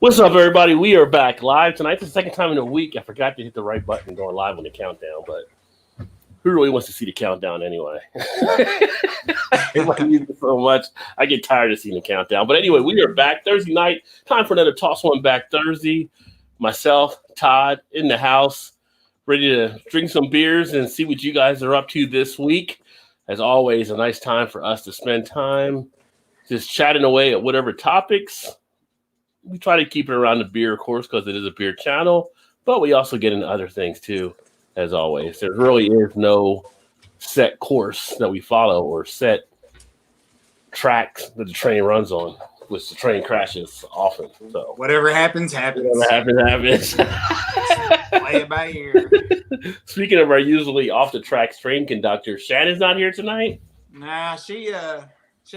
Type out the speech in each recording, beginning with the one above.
What's up, everybody? We are back live tonight. It's the second time in a week. I forgot to hit the right button going live on the countdown, but who really wants to see the countdown anyway? Everybody uses it so much. I get tired of seeing the countdown. But anyway, we are back Thursday night. Time for another Toss One Back Thursday. Myself, Todd, in the house, ready to drink some beers and see what you guys are up to this week. As always, a nice time for us to spend time just chatting away at whatever topics. We try to keep it around the beer, of course, because it is a beer channel, but we also get into other things too, as always. There really is no set course that we follow or set tracks that the train runs on, which the train crashes often. So whatever happens, happens. Whatever happens. Play it by ear. Speaking of our usually off the tracks train conductor, Shannon's not here tonight. Nah, she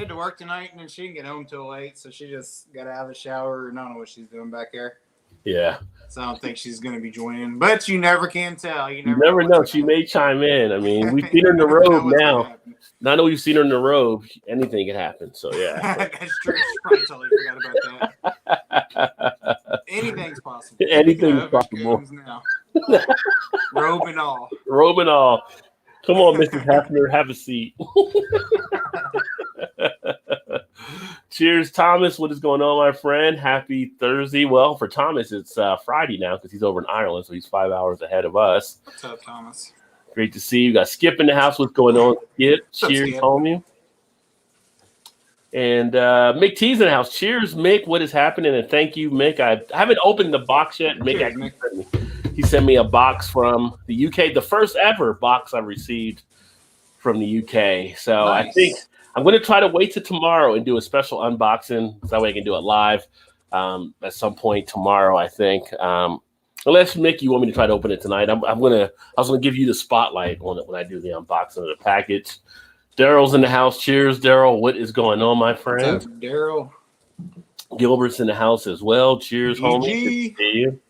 had to work tonight, and then she didn't get home till late, so she just got out of the shower, and I don't know what she's doing back there. Yeah. So I don't think she's going to be joining, but you never can tell. You never know. She may chime in. I mean, we've seen her in the robe now. Now that we've seen her in the robe, anything can happen. So, yeah. That's true. She probably totally forgot about that. Anything's possible. Anything's possible. Now. Robe and all. Robe and all. Come on, Mrs. Hefner, have a seat. Cheers, Thomas. What is going on, my friend? Happy Thursday. Well, for Thomas, it's Friday now because he's over in Ireland, so he's 5 hours ahead of us. What's up, Thomas? Great to see you. Got Skip in the house. What's going on, Skip? Cheers, Skip? Homie. And Mick T's in the house. Cheers, Mick. What is happening? And thank you, Mick. I haven't opened the box yet. Mick, he sent me a box from the UK, the first ever box I received from the UK. So nice. I think I'm going to try to wait till tomorrow and do a special unboxing. So that way I can do it live at some point tomorrow, I think. Unless, Mick, you want me to try to open it tonight. I was going to give you the spotlight on it when I do the unboxing of the package. Daryl's in the house. Cheers, Daryl. What is going on, my friend? What's up, Daryl? Gilbert's in the house as well. Cheers, homie. Good to see you.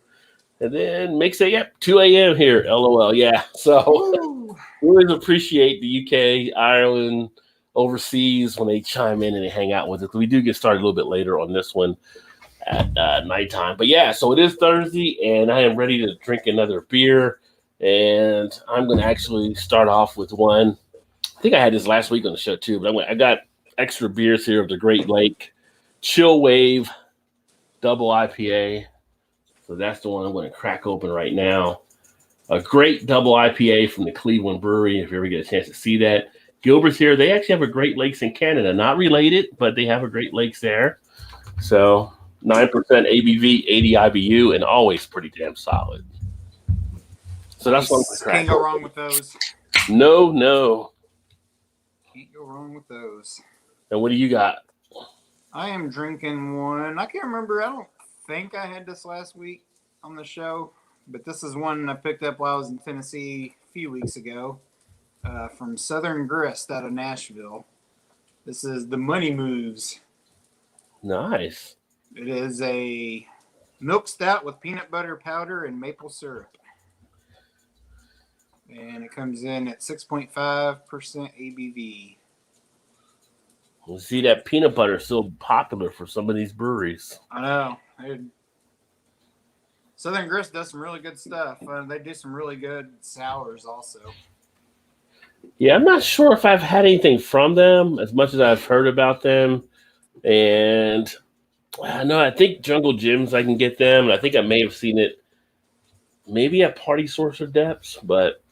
And then Mick say, yep, 2 a.m. here. LOL. Yeah. So we always appreciate the UK, Ireland, overseas when they chime in and they hang out with us. We do get started a little bit later on this one at nighttime. But yeah, so it is Thursday, and I am ready to drink another beer. And I'm going to actually start off with one. I think I had this last week on the show too, but I got extra beers here of the Great Lake Chill Wave Double IPA. So that's the one I'm going to crack open right now. A great double IPA from the Cleveland Brewery, if you ever get a chance to see that. Gilbert's here. They actually have a Great Lakes in Canada. Not related, but they have a Great Lakes there. So 9% ABV, 80 IBU, and always pretty damn solid. So that's what I'm going to crack. Can't go wrong with those. No. Can't go wrong with those. And what do you got? I am drinking one. I can't remember. I don't think I had this last week on the show, but this is one I picked up while I was in Tennessee a few weeks ago from Southern Grist out of Nashville. This is the Money Moves. Nice. It is a milk stout with peanut butter powder and maple syrup. And it comes in at 6.5% ABV. You see that peanut butter is so popular for some of these breweries. I know. Southern Grist does some really good stuff. They do some really good sours also. Yeah, I'm not sure if I've had anything from them as much as I've heard about them. And I think Jungle Gyms, I can get them. And I think I may have seen it maybe at Party Source or Depths, but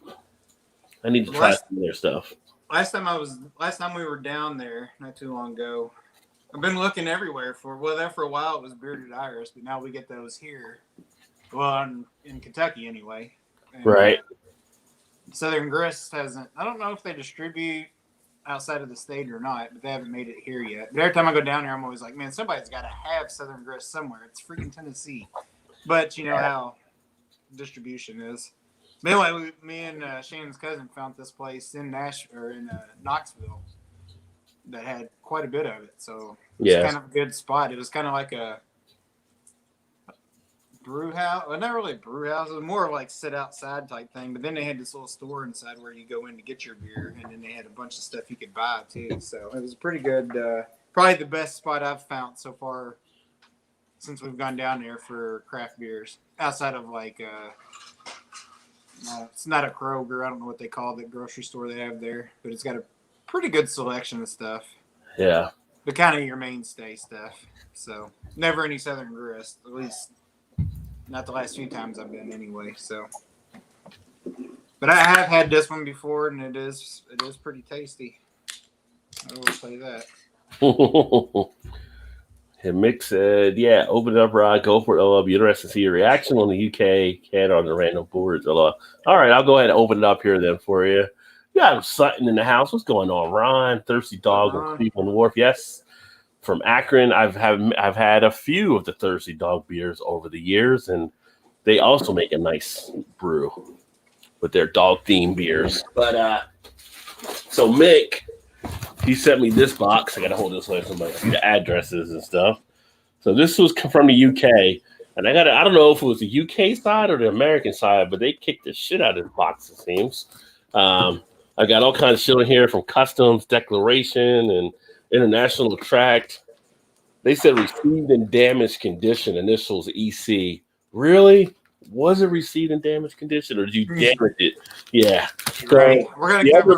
I need to try some of their stuff. Last time we were down there, not too long ago, I've been looking everywhere there for a while it was Bearded Iris, but now we get those here. Well, in Kentucky anyway. And, right. Southern Grist hasn't, I don't know if they distribute outside of the state or not, but they haven't made it here yet. But every time I go down there, I'm always like, man, somebody's got to have Southern Grist somewhere. It's freaking Tennessee. But you know how distribution is. But anyway, me and Shannon's cousin found this place in Knoxville that had quite a bit of it. So it's kind of a good spot. It was kind of like a brew house. Well, not really a brew house. It was more like sit outside type thing. But then they had this little store inside where you go in to get your beer. And then they had a bunch of stuff you could buy too. So it was pretty good. Probably the best spot I've found so far since we've gone down there for craft beers. Outside of like, it's not a Kroger. I don't know what they call the grocery store they have there, but it's got a pretty good selection of stuff. Yeah. But kind of your mainstay stuff. So never any Southern Grist, at least not the last few times I've been anyway. So, but I have had this one before, and it is pretty tasty. I will say that. And Mick said, "Yeah, open it up, Rod. Go for it. I'll be interested to see your reaction on the UK Canada on the random boards. All right, I'll go ahead and open it up here then for you. You got Sutton in the house. What's going on, Ron? Thirsty Dog and People in the Wharf. Yes, from Akron. I've had a few of the Thirsty Dog beers over the years, and they also make a nice brew with their dog themed beers. But so Mick." He sent me this box. I got to hold this way so somebody see the addresses and stuff. So this was from the UK. And I don't know if it was the UK side or the American side, but they kicked the shit out of this box, it seems. I got all kinds of shit in here from Customs Declaration and International Tract. They said received in damaged condition, initials EC. Really? Was it received in damaged condition or did you damage it? Yeah. Right. We're going to cover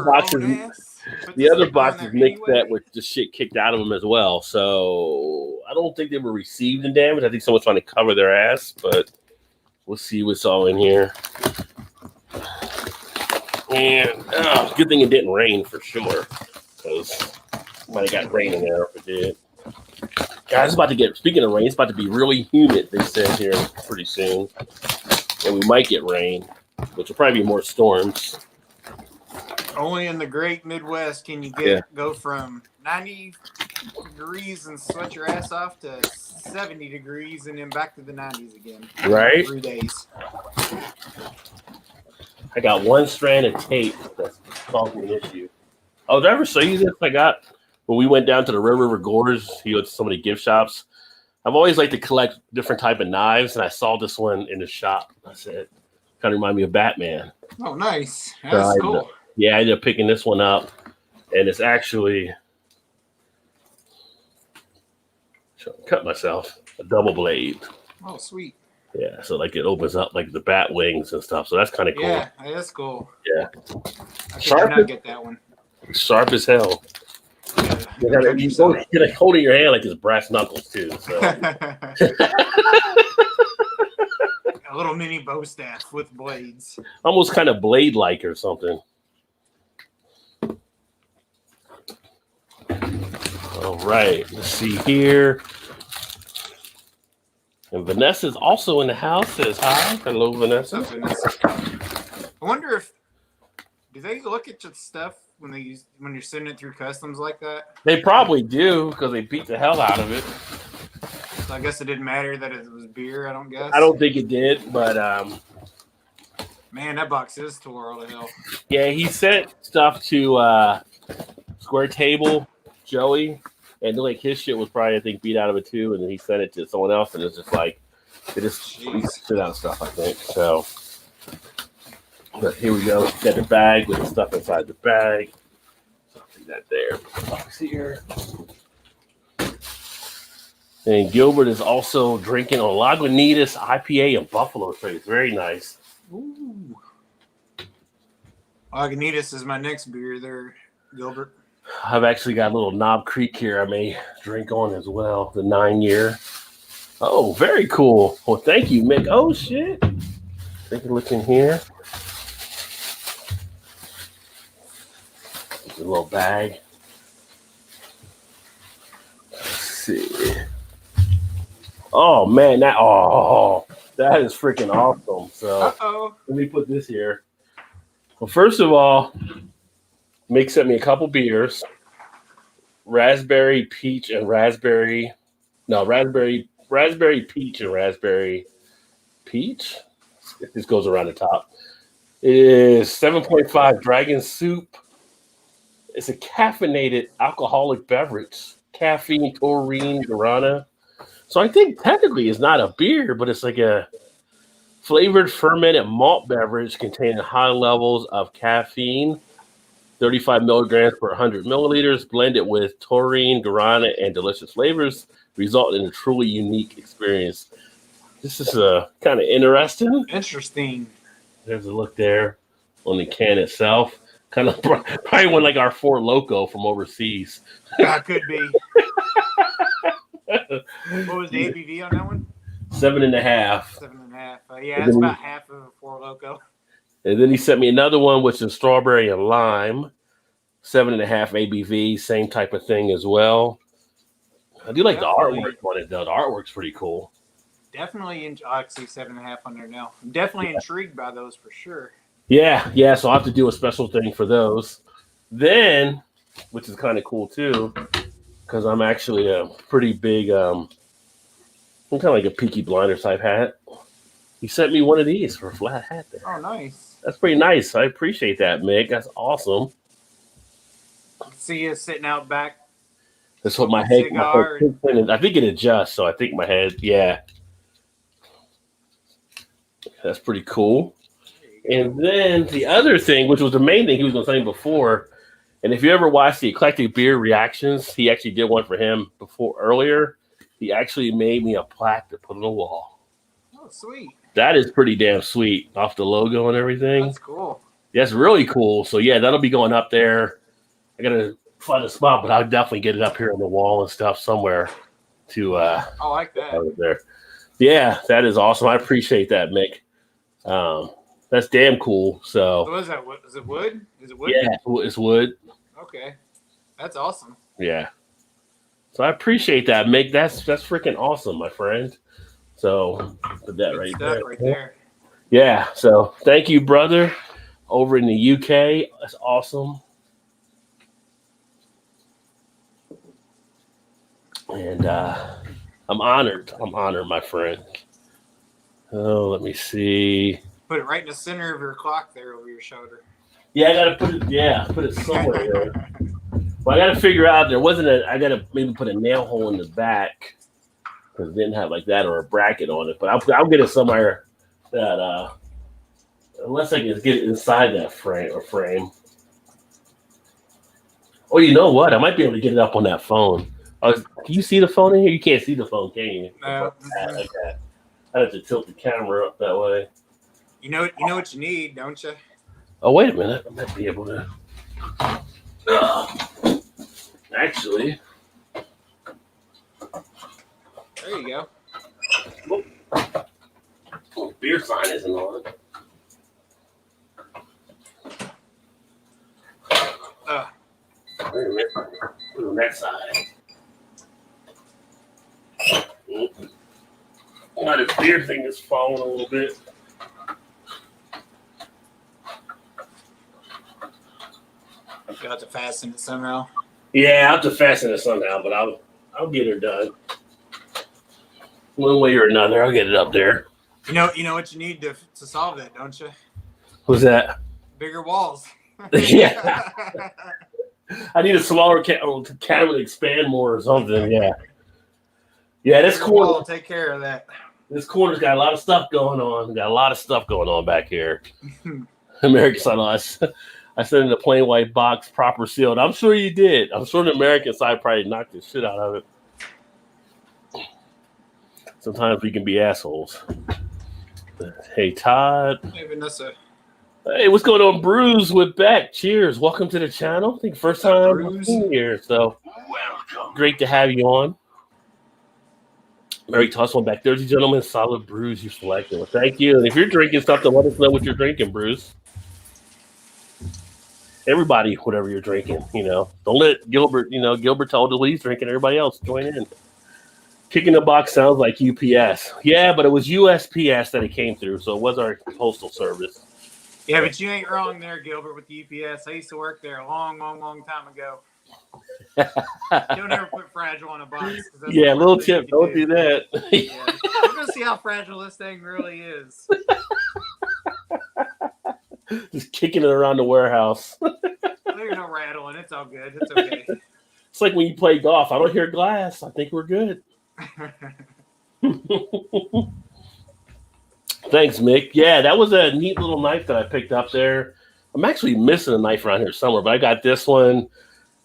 the other boxes mixed that with the shit kicked out of them as well. So I don't think they were received in damage. I think someone's trying to cover their ass, but we'll see what's all in here. And good thing it didn't rain for sure, because might have got rain in there if it did. Guys, speaking of rain, it's about to be really humid, they said here pretty soon. And we might get rain, which will probably be more storms. Only in the great Midwest can you go from 90 degrees and sweat your ass off to 70 degrees and then back to the 90s again. Right? 3 days. I got one strand of tape that's causing an issue. Oh, did I ever show you this? I got when we went down to the Red River Gorge, you go to so many gift shops. I've always liked to collect different type of knives, and I saw this one in the shop. I said, kind of remind me of Batman. Oh, nice. That's cool. Yeah, I ended up picking this one up, and it's actually cut myself a double blade. Oh, sweet. Yeah, so like it opens up like the bat wings and stuff. So that's kind of cool. Yeah, that's cool. Yeah, I did not get that one. Sharp as hell. Yeah, you're holding your hand like it's brass knuckles too. So. A little mini bow staff with blades. Almost kind of blade-like or something. All right, let's see here. And Vanessa's also in the house. Says hi. Hello, Vanessa. What's up, Vanessa? I wonder do they look at your stuff when you're sending it through customs like that? They probably do because they beat the hell out of it. So I guess it didn't matter that it was beer. I don't guess. I don't think it did, but man, that box is tore all to hell. Yeah, he sent stuff to Square Table, Joey, and like his shit was probably I think beat out of it too, and then he sent it to someone else, and it's just like it just shit out of stuff. I think so. But here we go. Got the bag with the stuff inside the bag. So I'll leave that there. Box here. And Gilbert is also drinking a Lagunitas IPA and Buffalo Trace. Very nice. Ooh. Lagunitas is my next beer there, Gilbert. I've actually got a little Knob Creek here I may drink on as well. The 9-year. Oh, very cool. Well, thank you, Mick. Oh, shit. Take a look in here. There's a little bag. Let's see. Oh man, that is freaking awesome. So let me put this here. Well, first of all, Mick sent me a couple beers. Raspberry peach and raspberry peach and raspberry peach. This goes around the top. It is 7.5 Dragon Soup. It's a caffeinated alcoholic beverage. Caffeine, taurine, guarana. So I think technically it's not a beer, but it's like a flavored fermented malt beverage containing high levels of caffeine. 35 milligrams per 100 milliliters, blended with taurine, guarana, and delicious flavors, result in a truly unique experience. This is kind of interesting. Interesting. There's a look there on the can itself. Kind of probably one like our Four Loko from overseas. Could be. What was the ABV on that one? 7.5. 7.5. Yeah, that's about half of a Four Loko. And then he sent me another one, which is strawberry and lime, 7.5 ABV, same type of thing as well. I do like the artwork on it, though. The artwork's pretty cool. Definitely, I see 7.5 on there now. I'm definitely intrigued by those for sure. Yeah. So I'll have to do a special thing for those. Then, which is kind of cool too, because I'm actually a pretty big, I'm kind of like a Peaky Blinder type hat. He sent me one of these for a flat hat there. Oh, nice. That's pretty nice. I appreciate that, Mick. That's awesome. I can see you sitting out back. That's what my head. I think it adjusts, so I think my head. Yeah, that's pretty cool. And then the other thing, which was the main thing he was going to say before, and if you ever watched the Eclectic Beer Reactions, he actually did one for him earlier. He actually made me a plaque to put on the wall. Oh, sweet. That is pretty damn sweet, off the logo and everything. That's cool. That's really cool. So yeah, that'll be going up there. I gotta find a spot, but I'll definitely get it up here on the wall and stuff somewhere. I like that. There. Yeah, that is awesome. I appreciate that, Mick. That's damn cool. So what is that? Is it wood? Yeah, it's wood. Okay, that's awesome. Yeah. So I appreciate that, Mick. That's freaking awesome, my friend. So put that right there. Yeah. So thank you, brother. Over in the UK, that's awesome. And I'm honored. My friend. Oh, let me see. Put it right in the center of your clock there over your shoulder. Yeah, I gotta put it. Yeah, put it somewhere there. Well, I gotta figure out. I gotta maybe put a nail hole in the back because it didn't have like that or a bracket on it. But I'll get it somewhere that unless I can get it inside that frame. Oh, you know what? I might be able to get it up on that phone. Can you see the phone in here? You can't see the phone, can you? No. Like that. I have to tilt the camera up that way. You know what you need, don't you? Oh, wait a minute. I might be able to. Actually. There you go. Oh, beer sign isn't on. Wait a minute. Put it on that side. Now the beer thing is falling a little bit. You have to fasten it somehow. Yeah, I'll have to fasten it somehow, but I'll get her done. One way or another, I'll get it up there. You know what you need to solve that, don't you? What's that? Bigger walls. Yeah. I need a smaller camera to expand more or something. Yeah. Yeah, this corner will take care of that. This corner's got a lot of stuff going on. Got a lot of stuff going on back here. American side, I sent in a plain white box, proper sealed. I'm sure you did. I'm sure the American side probably knocked the shit out of it. Sometimes we can be assholes. Hey, Todd. Hey, Vanessa. Hey, what's going on, Bruce with Beck? Cheers. Welcome to the channel. I think first time here, so welcome. Great to have you on. Mary toss one back there, gentlemen. Solid brews you selected. Well, thank you. And if you're drinking something, let us know what you're drinking, Bruce. Everybody, whatever you're drinking, don't let Gilbert, Gilbert told us what he's drinking. Everybody else join in. Kick in the box sounds like UPS. Yeah, but it was USPS that it came through, so it was our postal service. Yeah, but you ain't wrong there, Gilbert, with the UPS. I used to work there a long, long, long time ago. Don't ever put fragile on a box. Yeah, little tip, don't do that. Yeah. We're going to see how fragile this thing really is. Just kicking it around the warehouse. There's no rattling. It's all good. It's okay. It's like when you play golf. I don't hear glass. I think we're good. Thanks, Mick. Yeah, that was a neat little knife that I picked up there. I'm actually missing a knife around here somewhere, but I got this one.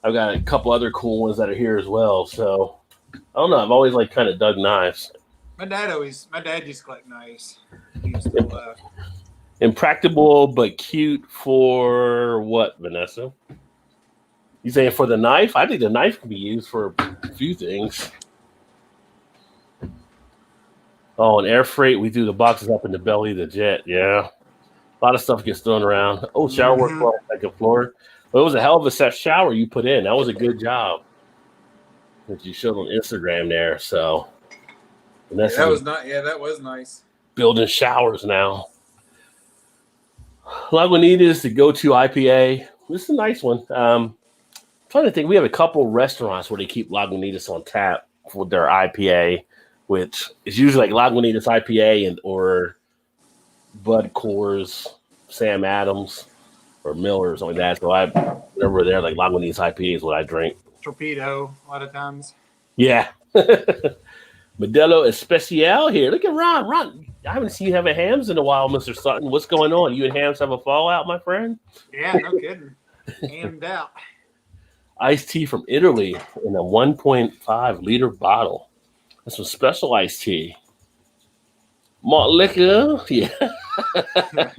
I've got a couple other cool ones that are here as well. So I don't know. I've always like kind of dug knives. My dad used to collect knives. He used to, Impractical but cute for what, Vanessa? You saying for the knife? I think the knife can be used for a few things. Oh, and air freight, we do the boxes up in the belly of the jet. Yeah. A lot of stuff gets thrown around. Oh, shower work on the second floor. Well, it was a hell of a set shower you put in. That was a good job that you showed on Instagram there. So that was not. Yeah, that was nice. Building showers now. Lagunitas, the go-to IPA. This is a nice one. I'm trying to think. We have a couple restaurants where they keep Lagunitas on tap for their IPA, which is usually like Lagunitas IPA or Bud Coors, Sam Adams, or Miller or something like that. So whenever we're there, like Lagunitas IPA is what I drink. Torpedo, a lot of times. Yeah. Modelo Especial here. Look at Ron. Ron, I haven't seen you having hams in a while, Mr. Sutton. What's going on? You and hams have a fallout, my friend? Yeah, no kidding. Hammed out. Iced tea from Italy in a 1.5 liter bottle. That's some special iced tea. Malt liquor. Yeah.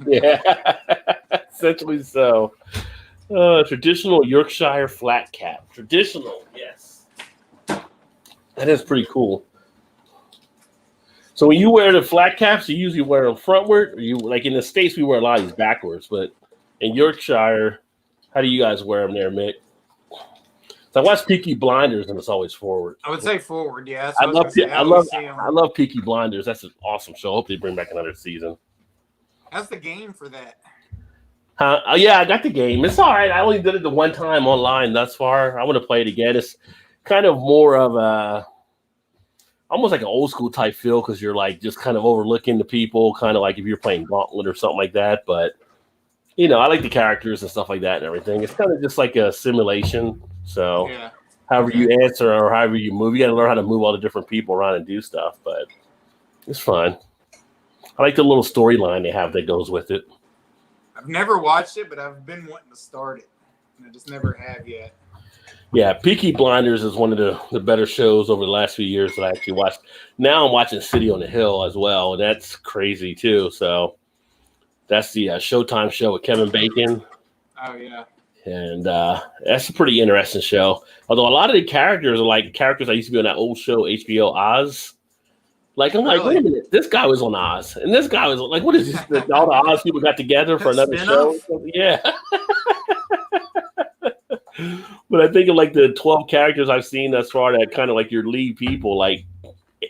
Yeah. Essentially so. Traditional Yorkshire flat cap. Traditional, yes. That is pretty cool. So when you wear the flat caps, you usually wear them frontward, or you like in the States we wear a lot of these backwards, but in Yorkshire, how do you guys wear them there, Mick? So I watch Peaky Blinders and it's always forward. I would say forward, yeah. I love Peaky Blinders. That's an awesome show. I hope they bring back another season. How's the game for that? Yeah, I got the game. It's all right. I only did it the one time online thus far. I want to play it again. It's kind of more of a almost like an old school type feel because you're like just kind of overlooking the people, kind of like if you're playing Gauntlet or something like that. But you know, I like the characters and stuff like that and everything. It's kind of just like a simulation. So however you answer or however you move, you got to learn how to move all the different people around and do stuff. But it's fun. I like the little storyline they have that goes with it. I've never watched it, but I've been wanting to start it. And I just never have yet. Yeah, Peaky Blinders is one of the better shows over the last few years that I actually watched. Now I'm watching City on the Hill as well, and that's crazy too. So that's the Showtime show with Kevin Bacon. Oh, yeah. And that's a pretty interesting show. Although a lot of the characters are like characters I used to be on that old show, HBO Oz. Like, I'm like, wait a minute, this guy was on Oz. And this guy was like, what is this? All the Oz people got together for another show? Yeah. But I think of like the 12 characters I've seen thus far that kind of like your lead people, like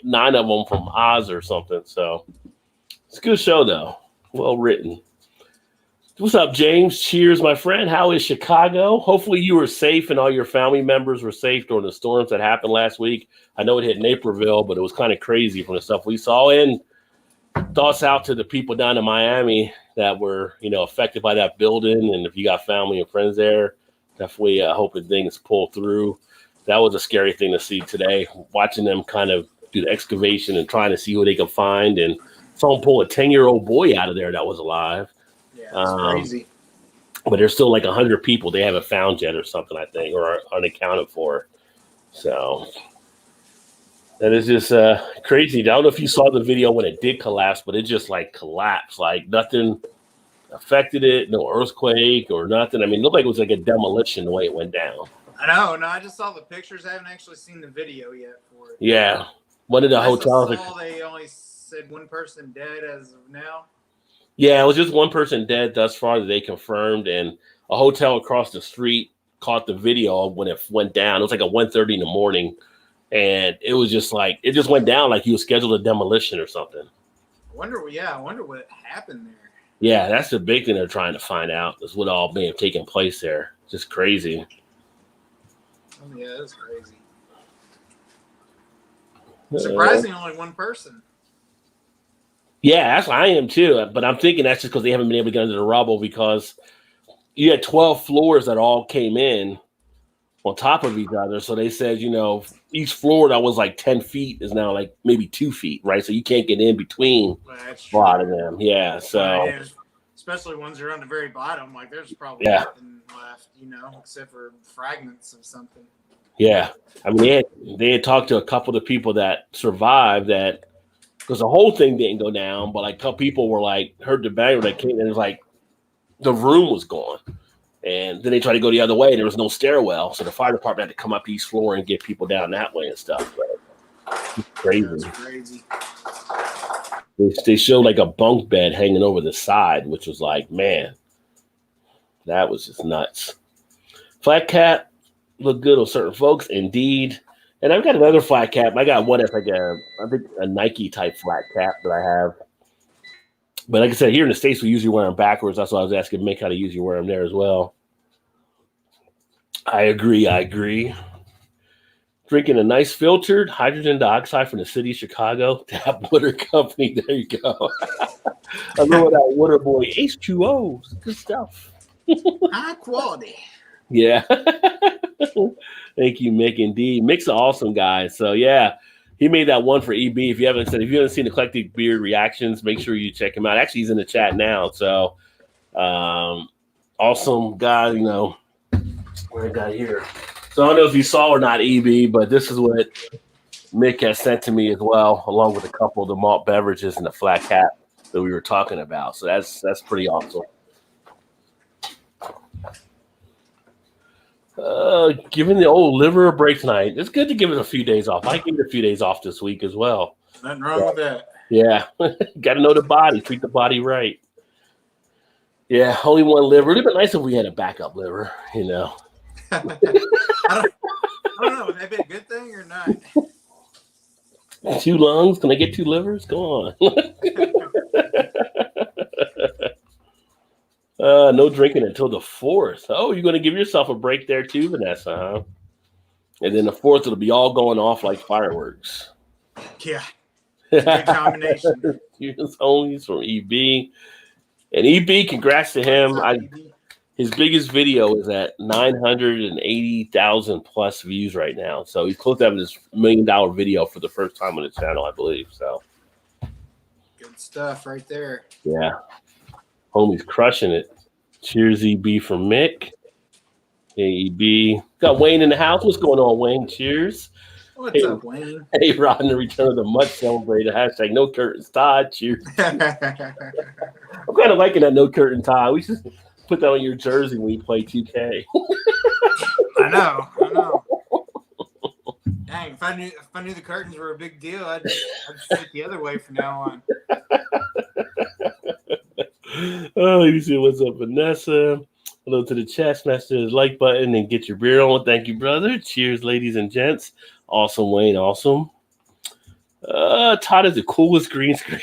9 of them from Oz or something. So it's a good show, though. Well written. What's up, James? Cheers, my friend. How is Chicago? Hopefully you were safe and all your family members were safe during the storms that happened last week. I know it hit Naperville, but it was kind of crazy from the stuff we saw. And thoughts out to the people down in Miami that were, affected by that building. And if you got family and friends there, definitely hoping things pull through. That was a scary thing to see today, watching them kind of do the excavation and trying to see who they can find. And someone pull a 10-year-old boy out of there that was alive. Yeah, that's crazy. But there's still like 100 people they haven't found yet or something, I think, or are unaccounted for. So that is just crazy. I don't know if you saw the video when it did collapse, but it just like collapsed. Like nothing affected it, no earthquake or nothing. I mean, it looked like it was like a demolition the way it went down. I know. No, I just saw the pictures. I haven't actually seen the video yet for it. Yeah. One of the hotels. They only said one person dead as of now. Yeah, it was just one person dead thus far that they confirmed, and a hotel across the street caught the video when it went down. It was like at 1:30 in the morning, and it was just like it just went down like he was scheduled a demolition or something. I wonder what happened there. Yeah, that's the big thing they're trying to find out is what all may have taken place there. Just crazy. Oh, yeah, that's crazy. Surprisingly, only one person. Yeah, that's what I am too. But I'm thinking that's just because they haven't been able to get under the rubble because you had 12 floors that all came in on top of each other. So they said, each floor that was like 10 feet is now like maybe 2 feet, right? So you can't get in between a lot of them. Yeah. So especially ones that are on the very bottom. Like there's probably Yeah. nothing left, except for fragments of something. Yeah. I mean, they had talked to a couple of the people that survived that, because the whole thing didn't go down, but like a couple people were like, heard the bang that came, and it was like the room was gone. And then they tried to go the other way. There was no stairwell. So the fire department had to come up each floor and get people down that way and stuff. But it's crazy. That's crazy. They showed like a bunk bed hanging over the side, which was like, man, that was just nuts. Flat cap looked good on certain folks, indeed. And I've got another flat cap. I got one that's like a Nike type flat cap that I have. But like I said, here in the States, we usually wear them backwards. That's why I was asking Mick how to usually wear them there as well. I agree. Drinking a nice filtered hydrogen dioxide from the city of Chicago Tap Water Company. There you go. I remember that water boy, H2O. Good stuff. High quality. Yeah. Thank you, Mick. Indeed. Mick's an awesome guy. So, yeah. He made that one for EB. If you haven't seen Eclectic Beard Reactions, make sure you check him out. Actually, he's in the chat now. So, awesome guy, What I got here. So I don't know if you saw or not, EB, but this is what Mick has sent to me as well, along with a couple of the malt beverages and the flat cap that we were talking about. So that's pretty awesome. Giving the old liver a break tonight. It's good to give it a few days off. I give it a few days off this week as well. Nothing wrong with that. Yeah. Got to know the body, treat the body right. Yeah, only one liver. It'd be nice if we had a backup liver, I don't know. Would that be a good thing or not? 2 lungs? Can I get 2 livers? Go on. No drinking until the 4th. Oh, you're going to give yourself a break there too, Vanessa, huh? And then the 4th, it'll be all going off like fireworks. Yeah. Good combination. Here's homies from EB. And EB, congrats to him. His biggest video is at 980,000 plus views right now. So he's close to having this $1 million video for the first time on the channel, I believe. So good stuff right there. Yeah. Homie's crushing it. Cheers, EB from Mick. Hey, EB. Got Wayne in the house. What's going on, Wayne? Cheers. What's up, Wayne? Hey, Rod, in the return of the much celebrated hashtag no curtains Todd. Cheers. I'm kind of liking that no curtain Todd. We should put that on your jersey when you play 2K. I know. Dang, if I knew the curtains were a big deal, I'd sit the other way from now on. Oh, you see what's up, Vanessa. Hello to the chat. Smash the like button and get your beer on. Thank you, brother. Cheers, ladies and gents. Awesome, Wayne. Awesome. Todd is the coolest green screen.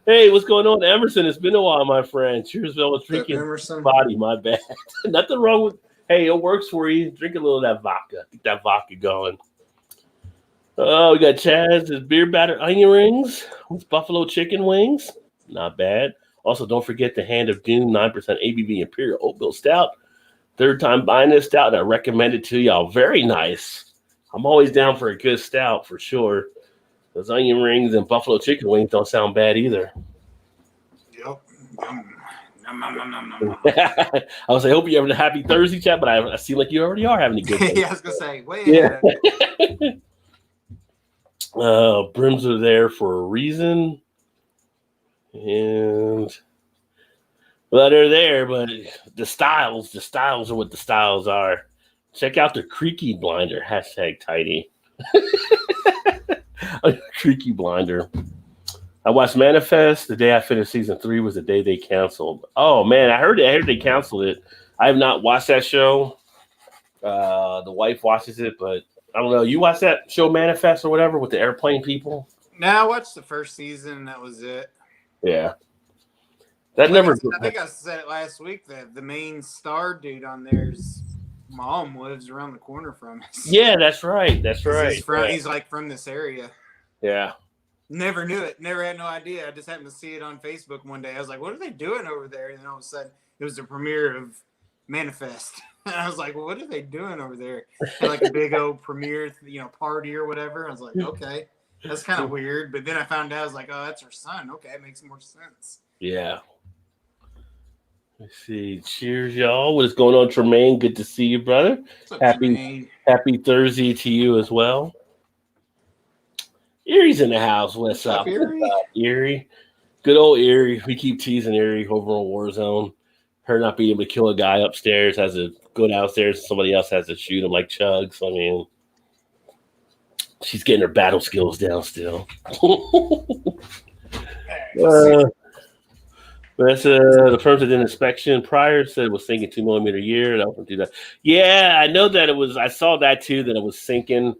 Hey, what's going on, Emerson? It's been a while, my friend. Cheers, fellas. Drinking Emerson? Body, my bad. Nothing wrong with. Hey, it works for you. Drink a little of that vodka. Get that vodka going. Oh, we got Chaz's beer batter onion rings with buffalo chicken wings. Not bad. Also, don't forget the Hand of Doom 9% ABV Imperial Oatmeal Stout. 3rd time buying this stout, and I recommend it to y'all. Very nice. I'm always down for a good stout for sure. Those onion rings and buffalo chicken wings don't sound bad either. Yep. I was like, I hope you're having a happy Thursday, chat, but I seem like you already are having a good day. Yeah, I was going to say, wait. Yeah. Brims are there for a reason. And well, they're there, but the styles are what the styles are. Check out the Creaky Blinder, hashtag tidy. Creaky Blinder. I watched Manifest. The day I finished season 3 was the day they canceled. Oh man, I heard they canceled it. I have not watched that show. The wife watches it, but I don't know. You watch that show Manifest or whatever with the airplane people? No, I watched the first season and that was it. Yeah. I think I said it last week that the main star dude on there's mom lives around the corner from us. Yeah, that's right. That's right. He's like from this area. Yeah. Never knew it. Never had no idea. I just happened to see it on Facebook one day. I was like, what are they doing over there? And then all of a sudden it was the premiere of Manifest. And I was like, well, what are they doing over there? Had like a big old premiere, party or whatever. I was like, okay. That's kind of weird. But then I found out, I was like, oh, that's her son. Okay, it makes more sense. Yeah. Let's see. Cheers, y'all. What is going on, Tremaine? Good to see you, brother. What's up, Happy Tremaine? Happy Thursday to you as well. Erie's in the house. What's up, Erie? What's up, Erie? Good old Erie. We keep teasing Erie over on Warzone. Her not being able to kill a guy upstairs has to go downstairs. Somebody else has to shoot him like Chugs. I mean, she's getting her battle skills down still. That's the firms that did inspection prior said it was sinking 2 millimeter a year. That would do that. Yeah, I know that it was. I saw that too. That it was sinking.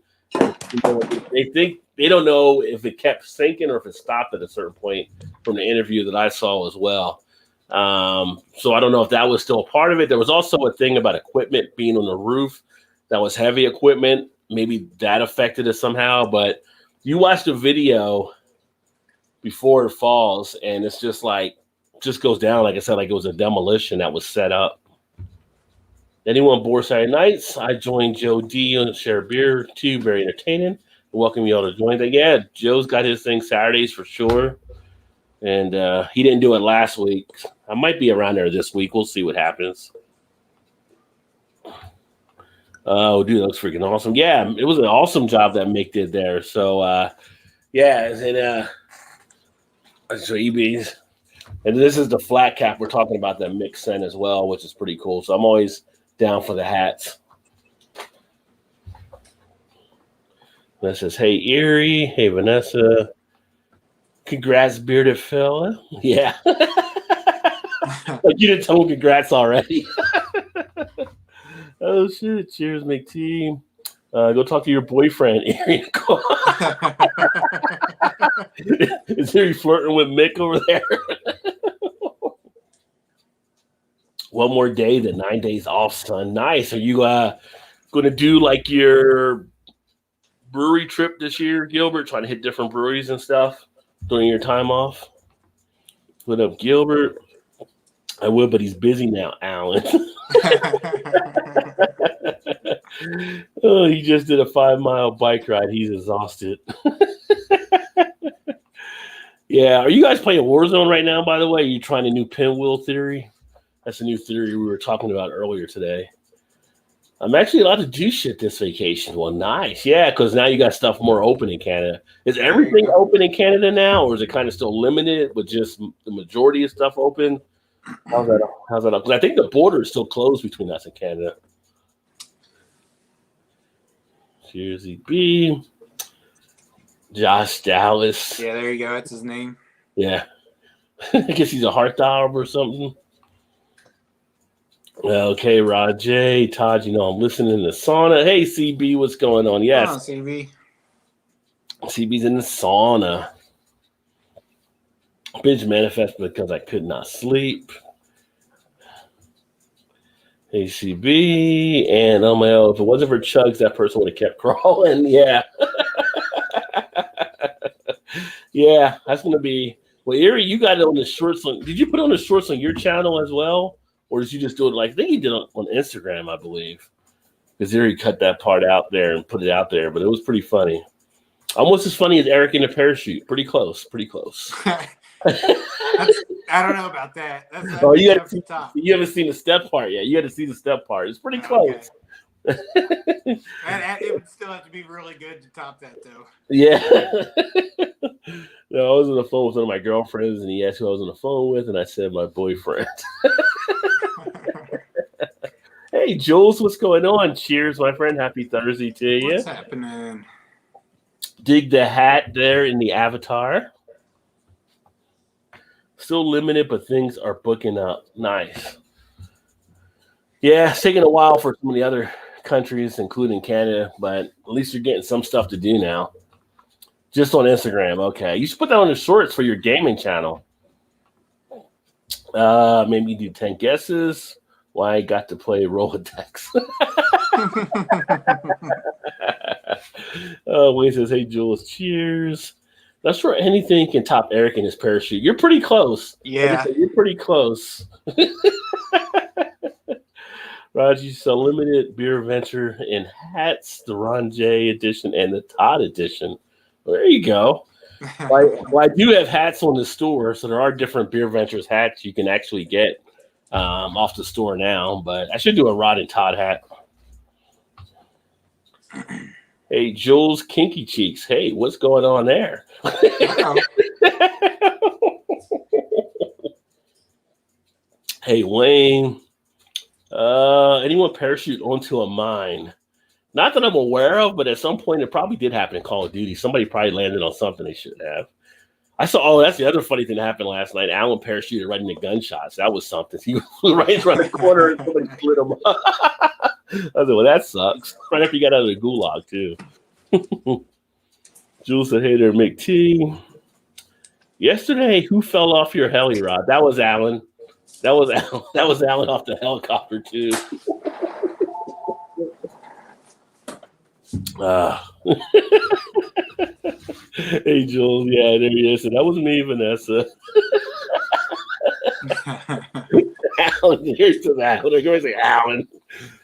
They think they don't know if it kept sinking or if it stopped at a certain point from the interview that I saw as well. So I don't know if that was still a part of it. There was also a thing about equipment being on the roof that was heavy equipment. Maybe that affected it somehow. But you watch the video before it falls, and it's just like. Just goes down, like I said, like it was a demolition that was set up. Anyone bored Saturday nights? I joined Joe D on Share Beer too. Very entertaining. Welcome you all to join that. Yeah, Joe's got his thing Saturdays for sure. And he didn't do it last week. I might be around there this week. We'll see what happens. Oh, dude, that looks freaking awesome. Yeah, it was an awesome job that Mick did there. So, yeah, and so EB's. And this is the flat cap we're talking about that Mick sent as well, which is pretty cool. So I'm always down for the hats. That says, hey, Erie. Hey, Vanessa. Congrats, bearded fella. Yeah. Like you didn't tell him congrats already. Oh, shit. Cheers, McT. Go talk to your boyfriend, Erie. Is he flirting with Mick over there? One more day, the 9 days off, son. Nice. Are you going to do like your brewery trip this year, Gilbert? Trying to hit different breweries and stuff during your time off? What up, Gilbert? I would, but he's busy now, Alan. Oh, he just did a 5-mile bike ride. He's exhausted. Yeah. Are you guys playing Warzone right now, by the way? Are you trying a new pinwheel theory? That's a new theory we were talking about earlier today. I'm actually allowed to do shit this vacation. Well, nice. Yeah, because now you got stuff more open in Canada. Is everything open in Canada now, or is it kind of still limited with just the majority of stuff open? How's that? Because I think the border is still closed between us and Canada. Cheers, EB. Josh Dallas. Yeah, there you go. That's his name. Yeah. I guess he's a heartthrob or something. Okay, Rod J. Todd, I'm listening to sauna. Hey, CB, what's going on? Yes. Oh, CB. CB's in the sauna. Binge manifest because I could not sleep. Hey, CB. And if it wasn't for Chugs, that person would have kept crawling. Yeah. Yeah, that's going to be. Well, Erie, you got it on the shorts. Did you put on the shorts on your channel as well? Or did you just do it I think he did it on Instagram, I believe. Because Erie cut that part out there and put it out there, but it was pretty funny. Almost as funny as Eric in a parachute. Pretty close. I don't know about that. You haven't seen the step part yet. You got to see the step part. It's pretty close. Okay. It would still have to be really good to top that, though. Yeah. No, I was on the phone with one of my girlfriends, and he asked who I was on the phone with, and I said my boyfriend. Hey, Jules, what's going on? Cheers, my friend. Happy Thursday to you. What's happening? Dig the hat there in the avatar. Still limited, but things are booking up. Nice. Yeah, it's taking a while for some of the other countries, including Canada, but at least you're getting some stuff to do now. Just on Instagram. Okay. You should put that on the shorts for your gaming channel. Maybe do 10 guesses. Why I got to play Rolodex. Wayne says, hey, Jules, cheers. That's where anything can top Eric in his parachute. You're pretty close. Yeah. You're pretty close. Raji, so limited beer venture in hats, the Ron J edition and the Todd edition. Well, there you go. Well, I do have hats on the store, so there are different BeerVentures hats you can actually get off the store now. But I should do a Rod and Todd hat. Hey, Jules Kinky Cheeks. Hey, what's going on there? Hey, Wayne. Anyone parachute onto a mine? Not that I'm aware of, but at some point it probably did happen in Call of Duty. Somebody probably landed on something they shouldn't have. I saw. Oh, that's the other funny thing that happened last night. Alan parachuted right into gunshots. That was something. He flew right around the corner and somebody split him up. I was like, well, that sucks. Right after you got out of the gulag, too. Jules said, hey there, McT. Yesterday, who fell off your heli rod? That was Alan. That was Alan off the helicopter, too. Hey, Jules. Yeah, there he is. So that was me, Vanessa. Alan, here's to that. They're going to say Alan.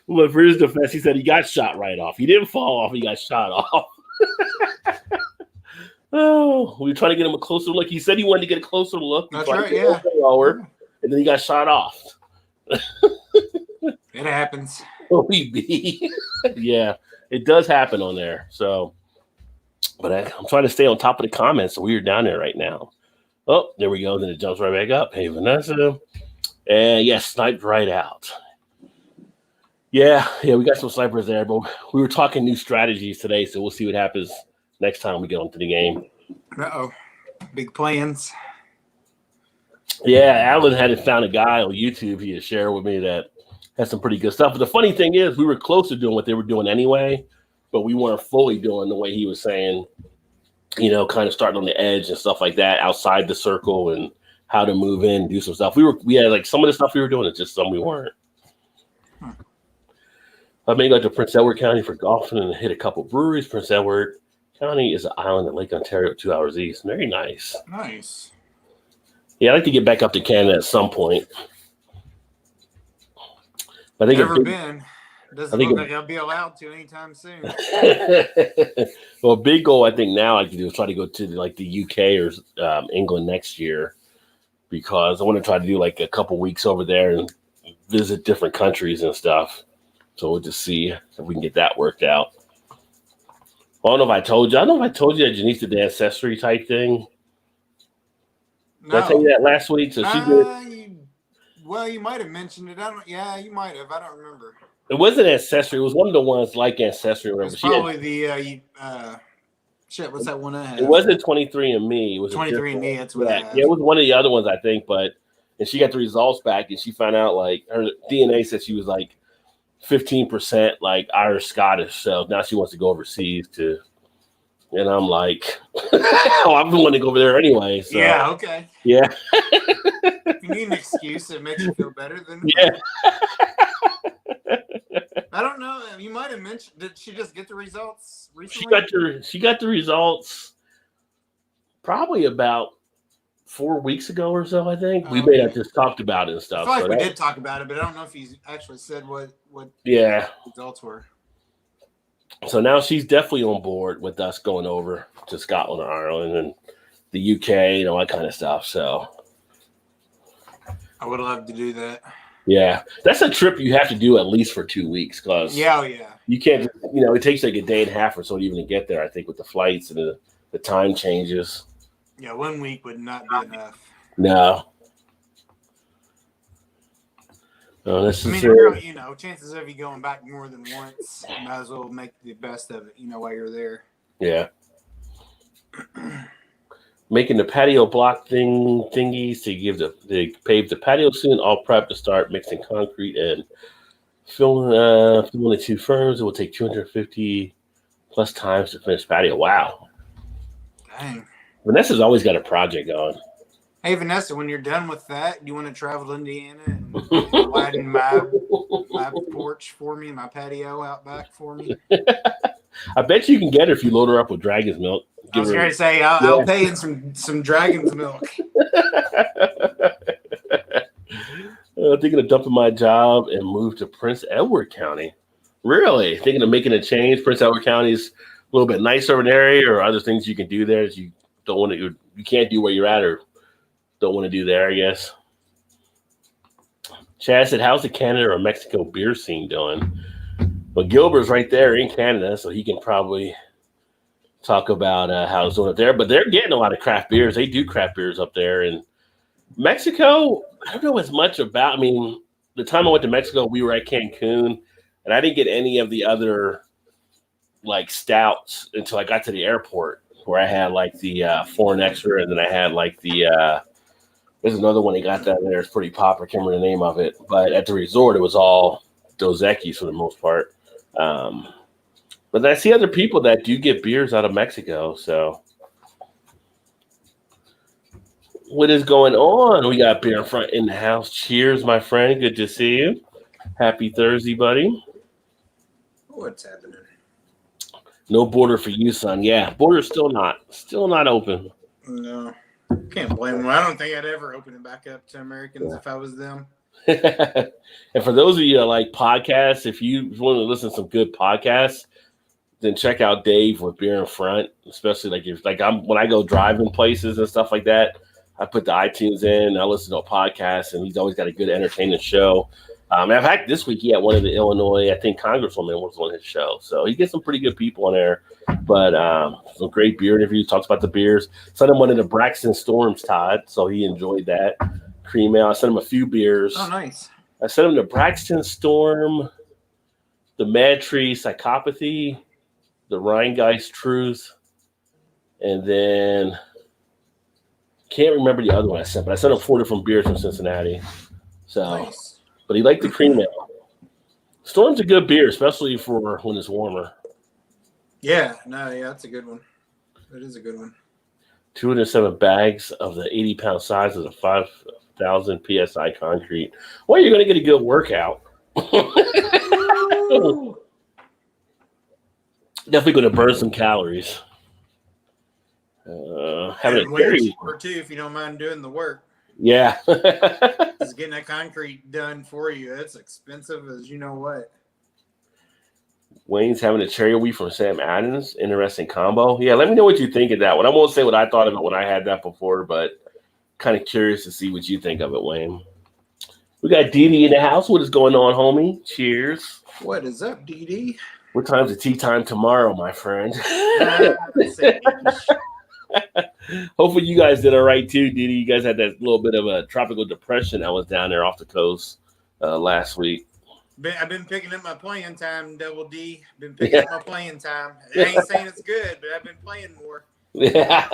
But for his defense, he said he got shot right off. He didn't fall off. He got shot off. Oh, we were trying to get him a closer look. He said he wanted to get a closer look. That's right, yeah. Lower, and then he got shot off. It happens. OEB. Yeah, it does happen on there. So, but I'm trying to stay on top of the comments. So we are down there right now. Oh, there we go. Then it jumps right back up. Hey, Vanessa. And yes, sniped right out. Yeah, we got some snipers there, but we were talking new strategies today, so we'll see what happens next time we get onto the game. Uh-oh. Big plans. Yeah, Alan had found a guy on YouTube he had shared with me that had some pretty good stuff. But the funny thing is, we were close to doing what they were doing anyway, but we weren't fully doing the way he was saying, kind of starting on the edge and stuff like that, outside the circle and how to move in, do some stuff. We had like some of the stuff we were doing, it's just some we weren't. I made go to Prince Edward County for golfing and hit a couple breweries. Prince Edward County is an island in Lake Ontario, 2 hours east. Very nice. Nice. Yeah, I'd like to get back up to Canada at some point. I think Never been. Doesn't look like I'll be allowed to anytime soon. Well, a big goal I think now I can do is try to go to like the UK or England next year, because I want to try to do like a couple weeks over there and visit different countries and stuff. So we'll just see if we can get that worked out. I don't know if I told you. I don't know if I told you that Janice did the ancestry type thing. No. Did I tell you that last week? So she did. Well, you might have mentioned it. Yeah, you might have. I don't remember. It wasn't ancestry. It was one of the ones like ancestry or whatever. It's probably the shit. What's that one I had? It wasn't 23andMe. It was 23andMe. That's what. Yeah, it was one of the other ones I think. And she got the results back, and she found out like her DNA said she was like 15% like Irish Scottish. So now she wants to go overseas to. And I'm like, oh, I'm the one to go over there anyway. So. Yeah, okay. Yeah. You need an excuse that makes you feel better than. Yeah. I don't know. You might have mentioned. Did she just get the results recently? She got the results probably about 4 weeks ago or so. I think we may have just talked about it and stuff. I feel like we did talk about it, but I don't know if he actually said what results were. So now she's definitely on board with us going over to Scotland or Ireland and the UK and all that kind of stuff. So I would love to do that. Yeah, that's a trip you have to do at least for 2 weeks because you can't. It takes like a day and a half or so to even get there. I think with the flights and the time changes. Yeah, 1 week would not be enough. No. Chances of you going back more than once, you might as well make the best of it, while you're there. Yeah. Making the patio block thingies to pave the patio soon. All prep to start mixing concrete and filling the two firms. It will take 250 plus times to finish patio. Wow. Dang. Vanessa's always got a project going. Hey, Vanessa, when you're done with that, do you want to travel to Indiana and widen my porch for me, my patio out back for me? I bet you can get her if you load her up with dragon's milk. I was going to say, I'll pay in some dragon's milk. Thinking of dumping my job and move to Prince Edward County. Really? Thinking of making a change? Prince Edward County's little bit nicer of an area, or other things you can do there that you don't want to, you can't do where you're at, or don't want to do there, I guess. Chad said, how's the Canada or Mexico beer scene doing? Well, Gilbert's right there in Canada, so he can probably talk about how it's doing up there. But they're getting a lot of craft beers. They do craft beers up there. And Mexico, I don't know as much about. I mean, the time I went to Mexico, we were at Cancun, and I didn't get any of the other like stouts until I got to the airport, where I had like the Foreign Extra, and then I had like the there's another one they got down there. It's pretty popular. I can't remember the name of it. But at the resort, it was all Dos Equis for the most part. But I see other people that do get beers out of Mexico. So what is going on? We got beer in front in the house. Cheers, my friend. Good to see you. Happy Thursday, buddy. What's happening? No border for you, son. Yeah, border's still not open. No. Can't blame them. I don't think I'd ever open it back up to Americans if I was them. And for those of you that like podcasts, if you want to listen to some good podcasts, then check out Dave with Beer in Front. Especially when I go driving places and stuff like that, I put the iTunes in, I listen to a podcast, and he's always got a good entertaining show. In fact, this week he had one of the Illinois, I think, congresswoman was on his show. So he gets some pretty good people on there. But some great beer interviews, talks about the beers. Sent him one of the Braxton Storms, Todd, so he enjoyed that. Cream ale. I sent him a few beers. Oh, nice. I sent him the Braxton Storm, the Mad Tree Psychopathy, the Rheingeist Truth, and then can't remember the other one I sent, but I sent him 4 different beers from Cincinnati. So, nice. But he liked the cream ale. Storm's a good beer, especially for when it's warmer. Yeah, that's a good one. That is a good one. 207 bags of the 80-pound size of the 5,000 PSI concrete. Well, you're going to get a good workout. Definitely going to burn some calories. Having a cherry or two if you don't mind doing the work. Yeah. Just getting that concrete done for you. That's expensive as you know what. Wayne's having a cherry wheat from Sam Adams. Interesting combo. Yeah, let me know what you think of that one. I won't say what I thought of it when I had that before, but kind of curious to see what you think of it, Wayne. We got Dee Dee in the house. What is going on, homie? Cheers. What is up, Dee Dee? What time's the tea time tomorrow, my friend? Hopefully you guys did all right too, Dee Dee. You guys had that little bit of a tropical depression that was down there off the coast last week. I've been picking up my playing time, Double D. Been picking up my playing time. I ain't saying it's good, but I've been playing more. Yeah,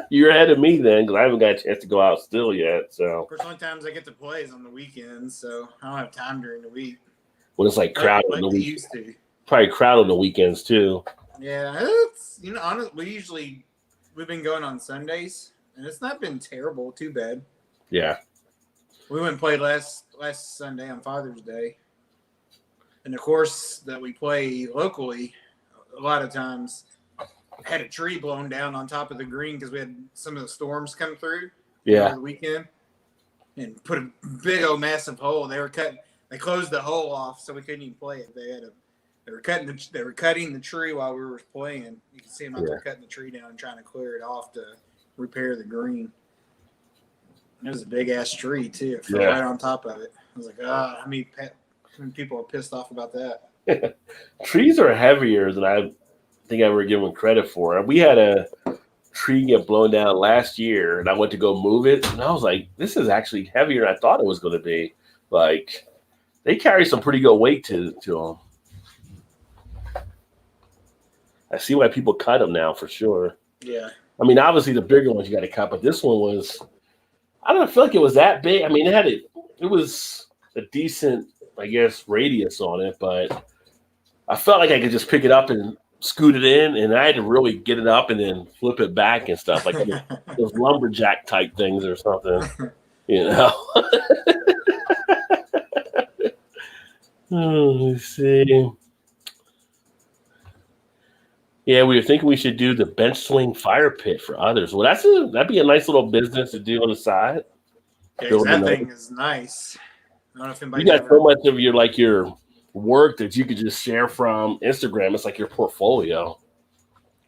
you're ahead of me then, because I haven't got a chance to go out still yet. So, of course, only times I get to play is on the weekends, so I don't have time during the week. When it's like crowded on the weekends, used to. Probably crowded on the weekends too. Yeah, it's honestly, we've been going on Sundays, and it's not been terrible, too bad. Yeah, we went and played last Sunday on Father's Day. And the course that we play locally, a lot of times had a tree blown down on top of the green because we had some of the storms come through over the weekend and put a big old massive hole. They closed the hole off so we couldn't even play it. They were cutting the tree while we were playing. You can see them out there cutting the tree down and trying to clear it off to repair the green. And it was a big ass tree too. It fell right on top of it. I was like, I mean, people are pissed off about that. Trees are heavier than I think I ever given credit for. We had a tree get blown down last year, and I went to go move it, and I was like, this is actually heavier than I thought it was going to be. Like, they carry some pretty good weight to them. I see why people cut them now for sure. Yeah. I mean, obviously the bigger ones you got to cut, but this one was, I don't feel like it was that big. I mean, it was a decent, I guess, radius on it, but I felt like I could just pick it up and scoot it in, and I had to really get it up and then flip it back and stuff, like those lumberjack type things or something, you know. Let's see. Yeah, we were thinking we should do the bench swing fire pit for others. Well, that'd be a nice little business to do on the side. Yeah, that thing is nice. I don't know if anybody. You got so much of your work that you could just share from Instagram. It's like your portfolio.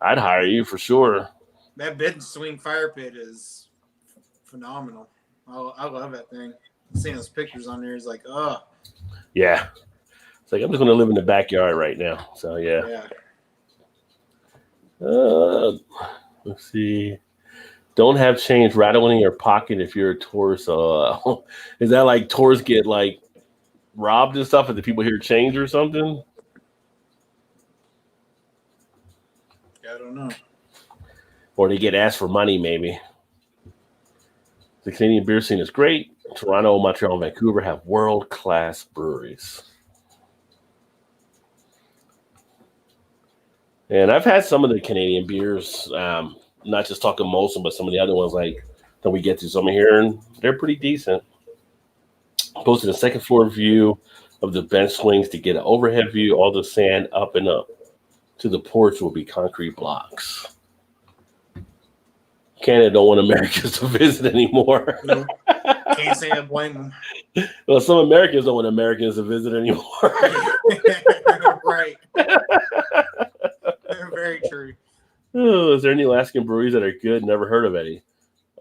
I'd hire you for sure. That bed swing fire pit is phenomenal. I love that thing. Seeing those pictures on there is like, oh. Yeah. It's like, I'm just going to live in the backyard right now. So, yeah. Let's see. Don't have change rattling in your pocket if you're a tourist. Is that like tourists get like robbed and stuff and the people hear change or something? I don't know. Or they get asked for money, maybe. The Canadian beer scene is great. Toronto, Montreal, and Vancouver have world-class breweries. And I've had some of the Canadian beers, not just talking Molson, but some of the other ones like that we get to some here, and they're pretty decent. Posted a second floor view of the bench swings to get an overhead view. All the sand up and up to the porch will be concrete blocks. Canada don't want Americans to visit anymore. No, can't say I blame them. Well, some Americans don't want Americans to visit anymore. Right. Very true. Oh, is there any Alaskan breweries that are good? Never heard of any.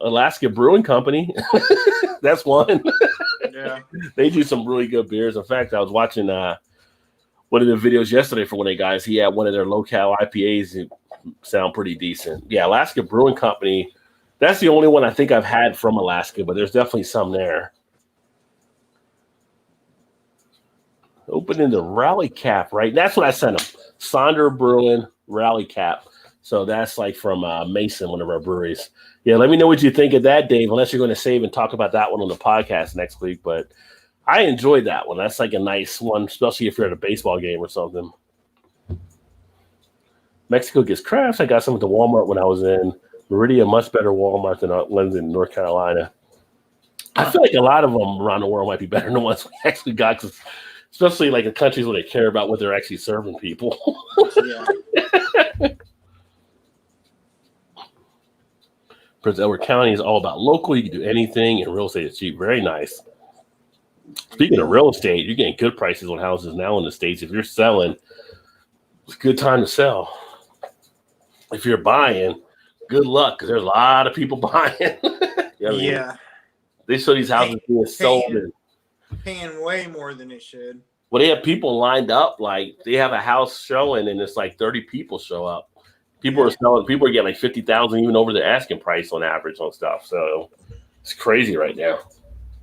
Alaska Brewing Company. That's one. Yeah. They do some really good beers. In fact, I was watching one of the videos yesterday for one of the guys. He had one of their local IPAs. It sound pretty decent. Yeah, Alaska Brewing Company. That's the only one I think I've had from Alaska, but there's definitely some there. Opening the Rally Cap, right? That's what I sent him. Sonder Brewing Rally Cap. So that's like from Mason, one of our breweries. Yeah, let me know what you think of that, Dave, unless you're going to save and talk about that one on the podcast next week. But I enjoyed that one. That's like a nice one, especially if you're at a baseball game or something. Mexico gets crafts. I got some at the Walmart when I was in Meridian, much better Walmart than London, North Carolina. I feel like a lot of them around the world might be better than the ones we actually got, cause especially like the countries where they care about what they're actually serving people. Yeah. Prince Edward County is all about local. You can do anything, and real estate is cheap. Very nice. Speaking of real estate, you're getting good prices on houses now in the States. If you're selling, it's a good time to sell. If you're buying, good luck, because there's a lot of people buying. Yeah. They show these houses being sold. Paying way more than it should. Well, they have people lined up. Like, they have a house showing, and it's like 30 people show up. People are selling. People are getting like 50,000 even over the asking price on average on stuff. So it's crazy right now.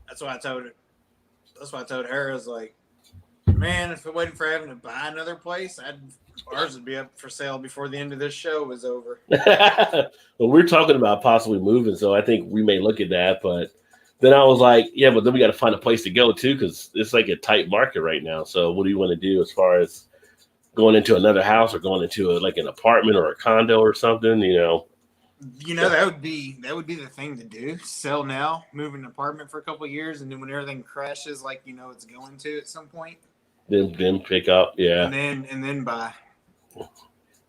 That's why I told her. That's why I told her. I was like, man, if it wasn't for having to buy another place, ours would be up for sale before the end of this show was over. Well, we're talking about possibly moving, so I think we may look at that. But then I was like, yeah, but then we got to find a place to go too, because it's like a tight market right now. So what do you want to do as far as going into another house or going into like an apartment or a condo or something, that would be the thing to do. Sell now, move in an apartment for a couple of years, and then when everything crashes, like it's going to at some point, then pick up, yeah, and then buy.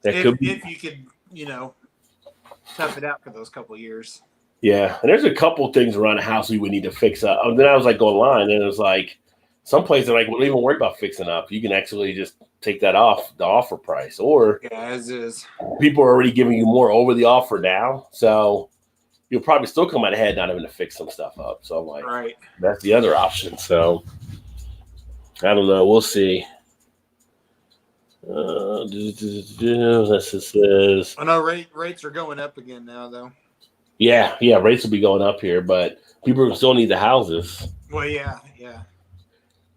If you could, tough it out for those couple of years. Yeah, and there's a couple things around the house we would need to fix up. Then I was like going online, and it was like some places like we don't even worry about fixing up. You can actually just take that off the offer price, or as is. People are already giving you more over the offer now, so you'll probably still come out ahead not having to fix some stuff up. So I'm like, right, that's the other option. So I don't know. We'll see. This says. I know rates are going up again now, though. Yeah, rates will be going up here, but people still need the houses. Well, yeah.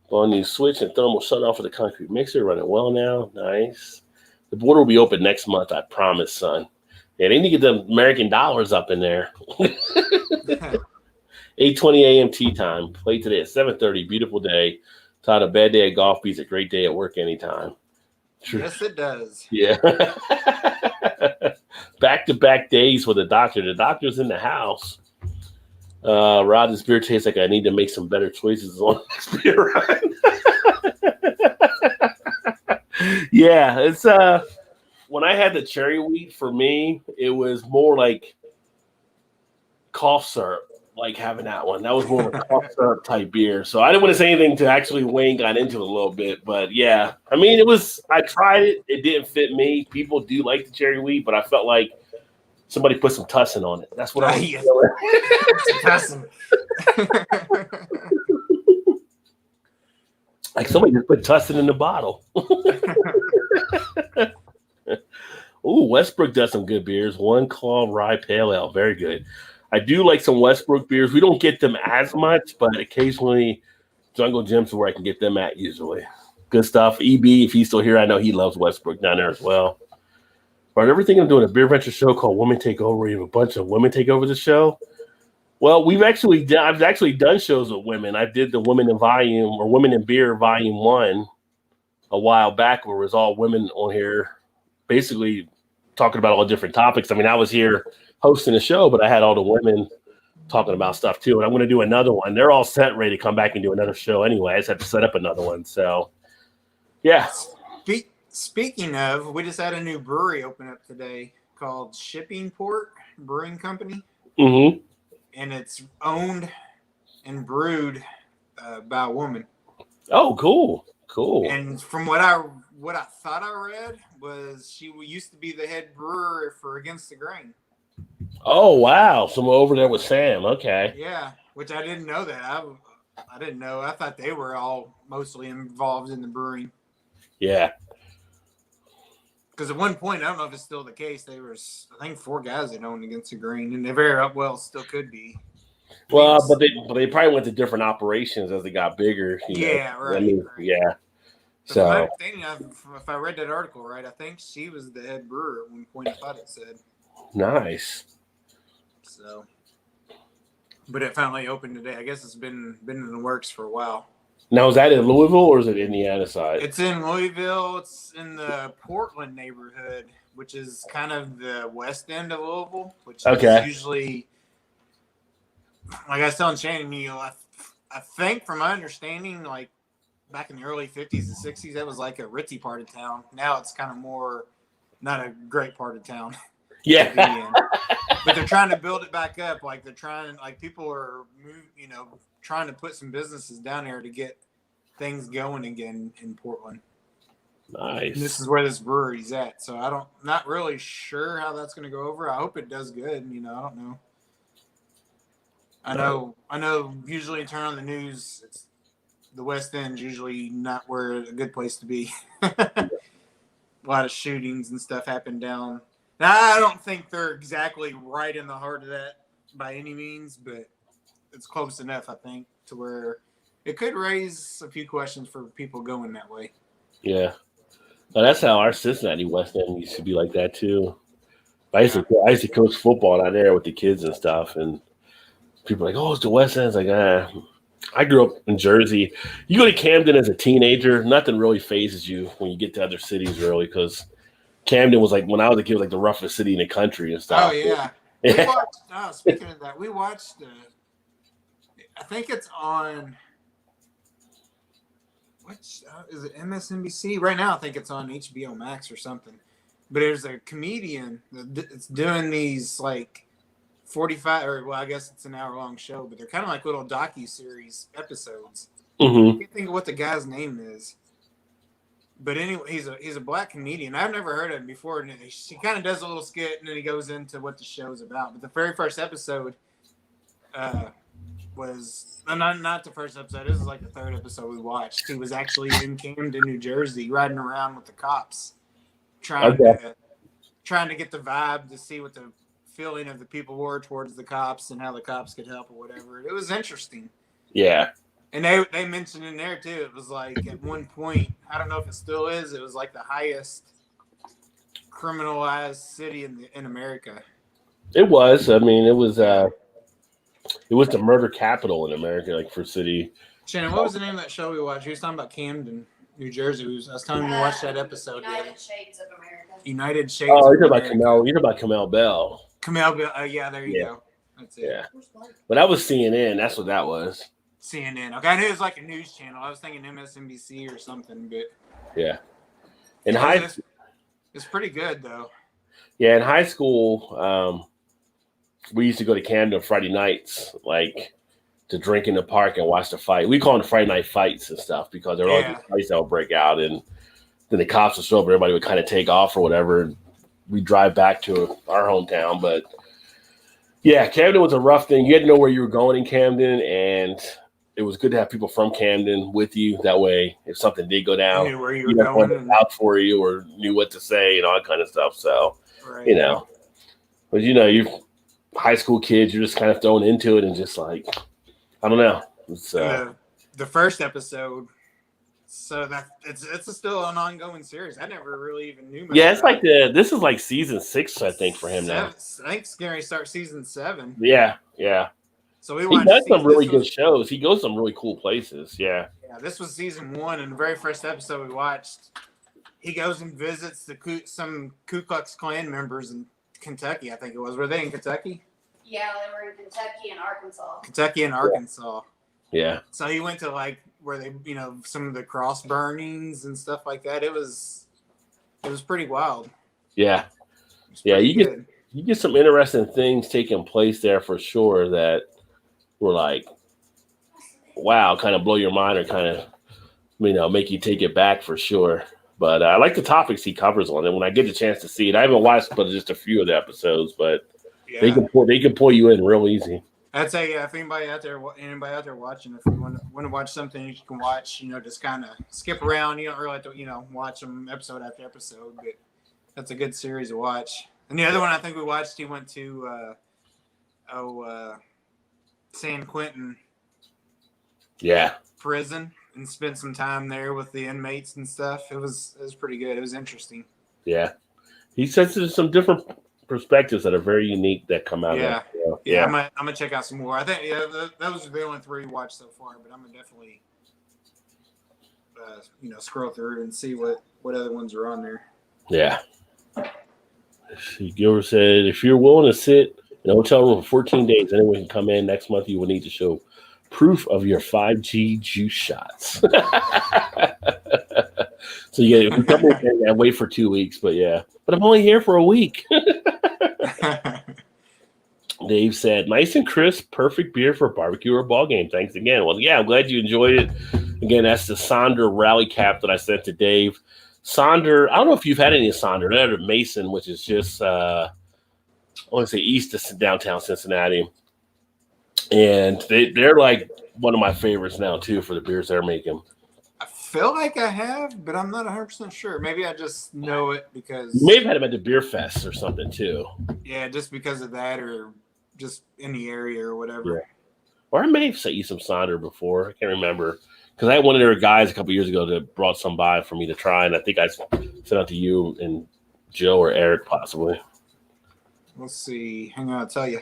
On new switch and thermal shut off of the concrete mixer, running well now. Nice. The border will be open next month, I promise, son. Yeah, they need to get the American dollars up in there. 8:20 a.m. tea time. Play today at 7:30. Beautiful day. Thought a bad day at golf beats a great day at work anytime. True. Yes, it does. Yeah. Back-to-back days for the doctor. The doctor's in the house. Rod, this beer tastes like I need to make some better choices on this beer run. Yeah, it's when I had the cherry wheat, for me, it was more like cough syrup. like having that one. That was more of a cough syrup type beer. So I didn't want to say anything to actually Wayne got into it a little bit. But yeah, I mean, I tried it. It didn't fit me. People do like the cherry wheat, but I felt like somebody put some tussin on it. That's what I was feeling. Like somebody just put tussin in the bottle. Ooh, Westbrook does some good beers. One Claw Rye Pale Ale. Very good. I do like some Westbrook beers. We don't get them as much, but occasionally Jungle Gym's where I can get them at usually. Good stuff. EB, if he's still here, I know he loves Westbrook down there as well. But everything I'm doing a BeerVentures show called Women Take Over. We have a bunch of women take over the show. Well, I've actually done shows with women. I did the Women in Beer Volume 1 a while back where it was all women on here basically talking about all different topics. I mean, I was here hosting a show, but I had all the women talking about stuff too. And I'm going to do another one. They're all set, ready to come back and do another show anyway. I just have to set up another one. So, yeah. Speaking of, we just had a new brewery open up today called Shipping Port Brewing Company. Mm-hmm. And it's owned and brewed by a woman. Oh, cool. Cool. And from what I thought I read was she used to be the head brewer for Against the Grain. Oh, wow. Someone over there with Sam. Okay. Yeah, which I didn't know that. I didn't know. I thought they were all mostly involved in the brewing. Yeah. Because at one point, I don't know if it's still the case, there was, I think, 4 guys that owned Against the Grain, and they very well still could be. Well, but they probably went to different operations as they got bigger. Yeah, right. I mean, right. Yeah. So, if I read that article right, I think she was the head brewer at one point. I thought it said. Nice. So, but it finally opened today. I guess it's been in the works for a while. Now, is that in Louisville or is it Indiana side? It's in Louisville. It's in the Portland neighborhood, which is kind of the west end of Louisville, which is usually, like I was telling Shannon, I think from my understanding, like back in the early 50s and 60s, that was like a ritzy part of town. Now it's kind of more not a great part of town. Yeah. But they're trying to build it back up. Like people are, trying to put some businesses down there to get things going again in Portland. Nice. And this is where this brewery's at. So not really sure how that's going to go over. I hope it does good. I don't know. I know usually you turn on the news, the West End's usually not where a good place to be. A lot of shootings and stuff happen down. Now, I don't think they're exactly right in the heart of that by any means, but it's close enough, I think, to where it could raise a few questions for people going that way. Yeah. Well, that's how our Cincinnati West End used to be like that too. I used to coach football out there with the kids and stuff, and people are like, "Oh, it's the West End." It's like, I grew up in Jersey. You go to Camden as a teenager, nothing really phases you when you get to other cities, really, because Camden was like, when I was a kid, like the roughest city in the country and stuff. Oh yeah. We watched. Speaking of that, we watched. I think it's on. Is it MSNBC right now? I think it's on HBO Max or something. But there's a comedian that's doing these like 45, or well, I guess it's an hour-long show, but they're kind of like little docu-series episodes. Mm-hmm. I can't think of what the guy's name is. But anyway, he's a black comedian. I've never heard of him before. And he kind of does a little skit, and then he goes into what the show's about. But the very first episode was not the first episode. This is like the third episode we watched. He was actually in Camden, New Jersey, riding around with the cops, trying to get the vibe to see what the feeling of the people were towards the cops and how the cops could help or whatever. It was interesting. Yeah. And they mentioned in there too, it was like at one point, I don't know if it still is, it was like the highest criminalized city in America. It was. I mean, it was the murder capital in America, like for city. Shannon, what was the name of that show we watched? He was talking about Camden, New Jersey. I was telling him to watch that episode. United Shades of America. United Shades. Oh, you're talking about Kamel Bell. Kamel Bell. Yeah, there you go. That's it. Yeah. But that was CNN. That's what that was. CNN. Okay, I knew it was like a news channel. I was thinking MSNBC or something, but yeah. It's pretty good though. Yeah, in high school, we used to go to Camden Friday nights, like to drink in the park and watch the fight. We call them the Friday night fights and stuff because there were all these fights that would break out, and then the cops would show up, everybody would kind of take off or whatever. And we drive back to our hometown, but yeah, Camden was a rough thing. You had to know where you were going in Camden, and it was good to have people from Camden with you. That way, if something did go down, you knew where you were going, out for you, or knew what to say and all that kind of stuff. So, right. But you high school kids, you're just kind of thrown into it and just like, I don't know. It's, the first episode. So that it's still an ongoing series. I never really even knew. Yeah, it's like this is like season 6, I think, for him now. I think it's going to start season 7. Yeah. So he does some really good shows. He goes some really cool places. Yeah. Yeah, this was season 1, and the very first episode we watched, he goes and visits some Ku Klux Klan members in Kentucky. I think it was. Were they in Kentucky? Yeah, they were in Kentucky and Arkansas. Arkansas. Yeah. So he went to like where they, some of the cross burnings and stuff like that. It was pretty wild. Yeah. Yeah, you get some interesting things taking place there for sure that were like, wow, kind of blow your mind or kind of, make you take it back for sure. But I like the topics he covers on it. When I get the chance to see it, I haven't watched but just a few of the episodes, but they can pull you in real easy. I'd say, if anybody out there watching, if you want to watch something you can watch, just kind of skip around. You don't really have to, watch them episode after episode, but that's a good series to watch. And the other one I think we watched, he went to, San Quentin. Yeah. Prison and spent some time there with the inmates and stuff. It was pretty good. It was interesting. Yeah. He says there's some different perspectives that are very unique that come out of that. Yeah. I'm gonna check out some more. I think those are the only 3 we watched so far, but I'm gonna definitely scroll through and see what other ones are on there. Yeah. Gilbert said, if you're willing to sit in a hotel room for 14 days, anyone can come in. Next month you will need to show proof of your 5G juice shots. So you gotta wait for 2 weeks, but I'm only here for a week. Dave said, nice and crisp, perfect beer for a barbecue or a ball game. Thanks again. Well, yeah, I'm glad you enjoyed it. Again, that's the Sonder rally cap that I sent to Dave. Sonder, I don't know if you've had any of Sonder. They're at Mason, which is just, I want to say east of downtown Cincinnati. And they're like one of my favorites now, too, for the beers they're making. I feel like I have, but I'm not 100% sure. Maybe I just know it because... You may have had them at the Beer Fest or something, too. Yeah, just because of that or just in the area or whatever. Yeah. Or I may have sent you some Sonder before. I can't remember. Because I had one of their guys a couple years ago that brought some by for me to try, and I think I sent out to you and Joe or Eric, possibly. Let's see. Hang on, I'll tell you.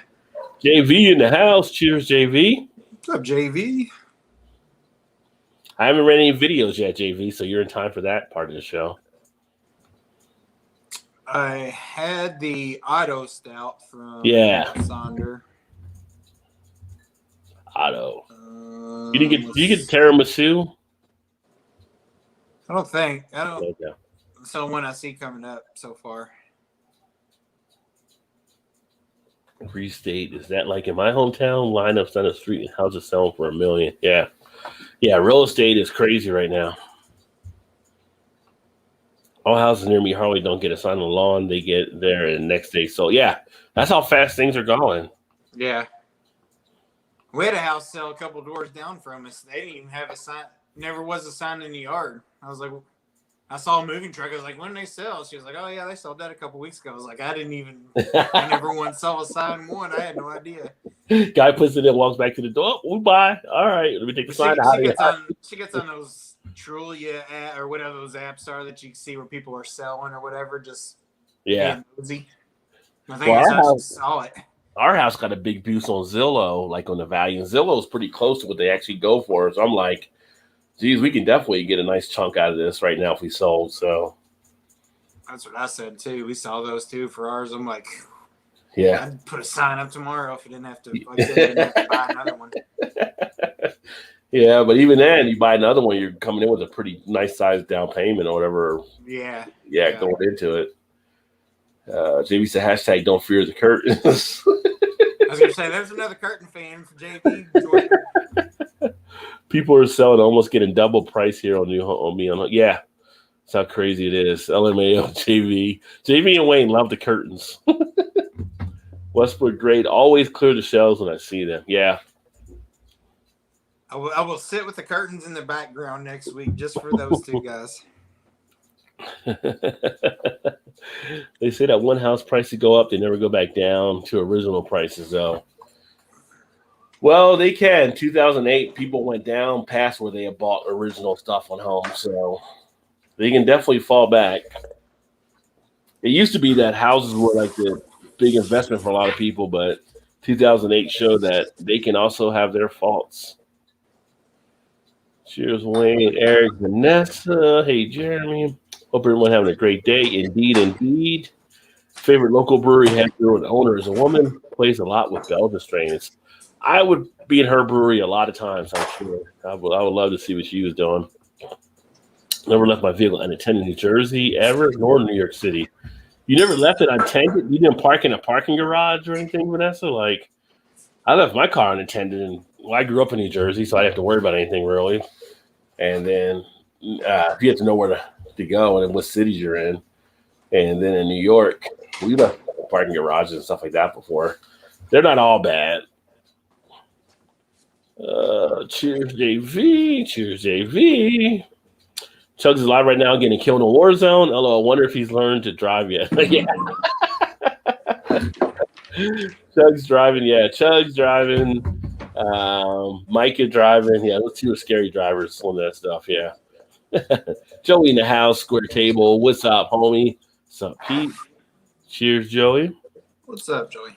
JV in the house. Cheers, JV. What's up, JV? I haven't read any videos yet, JV, so you're in time for that part of the show. I had the Auto Stout from Sonder. Auto. You didn't get tiramisu? I don't think. Okay. So one I see coming up so far. Restate, is that like in my hometown? Lineups on the street and houses selling for $1 million. Yeah. Yeah, real estate is crazy right now. All houses near me hardly don't get a sign on the lawn. They get there and the next day. So yeah, that's how fast things are going. Yeah. We had a house sell a couple doors down from us. They didn't even have a sign. Never was a sign in the yard. I was like, I saw a moving truck. I was like, when did they sell? She was like, oh, yeah, they sold that a couple weeks ago. I was like, I never once saw a sign one. I had no idea. Guy puts it in, walks back to the door. We buy. All right, let me take the sign out. She gets on those Trulia or whatever those apps are that you can see where people are selling or whatever. Just nosy. I think I saw it. Our house got a big boost on Zillow, like on the value. And Zillow's pretty close to what they actually go for. So I'm like, geez, we can definitely get a nice chunk out of this right now if we sold. So that's what I said too. We saw those too for ours. I'm like, yeah, I'd put a sign up tomorrow if I didn't have to. Like I said, I didn't have to buy another one. Yeah, but even then, you buy another one, you're coming in with a pretty nice sized down payment or whatever. Yeah, going into it. JB said hashtag don't fear the curtains. was gonna say there's another curtain fan for JP. People are selling, almost getting double price here on new on me. Yeah, that's how crazy it is. LMAO, JV and Wayne love the curtains. Westwood great, always clear the shelves when I see them. Yeah. I will sit with the curtains in the background next week just for those two guys. They say that one house prices go up, they never go back down to original prices, though. Well, they can. 2008, people went down past where they had bought original stuff on homes, so they can definitely fall back. It used to be that houses were like the big investment for a lot of people, but 2008 showed that they can also have their faults. Cheers, Wayne, Eric, Vanessa. Hey, Jeremy. Hope everyone having a great day. Indeed. Favorite local brewery head brewer and owner is a woman. Plays a lot with Belgian strains. I would be in her brewery a lot of times, I'm sure. I would love to see what she was doing. Never left my vehicle unattended in New Jersey ever, nor New York City. You never left it unattended? You didn't park in a parking garage or anything, Vanessa? Like, I left my car unattended, and I grew up in New Jersey, so I didn't have to worry about anything really. And then you have to know where to go and what cities you're in. And then in New York, we left parking garages and stuff like that before. They're not all bad. Cheers, JV. Cheers, JV. Chugs is live right now getting killed in a war zone. LOL, I wonder if he's learned to drive yet. Yeah. Chug's driving. Yeah, Chug's driving. Mike is driving. Yeah, those two are scary drivers on that stuff. Yeah. Joey in the house, square table. What's up, homie? What's up, Pete? Cheers, Joey. What's up, Joey?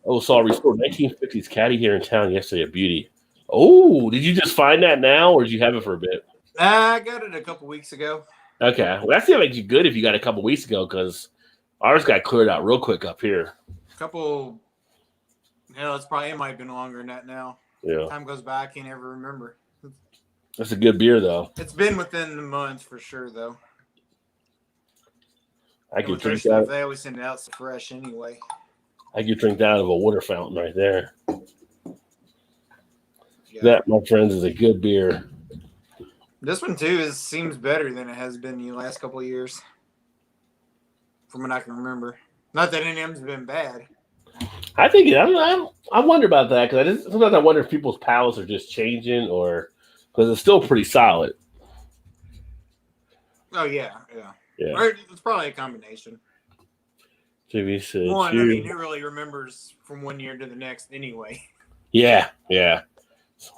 Oh, saw a restored 1950s caddy here in town yesterday. A beauty. Oh, did you just find that now, or did you have it for a bit? I got it a couple weeks ago. Okay, well, that seems like you good if you got it a couple weeks ago, because ours got cleared out real quick up here. It might have been longer than that now. Yeah. Time goes by, I can't ever remember. That's a good beer, though. It's been within the month for sure, though. I could drink that. They always send it out so fresh anyway. I could drink that out of a water fountain right there. Yeah. That, my friends, is a good beer. This one too seems better than it has been the last couple of years, from what I can remember. Not that any of them's been bad. I think I wonder about that, because sometimes I wonder if people's palates are just changing, or because it's still pretty solid. Oh yeah. Or it's probably a combination. JV said, one, I mean, who really remembers from one year to the next anyway? Yeah. I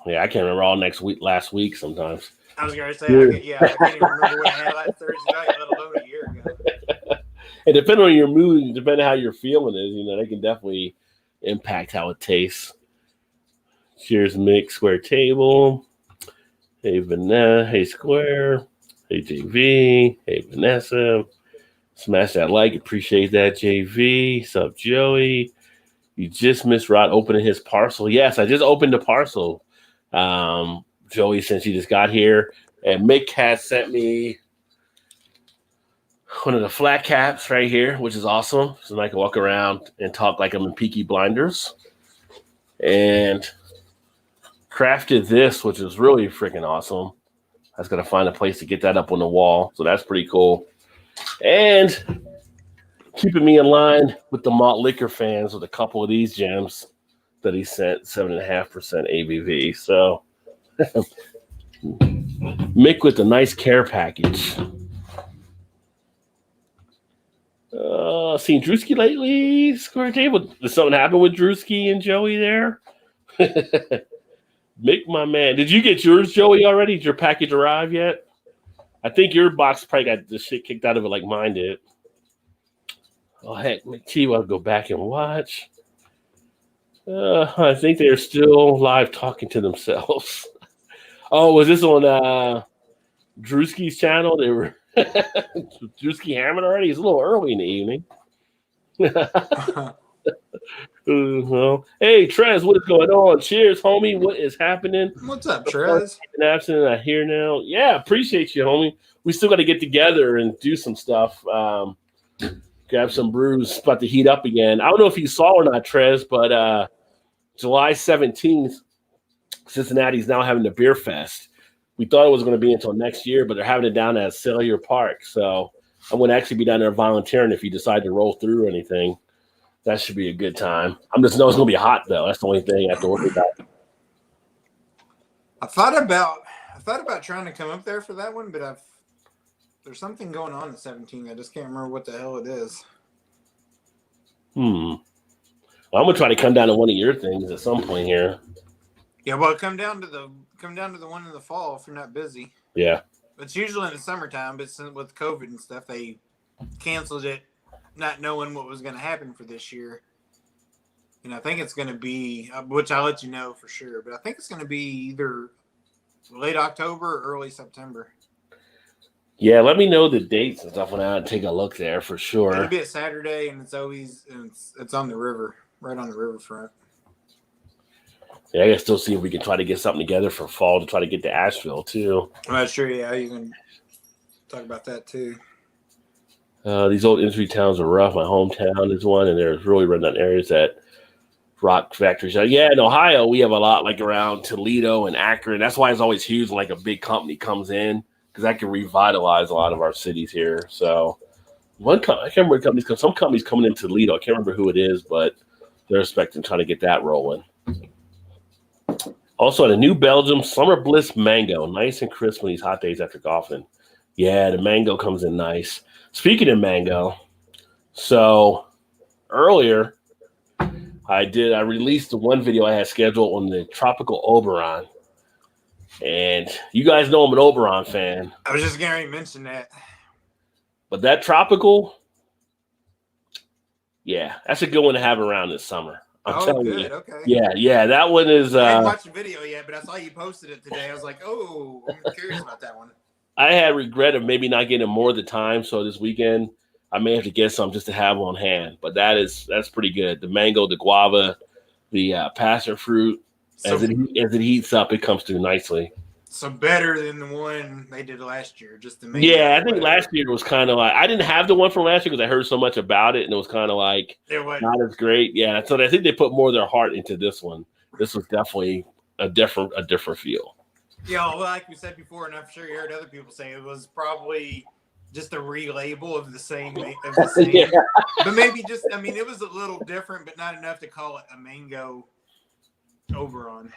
can't remember all last week sometimes. I was gonna say, I can't even remember what I had last Thursday night, let alone a year ago. And depending on your mood, depending on how you're feeling is, they can definitely impact how it tastes. Cheers, Mick, square table. Hey, Vanessa. Hey, Square. Hey, JV. Hey, Vanessa. Smash that like. Appreciate that, JV. Sup, Joey. You just missed Rod opening his parcel. Yes, I just opened the parcel. Joey, since he just got here. And Mick has sent me one of the flat caps right here, which is awesome. So I can walk around and talk like I'm in Peaky Blinders. And crafted this, which is really freaking awesome. I was going to find a place to get that up on the wall. So that's pretty cool. And keeping me in line with the malt liquor fans with a couple of these gems that he sent, 7.5% ABV. So Mick with a nice care package. Seen Drewski lately? Square table. Did something happen with Drewski and Joey there? Mick, my man. Did you get yours, Joey, already? Did your package arrive yet? I think your box probably got the shit kicked out of it like mine did. Oh, heck, McT, I'll go back and watch. I think they're still live talking to themselves. Oh, was this on Drewski's channel? They were Drewski hammered already? It's a little early in the evening. Hey, Trez, what is going on? Cheers, homie. What is happening? What's up, Trez? Absent, I hear now. Yeah, appreciate you, homie. We still got to get together and do some stuff. Grab some brews. It's about to heat up again. I don't know if you saw or not, Trez, but July 17th, Cincinnati's now having the Beer Fest. We thought it was going to be until next year, but they're having it down at Cellular Park. So I'm going to actually be down there volunteering if you decide to roll through or anything. That should be a good time. I'm just know it's going to be hot, though. That's the only thing I have to worry about. I thought about trying to come up there for that one, but there's something going on at 17. I just can't remember what the hell it is. Well, I'm gonna try to come down to one of your things at some point here. Yeah, well, come down to the one in the fall if you're not busy. Yeah, It's usually in the summertime, but with COVID and stuff, they canceled it, not knowing what was going to happen for this year. And I think it's going to be, which I'll let you know for sure, but I think it's going to be either late October or early September. yeah. Let me know the dates and stuff when I take a look there for sure. It'll be a Saturday, and it's on the river, right on the riverfront. Yeah, I gotta still see if we can try to get something together for fall to try to get to Asheville too. I'm not sure. Yeah, you can talk about that too. These old industry towns are rough. My hometown is one, and there's really rundown areas that rock factories. Yeah, in Ohio, we have a lot like around Toledo and Akron. That's why it's always huge when like a big company comes in because that can revitalize a lot of our cities here. So I can't remember what companies. Some companies coming in Toledo. I can't remember who it is, but they're expecting trying to get that rolling. Also, the New Belgium Summer Bliss Mango, nice and crisp on these hot days after golfing. Yeah, the mango comes in nice. Speaking of mango, so earlier I released the one video I had scheduled on the tropical Oberon, and you guys know I'm an Oberon fan. I was just going to mention that. But that tropical, yeah, that's a good one to have around this summer. I'm telling you. Okay. Yeah, that one is. I haven't watched the video yet, but I saw you posted it today. I was like, oh, I'm curious about that one. I had regret of maybe not getting more of the time, so this weekend I may have to get some just to have on hand. But that's pretty good. The mango, the guava, the passion fruit. So, as it heats up, it comes through nicely. So better than the one they did last year, just the mango. Yeah, I think last year was kind of like I didn't have the one from last year because I heard so much about it, and it was kind of like not as great. Yeah, so I think they put more of their heart into this one. This was definitely a different feel. Yeah, well, like we said before, and I'm sure you heard other people say it was probably just a relabel of the same. Yeah. But maybe just, I mean, it was a little different, but not enough to call it a mango Oberon.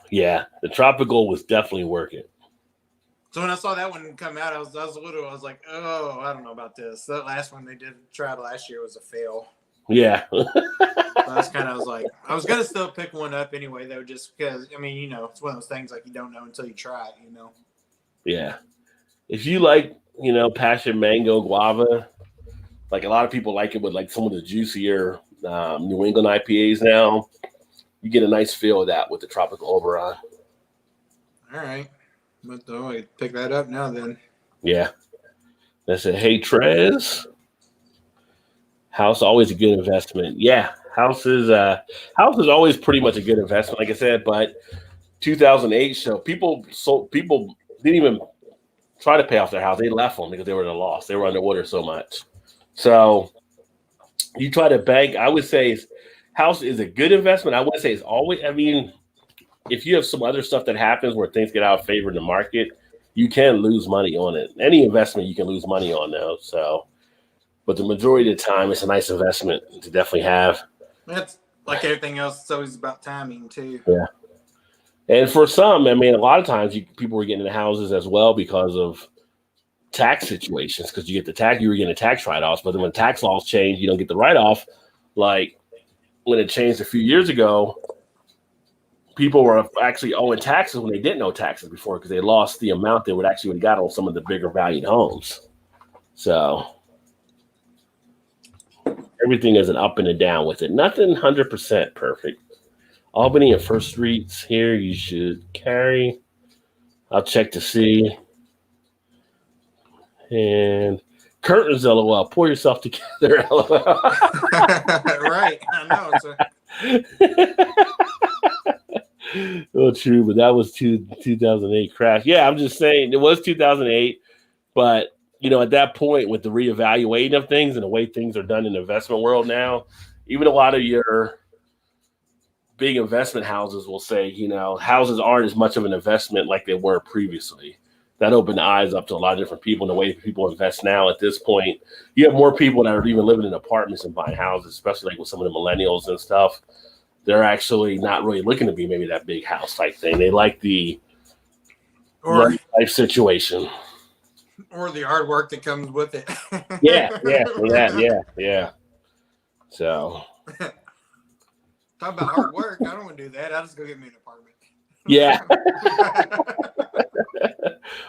Yeah, the tropical was definitely working. So when I saw that one come out, I was like, oh, I don't know about this. That last one they did try last year was a fail. Yeah. I was gonna still pick one up anyway, though, just because I mean, it's one of those things like you don't know until you try it, Yeah. If you like, passion mango guava, like a lot of people like it with like some of the juicier New England IPAs now. You get a nice feel of that with the tropical Oberon. All right. But I pick that up now then. Yeah. That's it. Hey, Trez. House always a good investment. Yeah. House is always pretty much a good investment, like I said, but 2008 show people didn't even try to pay off their house. They left them because they were at a loss. They were underwater so much. So you try to bank, I would say house is a good investment. I wouldn't say it's always. I mean, if you have some other stuff that happens where things get out of favor in the market, you can lose money on it. Any investment you can lose money on now. So, but the majority of the time, it's a nice investment to definitely have. That's like everything else. It's always about timing too. Yeah. And for some, I mean, a lot of times people were getting into houses as well because of tax situations. Because you were getting tax write-offs, but then when tax laws change, you don't get the write-off. Like when it changed a few years ago, people were actually owing taxes when they didn't owe taxes before because they lost the amount they would have got on some of the bigger valued homes. So everything is an up and a down with it. Nothing 100% perfect. Albany and First Streets here, you should carry. I'll check to see. And curtains, LOL. Pour yourself together, LOL. Right. I know. Oh, true, but that was 2008 crash. Yeah, I'm just saying it was 2008, but at that point with the reevaluating of things and the way things are done in the investment world now, even a lot of your big investment houses will say, houses aren't as much of an investment like they were previously. That opened eyes up to a lot of different people. And the way people invest now at this point, you have more people that are even living in apartments and buying houses, especially like with some of the millennials and stuff. They're actually not really looking to be maybe that big house type thing. They like the life situation. Or the hard work that comes with it. Yeah. So talk about hard work. I don't want to do that. I'll just go get me an apartment. Yeah.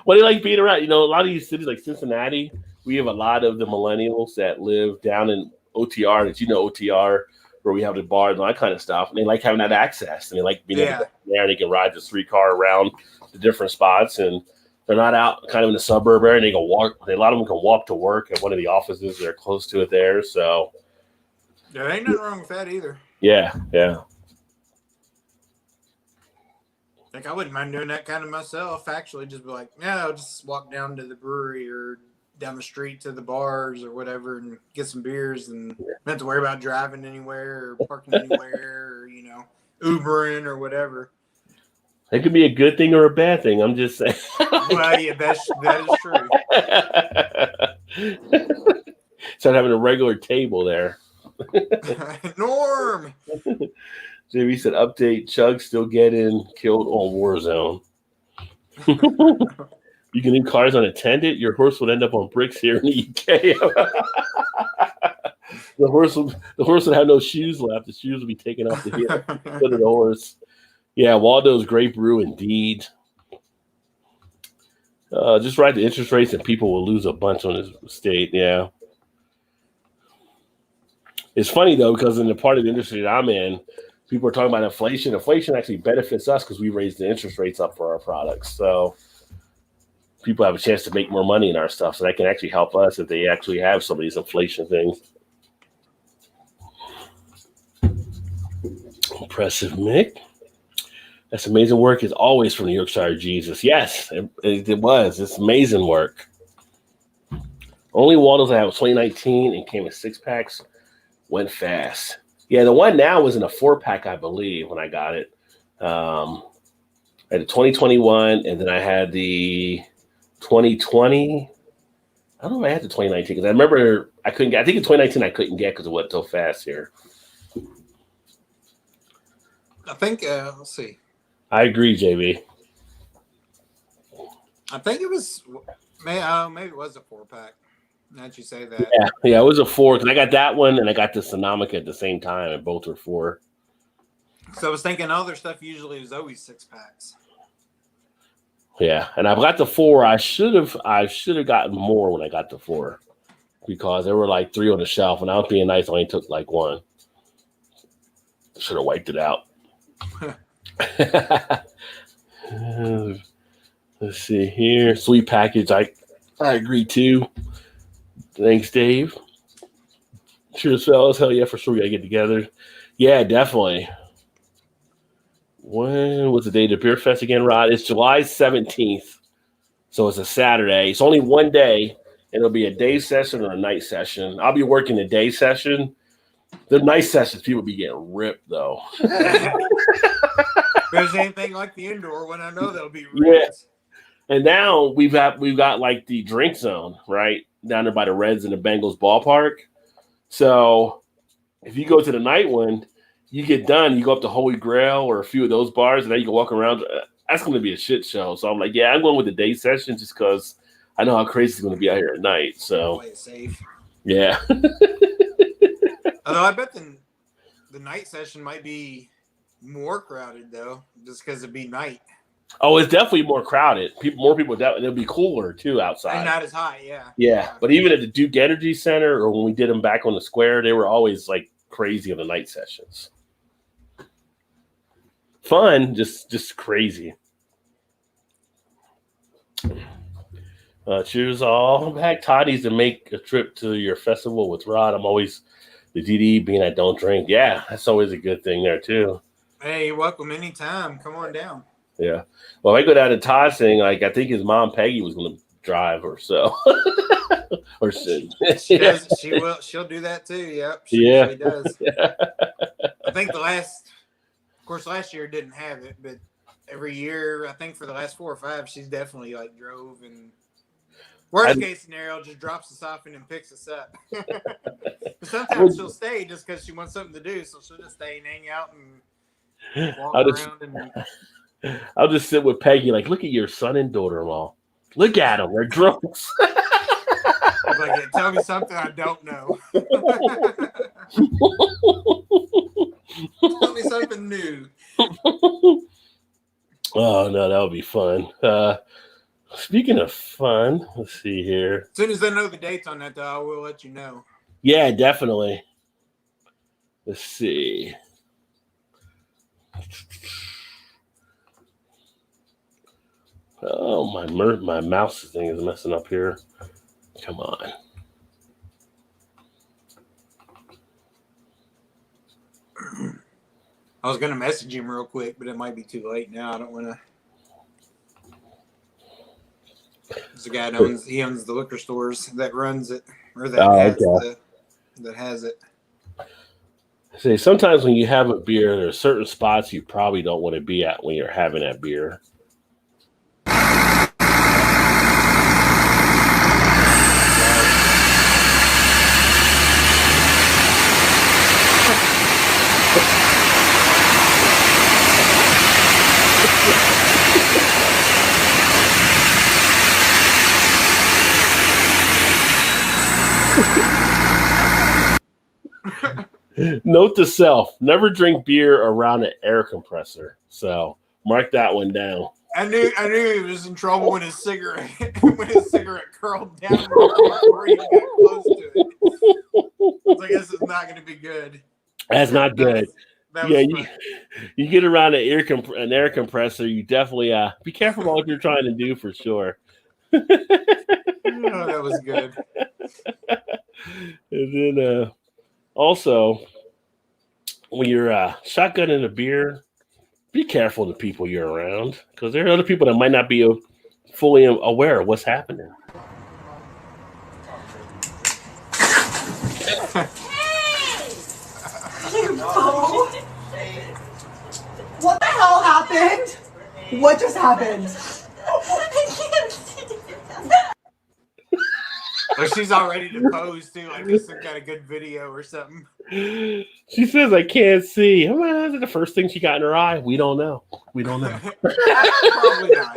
What do you like being around? A lot of these cities like Cincinnati, we have a lot of the millennials that live down in OTR, that OTR, where we have the bars and all that kind of stuff. And they like having that access. And they like being able to go there. They can ride the streetcar around the different spots. And they're not out kind of in the suburb area. And they can walk. A lot of them can walk to work at one of the offices that are close to it there. So there ain't nothing wrong with that either. Yeah. Like, I wouldn't mind doing that kind of myself, actually. Just be like, I'll just walk down to the brewery or down the street to the bars or whatever and get some beers and not have to worry about driving anywhere or parking anywhere or, Ubering or whatever. It could be a good thing or a bad thing. I'm just saying. Well, yeah, that is true. Start having a regular table there. Norm! JB said, update, Chug still getting killed on Warzone. You can leave cars unattended. Your horse would end up on bricks here in the UK. The horse would have no shoes left. The shoes would be taken off the heel of the horse. Yeah, Waldo's great brew indeed. Just ride the interest rates and people will lose a bunch on this state. Yeah. It's funny, though, because in the part of the industry that I'm in, people are talking about inflation. Inflation actually benefits us because we raise the interest rates up for our products. So people have a chance to make more money in our stuff. So that can actually help us if they actually have some of these inflation things. Impressive, Mick. That's amazing work. Is always from the Yorkshire Jesus. Yes, it was. It's amazing work. Only Waldo's I had was 2019 and came in 6-packs. Went fast. Yeah, the one now was in a 4-pack, I believe, when I got it. I had the 2021, and then I had the 2020. I don't know if I had the 2019 because I remember I couldn't get. I think in 2019 I couldn't get because it went so fast here. I think. Let's see. I agree, JB. I think it was. Maybe it was a 4-pack. Now that you say that. Yeah, it was a 4 because I got that one and I got the Sonomica at the same time, and both were 4. So I was thinking other stuff usually is always 6-packs. Yeah, and I've got the 4. I should have gotten more when I got the 4 because there were like 3 on the shelf, and I was being nice. I only took like 1. Should have wiped it out. Let's see here. Sweet package. I agree too. Thanks, Dave. Cheers, fellas. Hell yeah, for sure. We gotta get together. Yeah, definitely. When was the day of Beer Fest again, Rod? It's July 17th. So it's a Saturday. It's only one day. It'll be a day session or a night session. I'll be working the day session. The night sessions, people be getting ripped, though. There's anything like the indoor one. I know that'll be ripped. Yeah. And now we've got like the drink zone, right? Down there by the Reds and the Bengals ballpark. So if you go to the night one, you get done, you go up to Holy Grail or a few of those bars, and then you can walk around. That's going to be a shit show. So I'm like, yeah, I'm going with the day session just because I know how crazy it's going to be out here at night. So play it safe. Yeah. Although I bet the night session might be more crowded though, just because it'd be night. Oh, it's definitely more crowded. More people, and it'll be cooler too outside. And not as high, yeah. Yeah, but even at the Duke Energy Center or when we did them back on the square, they were always like crazy on the night sessions. Fun, just crazy. Cheers all. Back. Todd needs to make a trip to your festival with Rod. I'm always the DD being I don't drink. Yeah, that's always a good thing there too. Hey, you're welcome anytime. Come on down. Yeah. Well, I go down to Todd's thing. Like I think his mom Peggy was going to drive or so. Or she does. She'll do that too. Yep. She does. I think the last Of course, last year didn't have it, but every year, I think for the last 4 or 5, she's definitely like drove and worst case scenario, just drops us off and then picks us up. But sometimes she'll stay just because she wants something to do, so she'll just stay and hang out and walk around. And I'll just sit with Peggy, like, look at your son and daughter-in-law. Look at them, they're drunks. I'm like, yeah, tell me something I don't know. Tell me something new. Oh no, that would be fun. Speaking of fun, let's see here. As soon as I know the dates on that, though, I will let you know. Yeah, definitely. Let's see. Oh, my mouse thing is messing up here. Come on. I was gonna message him real quick, but it might be too late now. I don't want to. There's a guy that owns the liquor stores that runs it, or that has it. See, sometimes when you have a beer, there are certain spots you probably don't want to be at when you're having that beer. Note to self: never drink beer around an air compressor. So mark that one down. I knew he was in trouble when his cigarette curled down before he got close to it. So I guess it's not going to be good. That's not good. You get around an air compressor, you definitely be careful about what you're trying to do for sure. Oh, that was good. And then also, when you're shotgunning a beer, be careful of the people you're around, because there are other people that might not be fully aware of what's happening. What the hell happened? What just happened? I can't see. Well, she's all ready to pose too, like this some kind of good video or something. She says, "I can't see." Well, is it the first thing she got in her eye? We don't know. Probably not.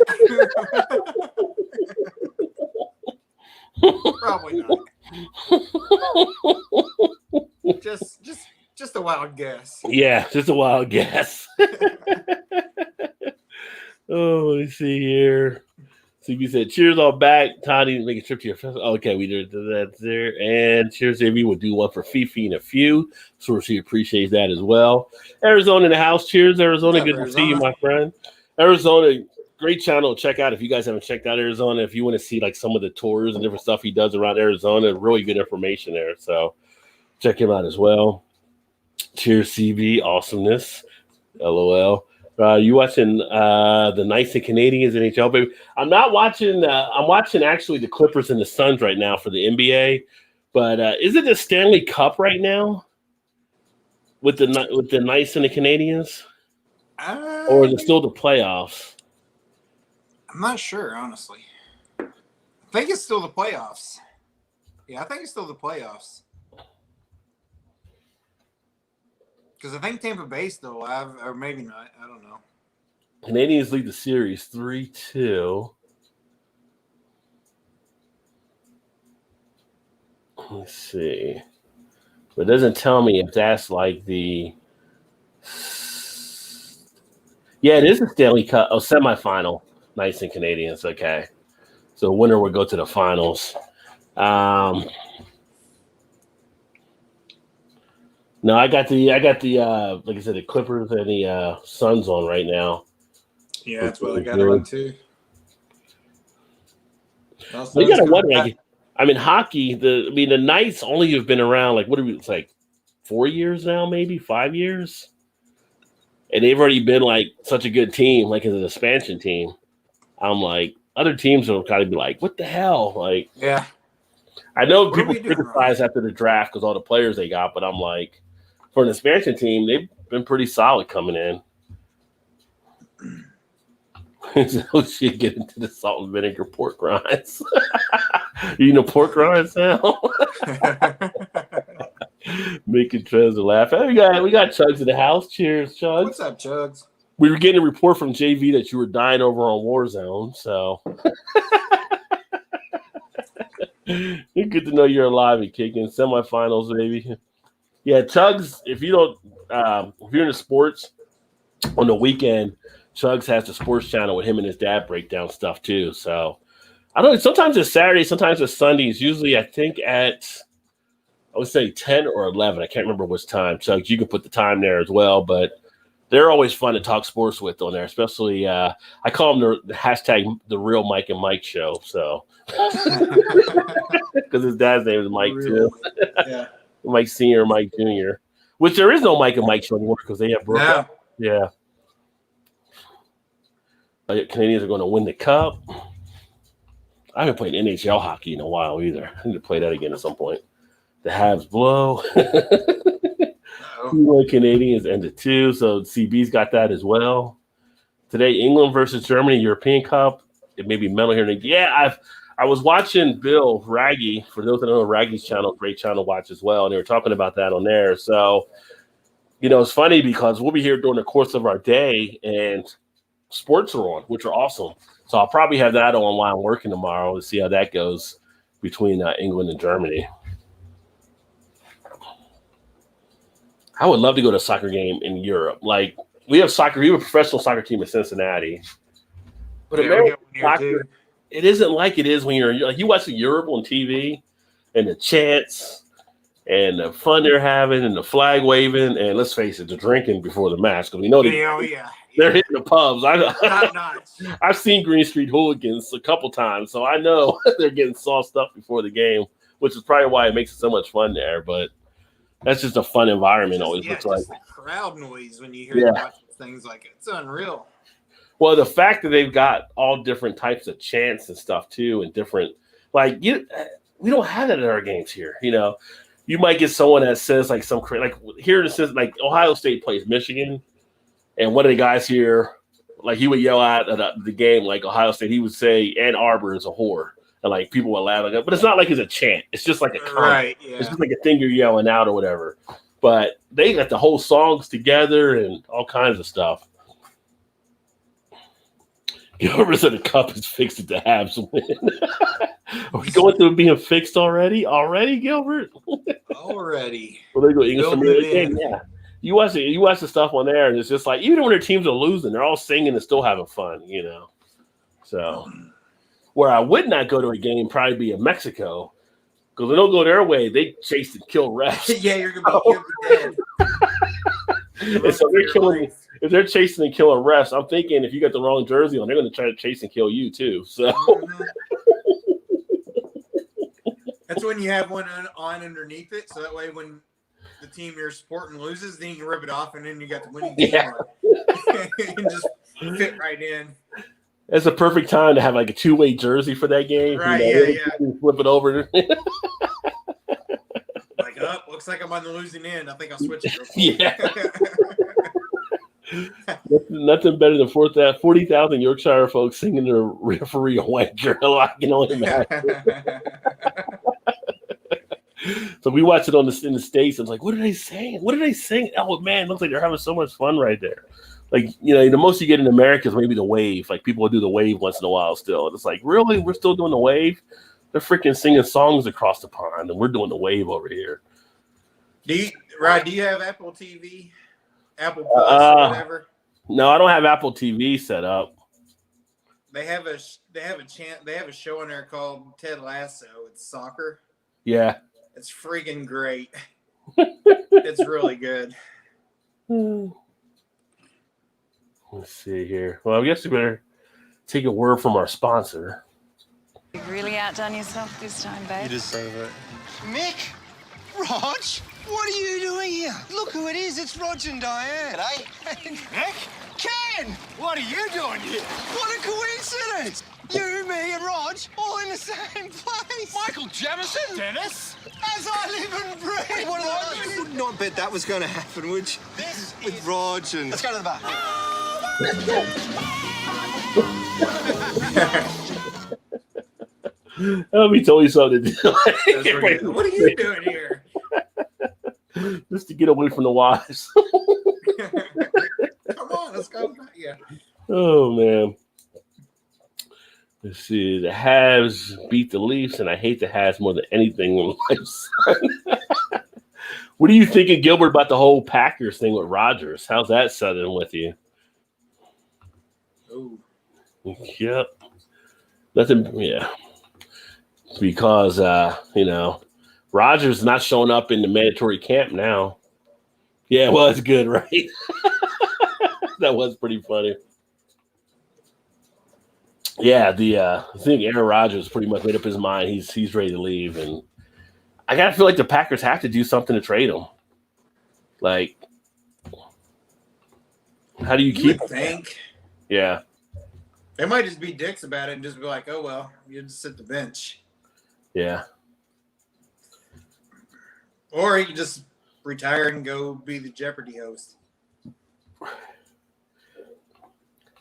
Probably not. Just a wild guess. Yeah, just a wild guess. Oh, let me see here. CB said, "Cheers, all back. Toddy, make a trip to your festival." Okay, we did that there. And cheers, AB. We'll do one for Fifi in a few. So she appreciates that as well. Arizona in the house. Cheers, Arizona. Good to see you, my friend. Arizona, great channel to check out if you guys haven't checked out Arizona. If you want to see like some of the tours and different stuff he does around Arizona, really good information there. So check him out as well. Cheers, CB. Awesomeness. LOL. You watching the Knights and Canadians NHL, baby? I'm not watching. I'm watching actually the Clippers and the Suns right now for the NBA. But is it the Stanley Cup right now with the Knights and the Canadians, or is it still the playoffs? I'm not sure, honestly. I think it's still the playoffs. Yeah, I think it's still the playoffs. Because I think Tampa Bay's still alive, or maybe not. I don't know. Canadians lead the series 3-2. Let's see. But it doesn't tell me if that's like the... Yeah, it is the Stanley Cup. Oh, semifinal. Knights and Canadians. Okay. So winner will go to the finals. No, I got the like I said, the Clippers and the Suns on right now. Yeah, that's what I got on too. You gotta wonder. Hockey. The Knights only have been around like it's like 4 years now, maybe 5 years, and they've already been like such a good team, like as an expansion team. I'm like, other teams will kind of be like, what the hell? Like, yeah, I know people criticize after the draft because all the players they got, but I'm like, for an expansion team, they've been pretty solid coming in. So she get into the salt and vinegar pork rinds. You know pork rinds now? Making Trezor laugh. Hey, we got Chugs in the house. Cheers, Chugs. What's up, Chugs? We were getting a report from JV that you were dying over on Warzone, so it's good to know you're alive and kicking. Semifinals, baby. Yeah, Chugs. If you don't, if you're into sports on the weekend, Chugs has the sports channel with him and his dad break down stuff too. So I don't know. Sometimes it's Saturday, sometimes it's Sunday. It's usually I think at I would say 10 or 11. I can't remember which time. Chugs, you can put the time there as well, but they're always fun to talk sports with on there, especially I call them the hashtag the real Mike and Mike show. So because his dad's name is Mike too. Yeah. Mike Sr., Mike Jr., which there is no Mike and Mike show anymore because they have broke up. Yeah. Canadians are going to win the cup. I haven't played NHL hockey in a while either. I need to play that again at some point. The Habs blow. 2-1 Canadians ended 2, so CB's got that as well. Today, England versus Germany, European Cup. It may be mental here. Yeah, I was watching Bill Raggy. For those that don't know, Raggy's channel, great channel to watch as well, and they were talking about that on there. So, it's funny because we'll be here during the course of our day, and sports are on, which are awesome. So I'll probably have that on while I'm working tomorrow to see how that goes between England and Germany. I would love to go to a soccer game in Europe. Like we have soccer, we have a professional soccer team in Cincinnati, but American soccer, it isn't like it is when you're like you watch Europe on TV and the chants and the fun they're having and the flag waving and let's face it, the drinking before the match because we know they're hitting the pubs. I've seen Green Street Hooligans a couple times, so I know they're getting sauced up before the game, which is probably why it makes it so much fun there. But that's just a fun environment. Always looks like crowd noise when you hear them watching things like it. It's unreal. Well, the fact that they've got all different types of chants and stuff too, and different we don't have that at our games here. You might get someone that says like some like here it says like Ohio State plays Michigan, and one of the guys here like he would yell out at the game like Ohio State. He would say Ann Arbor is a whore. And like people will laugh, but it's not like it's a chant. It's just like a comment. Right. Yeah. It's just like a thing you're yelling out or whatever. But they got the whole songs together and all kinds of stuff. Gilbert said the cup is fixed at the Habs win. Are we going through being fixed already? Already, Gilbert? Already. Well, they go English Premier League game. Yeah. You watch the stuff on there, and it's just like even when their teams are losing, they're all singing and still having fun. So. Where I would not go to a game probably be in Mexico because they don't go their way. They chase and kill refs. Yeah, you're gonna be dead. And so if they're chasing and killing refs, I'm thinking if you got the wrong jersey on, they're going to try to chase and kill you too. So that's when you have one on underneath it, so that way when the team you're supporting loses, then you can rip it off, and then you got the winning team. Yeah. You can just fit right in. It's a perfect time to have like a two-way jersey for that game. Right, Flip it over. Like, looks like I'm on the losing end. I think I'll switch it. Yeah. Nothing better than 40,000 Yorkshire folks singing to the referee a white girl. I can only imagine. So we watched it in the States. I was like, what are they saying? What are they saying? Oh, man, it looks like they're having so much fun right there. Like, the most you get in America is maybe the wave. Like, people will do the wave once in a while still. And it's like, really? We're still doing the wave? They're freaking singing songs across the pond, and we're doing the wave over here. Do you have Apple TV? Apple Plus or whatever? No, I don't have Apple TV set up. They have a show on there called Ted Lasso. It's soccer. Yeah. It's freaking great. It's really good. Let's see here. Well, I guess we better take a word from our sponsor. You really outdone yourself this time, babe. You deserve it. Mick! Rog! What are you doing here? Look who it is. It's Rog and Diane. G'day. Mick? Ken! What are you doing here? What a coincidence! You, me, and Rog all in the same place. Michael Jamison? Dennis? As I live and breathe. What are you would not bet that was going to happen, would you? With Rog and... Let's go to the bar. That'll be totally something to do. What are you doing here? Just to get away from the wives. Come on, let's go. Yeah. Oh man. Let's see. The Habs beat the Leafs, and I hate the Habs more than anything in life. What do you think of Gilbert about the whole Packers thing with Rodgers? How's that southern with you? Oh. Yep. Nothing. Yeah. Because Rodgers not showing up in the mandatory camp now. Yeah, well, it's good, right? That was pretty funny. Yeah, I think Aaron Rodgers pretty much made up his mind. He's ready to leave, and I gotta feel like the Packers have to do something to trade him. Like, how do you keep? Would think. Yeah, They might just be dicks about it and just be like, "Oh well, you just sit the bench," yeah. or he can just retire and go be the Jeopardy host.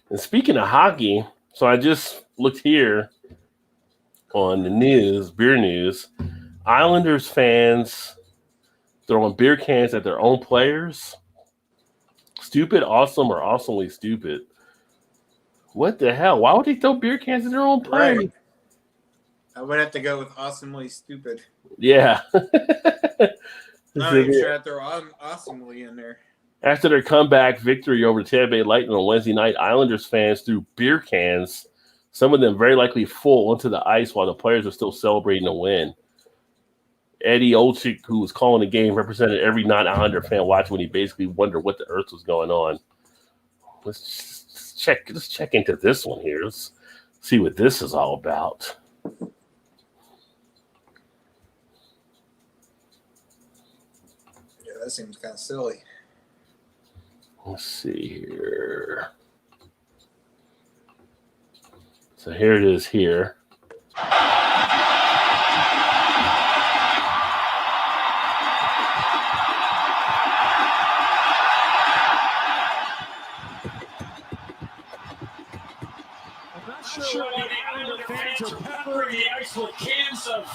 And speaking of hockey, so I just looked here on the news, beer news. Islanders fans throwing beer cans at their own players. Stupid, awesome, or awesomely stupid. What the hell? Why would they throw beer cans at their own players? Right. I would have to go with awesomely stupid. Yeah. I'm not even sure I'd throw awesomely in there. After their comeback victory over the Tampa Bay Lightning on Wednesday night, Islanders fans threw beer cans, some of them very likely full, onto the ice while the players were still celebrating a win. Eddie Olczyk, who was calling the game, represented every non-Islander fan watching when he basically wondered what the earth was going on. Let's check into this one here. Let's see what this is all about. Yeah, that seems kind of silly. Let's see here. So here it is here. Sure why the Islander fans are peppering the ice with cans of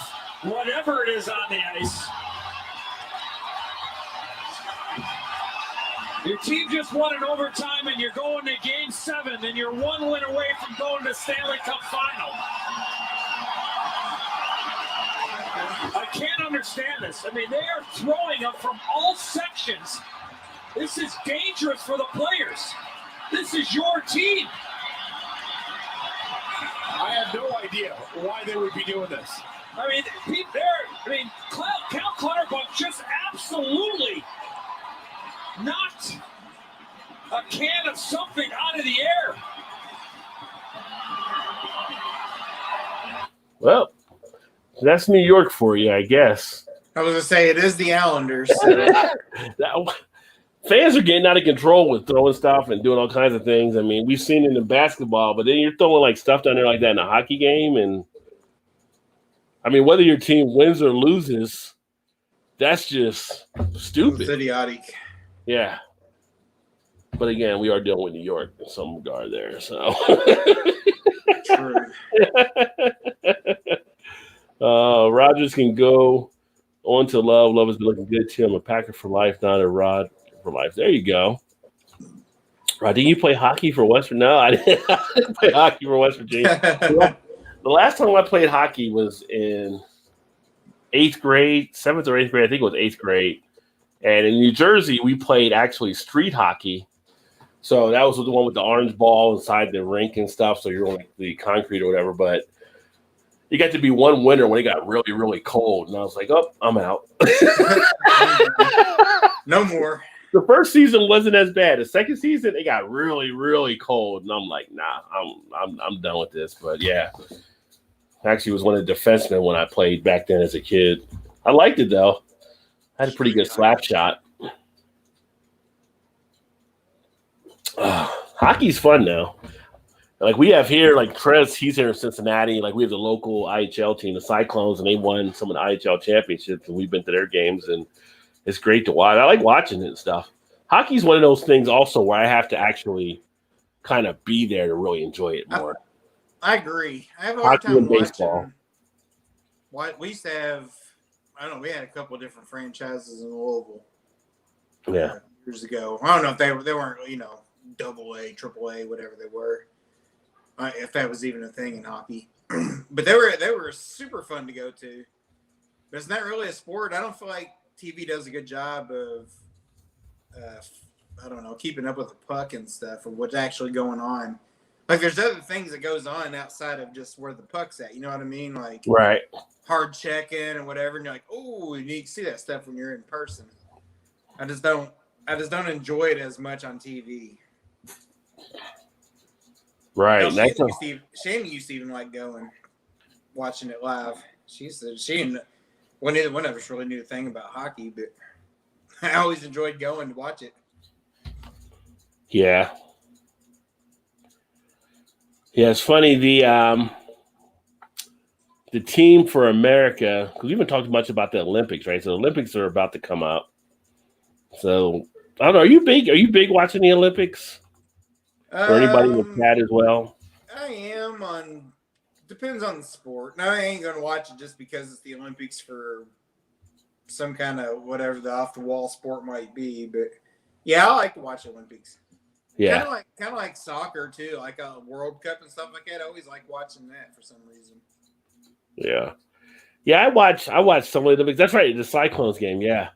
whatever it is on the ice. Your team just won in overtime and you're going to game 7, and you're one win away from going to Stanley Cup final. I can't understand this. I mean, they are throwing up from all sections. This is dangerous for the players. This is your team. I have no idea why they would be doing this. I mean, Cal Clutterbuck just absolutely knocked a can of something out of the air. Well, that's New York for you, I guess. I was going to say, it is the Islanders. Fans are getting out of control with throwing stuff and doing all kinds of things. I mean, we've seen it in basketball, but then you're throwing like stuff down there like that in a hockey game. And I mean, whether your team wins or loses, that's just stupid. It's idiotic. Yeah. But again, we are dealing with New York in some regard there. So True. Rodgers can go on to love. Love has been looking good to him. A Packer for life, not a Rod for life. There you go. Rod, did you play hockey for Western? No, I didn't play hockey for West Virginia. The last time I played hockey was in 8th grade, 7th or 8th grade. I think it was 8th grade. And in New Jersey, we played actually street hockey. So that was the one with the orange ball inside the rink and stuff. So you're on like the concrete or whatever. But you got to be one winter when it got really, really cold. And I was like, oh, I'm out. No more. The first season wasn't as bad. The second season, it got really, really cold. And I'm like, nah, I'm done with this. But yeah, actually was one of the defensemen when I played back then as a kid. I liked it, though. I had a pretty good slap shot. Hockey's fun now. Like we have here, like Trez, he's here in Cincinnati. Like we have the local IHL team, the Cyclones, and they won some of the IHL championships, and we've been to their games, and it's great to watch. I like watching it and stuff. Hockey's one of those things also where I have to actually kind of be there to really enjoy it more. I agree. I have a hard Hockey and time baseball. watching. What we used to have, I don't know. We had a couple of different franchises in Louisville. Yeah. Years ago. I don't know if they weren't double A, triple A, whatever they were. If that was even a thing in hockey, but they were super fun to go to. But it's not really a sport. I don't feel like TV does a good job of, I don't know, keeping up with the puck and stuff, or what's actually going on. Like, there's other things that goes on outside of just where the puck's at. You know what I mean? Like, Right. hard checking and whatever. And you're like, oh, you need to see that stuff when you're in person. I just don't enjoy it as much on TV. Right. Shane used to even like going, watching it live. She said neither one of us really knew a thing about hockey, but I always enjoyed going to watch it. Yeah. Yeah, it's funny. The team for America, because we haven't talked much about the Olympics, right? So the Olympics are about to come up. So I don't know. Are you big watching the Olympics? Or anybody with that as well? I am on. Depends on the sport. Now, I ain't gonna watch it just because it's the Olympics for some kind of whatever the off the wall sport might be. But yeah, I like to watch Olympics. Yeah, kind of like soccer too, like a World Cup and stuff like that. I always like watching that for some reason. yeah. I watch some of the Olympics. That's right, the Cyclones game. Yeah,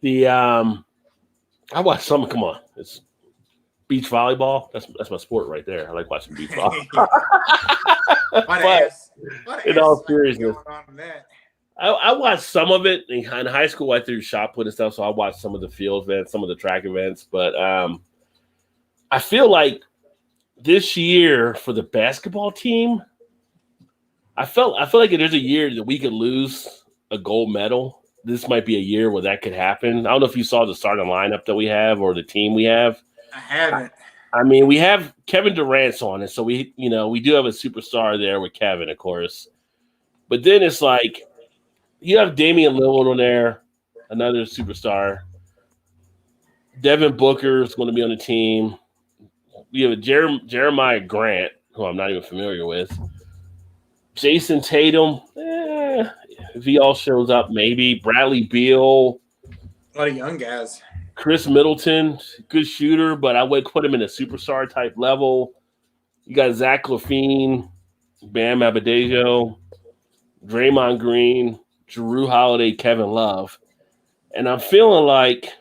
I watch some. Come on, it's beach volleyball. That's my sport right there. I like watching beach volleyball. In all seriousness, I watched some of it in high school. I threw shot put and stuff, so I watched some of the field events, some of the track events. But I feel like this year for the basketball team, I feel like there's a year that we could lose a gold medal. This might be a year where that could happen. I don't know if you saw the starting lineup that we have or the team we have. I haven't. I mean, we have Kevin Durant's on it, so we do have a superstar there with Kevin, of course. But then it's like you have Damian Lillard on there, another superstar. Devin Booker is going to be on the team. We have Jeremiah Grant, who I'm not even familiar with. Jason Tatum, if he all shows up, maybe. Bradley Beal. A lot of young guys. Chris Middleton, good shooter, but I would put him in a superstar type level. You got Zach LaVine, Bam Adebayo, Draymond Green, Jrue Holiday, Kevin Love. And I'm feeling like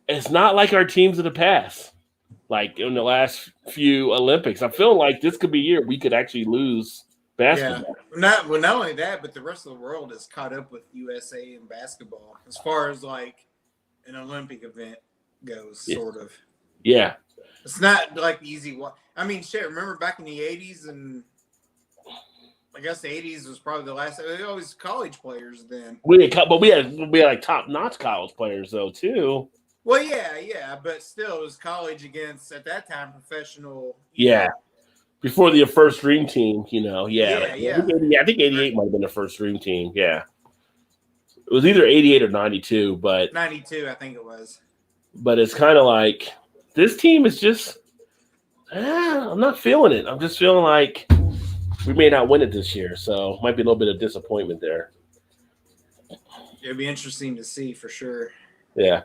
it's not like our teams of the past. Like in the last few Olympics, I'm feeling like this could be a year we could actually lose basketball. Yeah. Not only that, but the rest of the world is caught up with USA in basketball as far as like an Olympic event goes, sort of. Yeah. It's not like easy. I mean, shit, remember back in the 80s, and I guess the 80s was probably the last. They always college players then. We had like top-notch college players, though, too. Well, yeah, but still, it was college against, at that time, professional. Yeah. Before the first dream team, Yeah. I think 88 might have been the first dream team, yeah. It was either 88 or 92, but 92, I think it was. But it's kind of like this team is just I'm not feeling it. I'm just feeling like we may not win it this year, so might be a little bit of disappointment there. It'd be interesting to see for sure. Yeah.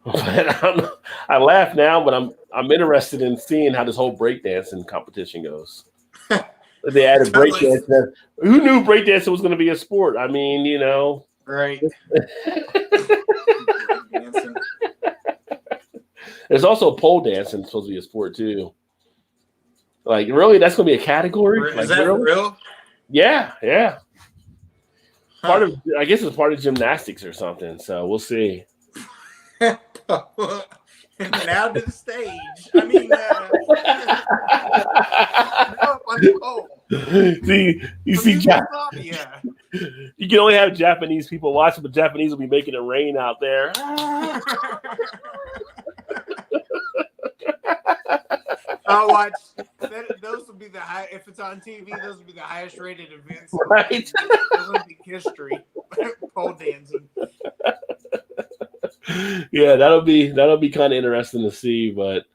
But I laugh now, but I'm interested in seeing how this whole breakdancing competition goes. They added breakdancing. Who knew breakdancing was going to be a sport? I mean, Right. There's also pole dancing supposed to be a sport too. Like, really, that's going to be a category? Is that real? Yeah. Huh. I guess it's part of gymnastics or something. So we'll see. Now to the stage. I mean, on the pole. You can only have Japanese people watching, but Japanese will be making it rain out there. I'll watch. Those will be the high. If it's on TV, those will be the highest rated events right? in Olympic history. Pole dancing. Yeah, that'll be kind of interesting to see, but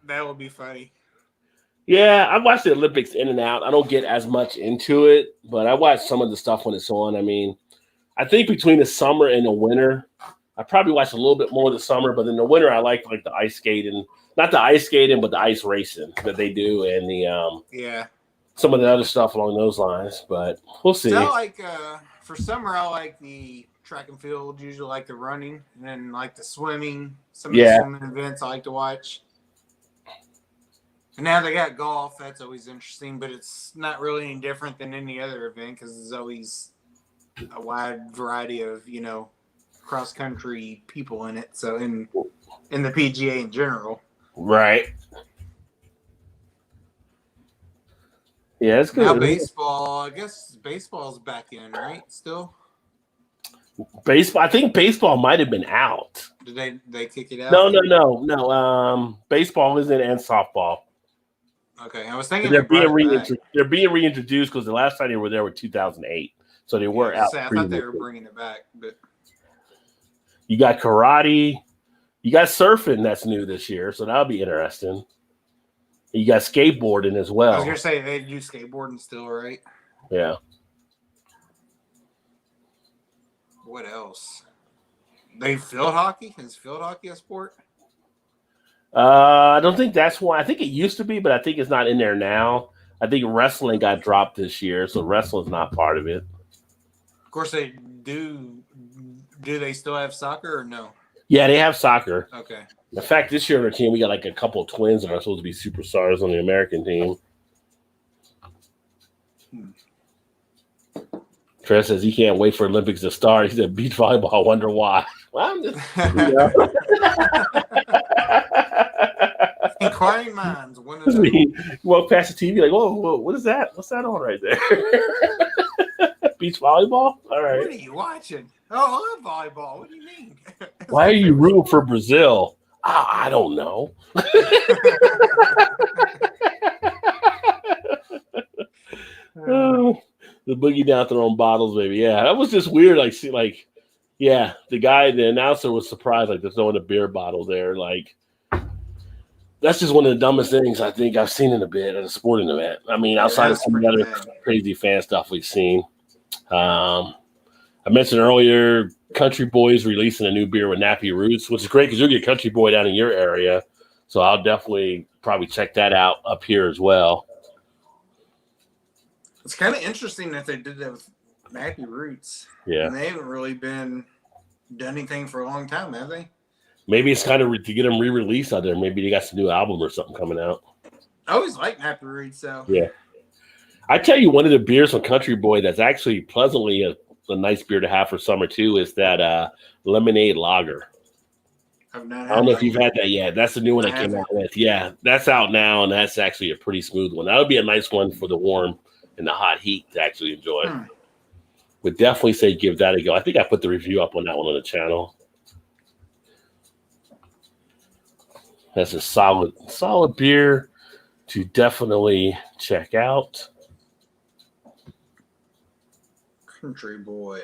That would be funny. Yeah, I watch the Olympics in and out. I don't get as much into it, but I watch some of the stuff when it's on. I mean, I think between the summer and the winter, I probably watch a little bit more of the summer, but in the winter, I like the ice skating, not the ice skating, but the ice racing that they do, and the some of the other stuff along those lines. But we'll see. So I like for summer, I like the track and field. Usually, like the running, and then like the swimming. Some of the swimming events I like to watch. And now they got golf. That's always interesting, but it's not really any different than any other event because there's always a wide variety of cross country people in it. So in the PGA in general, right? Yeah, it's good. Now baseball, I guess baseball's back in, right? Still. Baseball. I think baseball might have been out. Did they kick it out? No. Baseball is in and softball. Okay, I was thinking they're being reintroduced because the last time they were there was 2008, so they were out. I thought they were bringing it back, but you got karate, you got surfing that's new this year, so that'll be interesting. You got skateboarding as well. I was gonna say they do skateboarding still, right? Yeah. What else? They field hockey? Is field hockey a sport? I don't think that's one. I think it used to be, but I think it's not in there now. I think wrestling got dropped this year, so wrestling's not part of it. Of course, they do. Do they still have soccer or no? Yeah, they have soccer. Okay. In fact, this year on our team, we got like a couple of twins that are supposed to be superstars on the American team. Chris says he can't wait for Olympics to start. He said beach volleyball. I wonder why. Well, I'm just, inquiring minds. You walk past the TV like, whoa, what is that? What's that on right there? Beach volleyball? All right. What are you watching? Oh, I love volleyball. What do you mean? Why are you rooting for Brazil? I don't know. Oh, the boogie down throwing bottles, baby. Yeah, that was just weird. The announcer was surprised, like, there's no one a beer bottle there. Like, that's just one of the dumbest things I think I've seen in a bit at a sporting event. I mean, outside of some of the other crazy fan stuff we've seen. I mentioned earlier, Country Boy's releasing a new beer with Nappy Roots, which is great because you'll get Country Boy down in your area. So I'll definitely probably check that out up here as well. It's kind of interesting that they did that with Nappy Roots. Yeah. And they haven't really done anything for a long time, have they? Maybe it's kind of to get them re-released out there. Maybe they got some new album or something coming out. I always like Nappy Roots, so. Yeah. I tell you, one of the beers from Country Boy that's actually pleasantly a nice beer to have for summer too is that lemonade lager. I don't know if you've had that yet. That's the new one that came out with. Yeah, that's out now, and that's actually a pretty smooth one. That would be a nice one for the warm and the hot heat to actually enjoy. Would definitely say give that a go. I think I put the review up on that one on the channel. That's a solid beer to definitely check out. Country Boy.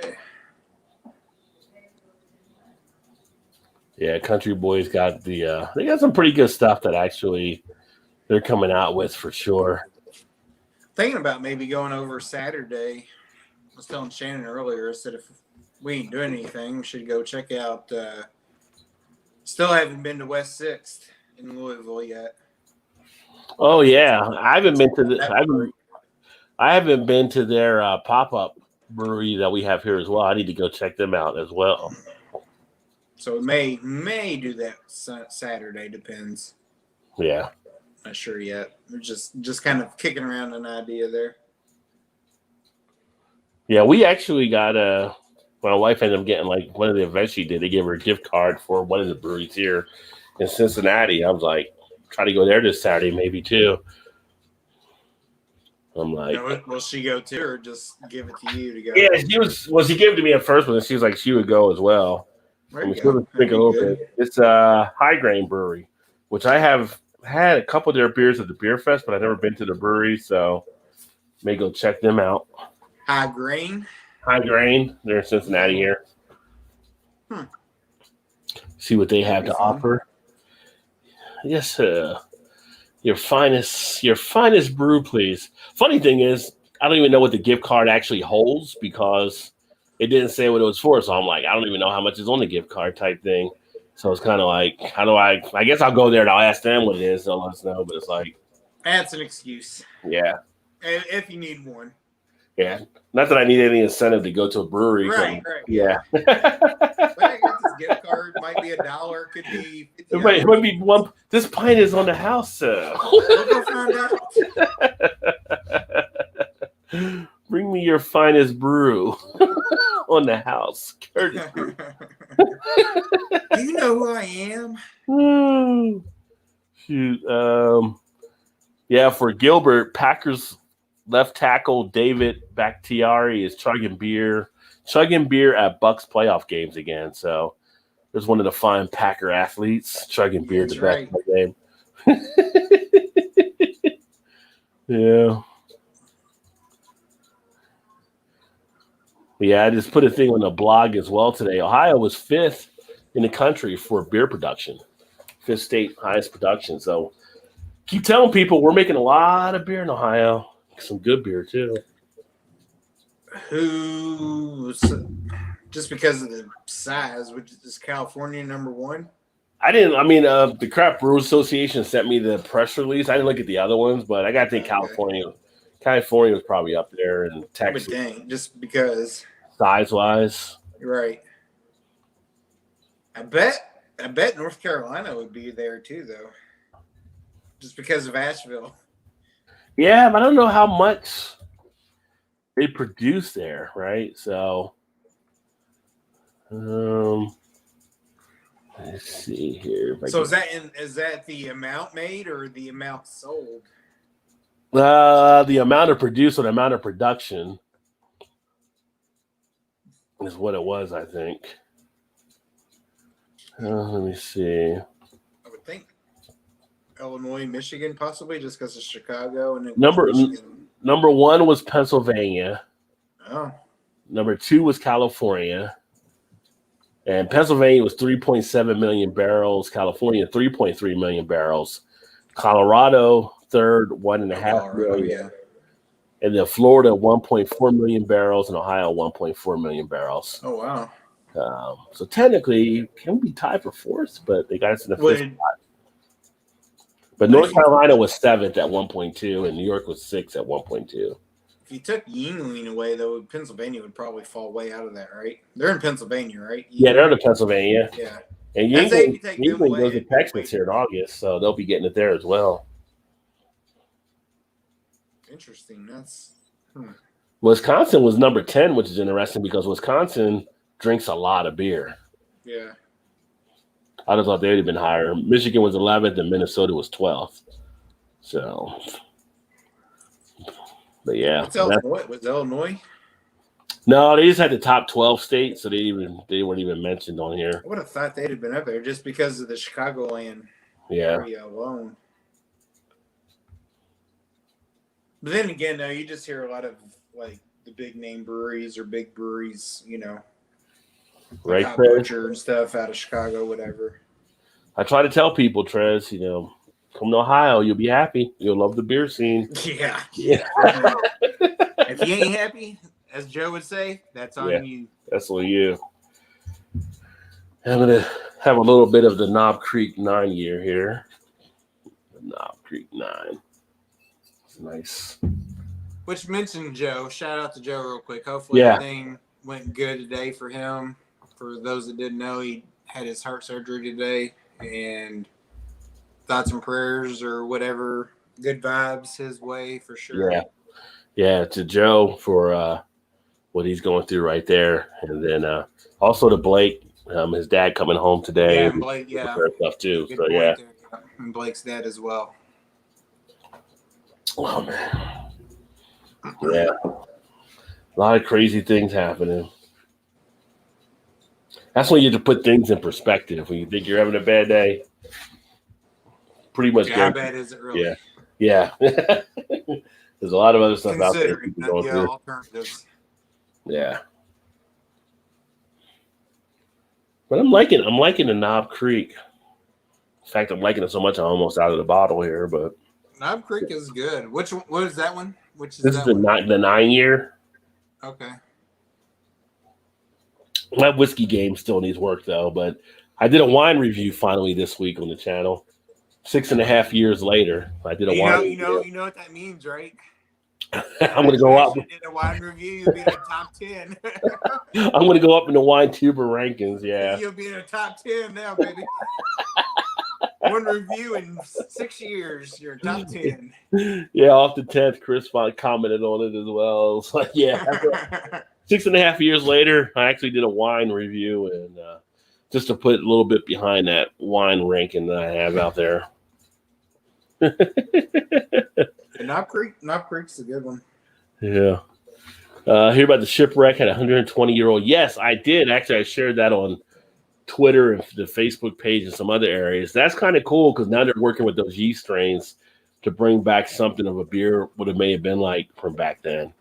Yeah, Country Boy's got they got some pretty good stuff that actually they're coming out with for sure. Thinking about maybe going over Saturday. I was telling Shannon earlier, I said if we ain't doing anything, we should go check out still haven't been to West 6th in Louisville yet. Oh yeah. I haven't been to their pop-up brewery that we have here as well. I need to go check them out as well. So we may do that Saturday, depends. Yeah. Not sure yet. We're just kind of kicking around an idea there. Yeah, we actually got my wife ended up getting like one of the events she did. They gave her a gift card for one of the breweries here in Cincinnati. I was like, try to go there this Saturday, maybe too. I'm like, will she go too, or just give it to you to go? Yeah, she gave it to me at first, but she was like she would go as well. It's a High Grain Brewery, which I have had a couple of their beers at the Beer Fest, but I've never been to the brewery, so may go check them out. High Grain. They're in Cincinnati here. See what they have to offer. Yes, Your finest brew, please. Funny thing is, I don't even know what the gift card actually holds because it didn't say what it was for. So I'm like, I don't even know how much is on the gift card type thing. So it's kind of like, how do I guess I'll go there and I'll ask them what it is. They'll let us know. But it's like, That's an excuse. yeah. If you need one. Yeah. Not that I need any incentive to go to a brewery. Right. Yeah. But I guess this gift card might be $1, could be It might be one. This pint is on the house, sir. We'll go find out. Bring me your finest brew on the house. Courtesy. Do you know who I am? Shoot. Yeah, for Gilbert, Packers left tackle David Bakhtiari is chugging beer at Bucks playoff games again. So there's one of the fine Packer athletes chugging beer at the basketball game. Yeah. Yeah, I just put a thing on the blog as well today. Ohio was 5th in the country for beer production, 5th state highest production. So keep telling people we're making a lot of beer in Ohio. Some good beer too. Just because of the size, which is California #1? The Craft Brewers Association sent me the press release. I didn't look at the other ones, but I got to think California was probably up there, and Texas. But dang, just because size-wise. Right. I bet North Carolina would be there too, though. Just because of Asheville. Yeah, but I don't know how much they produce there, right? So, let's see here. So is that the amount made or the amount sold? The amount of produce or the amount of production is what it was, I think. Let me see. I would think Illinois, Michigan, possibly just because of Chicago and then number 1 was Pennsylvania. Oh. Number 2 was California. And Pennsylvania was 3.7 million barrels. California, 3.3 million barrels. Colorado, third, 1.5 million. Yeah. And then Florida, 1.4 million barrels. And Ohio, 1.4 million barrels. Oh, wow. So technically, can be tied for 4th, but they got us in the 5th spot. But North Carolina was 7th at 1.2, and New York was 6th at 1.2. If you took Yuengling away, though, Pennsylvania would probably fall way out of that, right? They're in Pennsylvania, right? Yeah, they're in Pennsylvania. Yeah. And Yuengling goes to Texas here in August, so they'll be getting it there as well. Interesting. Wisconsin was number 10, which is interesting because Wisconsin drinks a lot of beer. Yeah. I just thought they'd have been higher. Michigan was 11th and Minnesota was 12th. So, but yeah. What's Illinois? Was Illinois? No, they just had the top 12 states, so they weren't even mentioned on here. I would have thought they'd have been up there just because of the Chicagoland area alone. But then again, though, you just hear a lot of like the big name breweries or big breweries, right, like Butcher and stuff out of Chicago, whatever. I try to tell people, Trez, come to Ohio, you'll be happy. You'll love the beer scene. Yeah. If you ain't happy, as Joe would say, that's on you. That's on you. I'm gonna have a little bit of the Knob Creek 9 year here. The Knob Creek 9. It's nice. Which mentioned Joe. Shout out to Joe real quick. Hopefully everything went good today for him. For those that didn't know, he had his heart surgery today, and thoughts and prayers or whatever, good vibes his way for sure. Yeah, to Joe for what he's going through right there, and then also to Blake, his dad coming home today. Yeah, and Blake, stuff too. Good so there. And Blake's dad as well. Oh man, yeah, a lot of crazy things happening. That's when you have to put things in perspective. When you think you're having a bad day, pretty much. How bad is it really? Yeah. There's a lot of other stuff out there. Considering alternatives. Yeah. But I'm liking the Knob Creek. In fact, I'm liking it so much I'm almost out of the bottle here. But Knob Creek is good. What is that one? Which is This that is one? the 9-year. Okay. My whiskey game still needs work though, but I did a wine review finally this week on the channel. 6.5 years later, I did a wine. You know what that means, right? I'm gonna go up. You did a wine review. You'll be in the top 10. I'm gonna go up in the wine tuber rankings. Yeah, You'll be in the top 10 now, baby. One review in 6 years, you're top 10. yeah. Off the 10th, Chris commented on it as well. It's like, yeah. 6.5 years later, I actually did a wine review, and just to put a little bit behind that wine ranking that I have out there. Knob Creek's a good one. Yeah. Hear about the shipwreck had a 120-year-old. Yes, I did. Actually, I shared that on Twitter and the Facebook page and some other areas. That's kind of cool because now they're working with those yeast strains to bring back something of a beer what it may have been like from back then.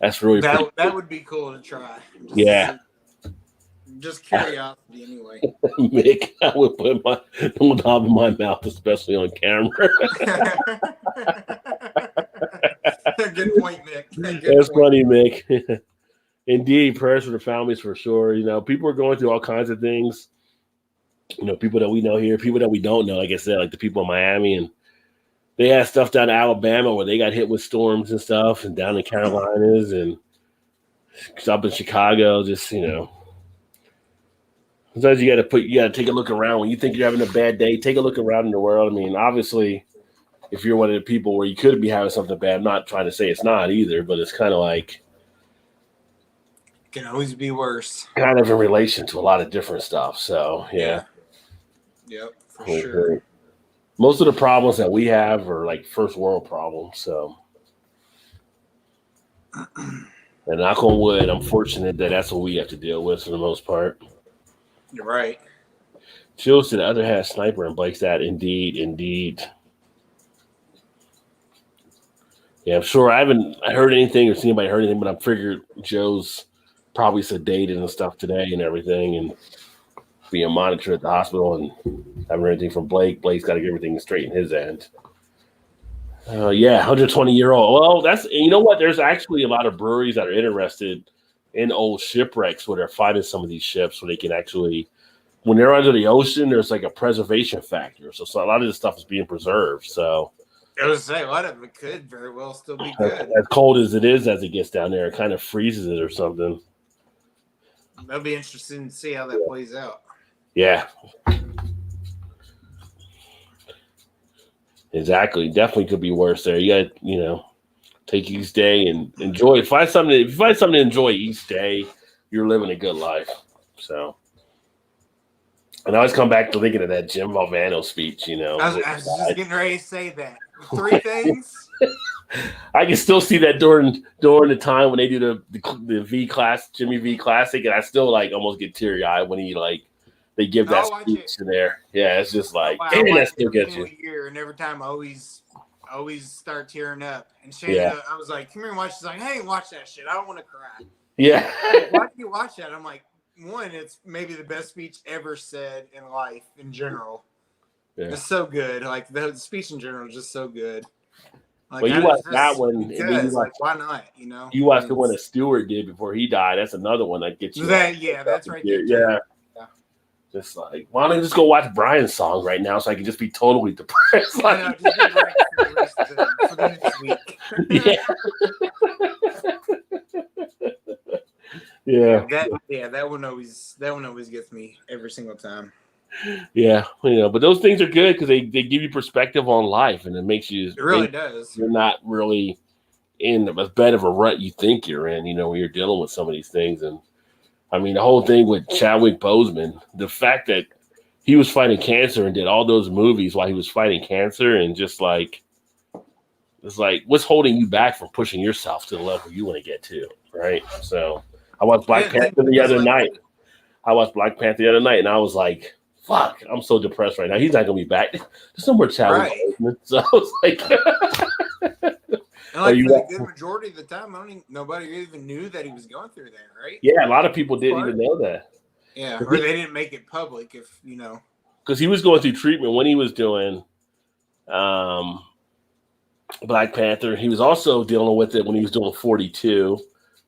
That's really that would be cool to try. Just curiosity anyway. Mick, I would put my knob in my mouth, especially on camera. Good point, Mick. That's funny, Mick. Indeed, prayers for the families for sure. You know, people are going through all kinds of things. You know, people that we know here, people that we don't know, like I said, like the people in Miami, and they had stuff down in Alabama where they got hit with storms and stuff, and down in Carolinas and up in Chicago. Just, you know, sometimes you got to take a look around when you think you're having a bad day. Take a look around in the world. I mean, obviously, if you're one of the people where you could be having something bad, I'm not trying to say it's not either, but it's kind of like can always be worse. Kind of in relation to a lot of different stuff. So yeah. Yep, for sure. Most of the problems that we have are like first world problems. So, and knock on wood, I'm fortunate that that's what we have to deal with for the most part. You're right. Chills to the other half sniper and Blake's that indeed. Yeah, I'm sure I haven't heard anything or seen anybody heard anything, but I figured Joe's probably sedated and stuff today and everything and being monitored at the hospital, and haven't heard anything from Blake. Blake's got to get everything straight in his end. 120-year-old. Well, that's, you know what? There's actually a lot of breweries that are interested in old shipwrecks where they're finding some of these ships so they can actually, when they're under the ocean, there's like a preservation factor. So a lot of this stuff is being preserved. So I was saying, a lot of it could very well still be good. As cold as it is as it gets down there, it kind of freezes it or something. That'll be interesting to see how that plays out. Yeah. Exactly. Definitely could be worse there. You got, take each day and enjoy. If you find something to enjoy each day, you're living a good life. So, and I always come back to thinking of that Jim Valvano speech, I was just getting ready to say that. 3 things. I can still see that during the time when they do the V class, Jimmy V Classic, and I still like almost get teary eyed when he they give that speech in there. Yeah, it's just like, damn, that still gets you. And every time I always start tearing up. And Shannon, I was like, come here and watch. She's like, hey, watch that shit. I don't want to cry. Yeah. Why do you watch that? I'm like, one, it's maybe the best speech ever said in life in general. Yeah. It's so good. Like the speech in general is just so good. Like, well, you watched that one. Why not? You watched the one that Stewart did before he died. That's another one that gets you. That's right there. Yeah. Just like, why don't you just go watch Brian's song right now so I can just be totally depressed? For the next week. That one always gets me every single time. Yeah, but those things are good because they give you perspective on life, and it makes you. It really does. You're not really in as bad of a rut you think you're in. When you're dealing with some of these things, and I mean the whole thing with Chadwick Boseman, the fact that he was fighting cancer and did all those movies while he was fighting cancer, and just like it's like what's holding you back from pushing yourself to the level you want to get to, right? So I watched Black Panther the other night. And I was like, fuck, I'm so depressed right now. He's not gonna be back. There's no more Chadwick Boseman. So I was like, and for the good majority of the time, nobody even knew that he was going through that, right? Yeah, a lot of people didn't even know that. Yeah, or they didn't make it public, because he was going through treatment when he was doing Black Panther. He was also dealing with it when he was doing 42,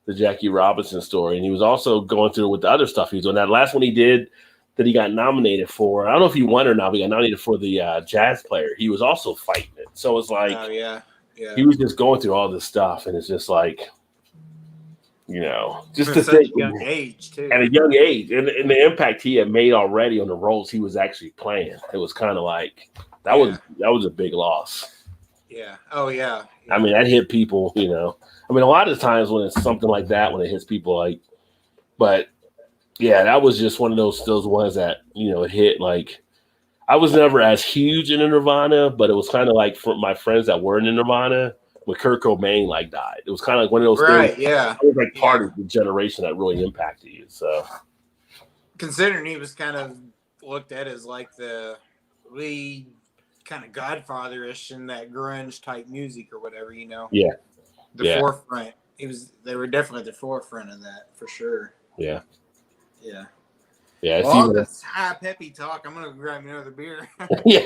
the Jackie Robinson story, and he was also going through it with the other stuff he was doing. That last one he did that he got nominated for, I don't know if he won or not, but he got nominated for the jazz player. He was also fighting it. So it's like, Oh yeah. he was just going through all this stuff, and it's just like, just At to such think a young age too. at a young age, and the impact he had made already on the roles he was actually playing. It was kind of like that was a big loss. Yeah. Oh yeah. I mean, that hit people, I mean, a lot of times when it's something like that, when it hits people, but yeah, that was just one of those ones that, it hit. Like, I was never as huge in Nirvana, but it was kind of like for my friends that were in Nirvana when Kurt Cobain died. It was kind of like one of those things. Yeah. It was like part of the generation that really impacted you. So, considering he was kind of looked at as like the lead kind of godfather-ish in that grunge type music or whatever, Yeah. The forefront. They were definitely at the forefront of that for sure. Yeah. Yeah. Yeah. Well, all this high peppy talk, I'm gonna grab me another beer. Yeah.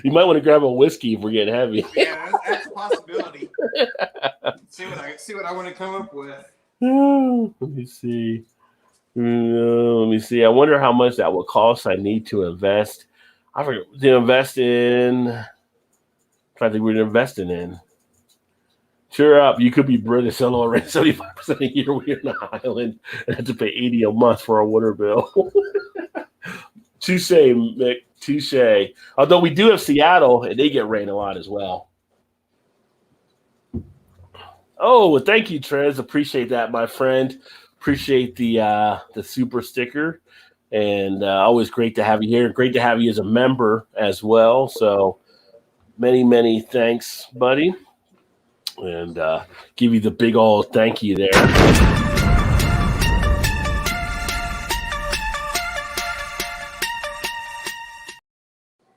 You might want to grab a whiskey if we're getting heavy. Yeah, that's a possibility. see what I want to come up with. Let me see. I wonder how much that would cost. I need to invest. I forget to invest in. I'm trying to think what we're investing in. Cheer up. You could be British and already 75% a year. We're in the island and have to pay $80 a month for our water bill. Touche, Mick. Touche. Although we do have Seattle, and they get rain a lot as well. Oh, well, thank you, Trez. Appreciate that, my friend. Appreciate the super sticker. And always great to have you here. Great to have you as a member as well. So many, many thanks, buddy. And give you the big old thank you there.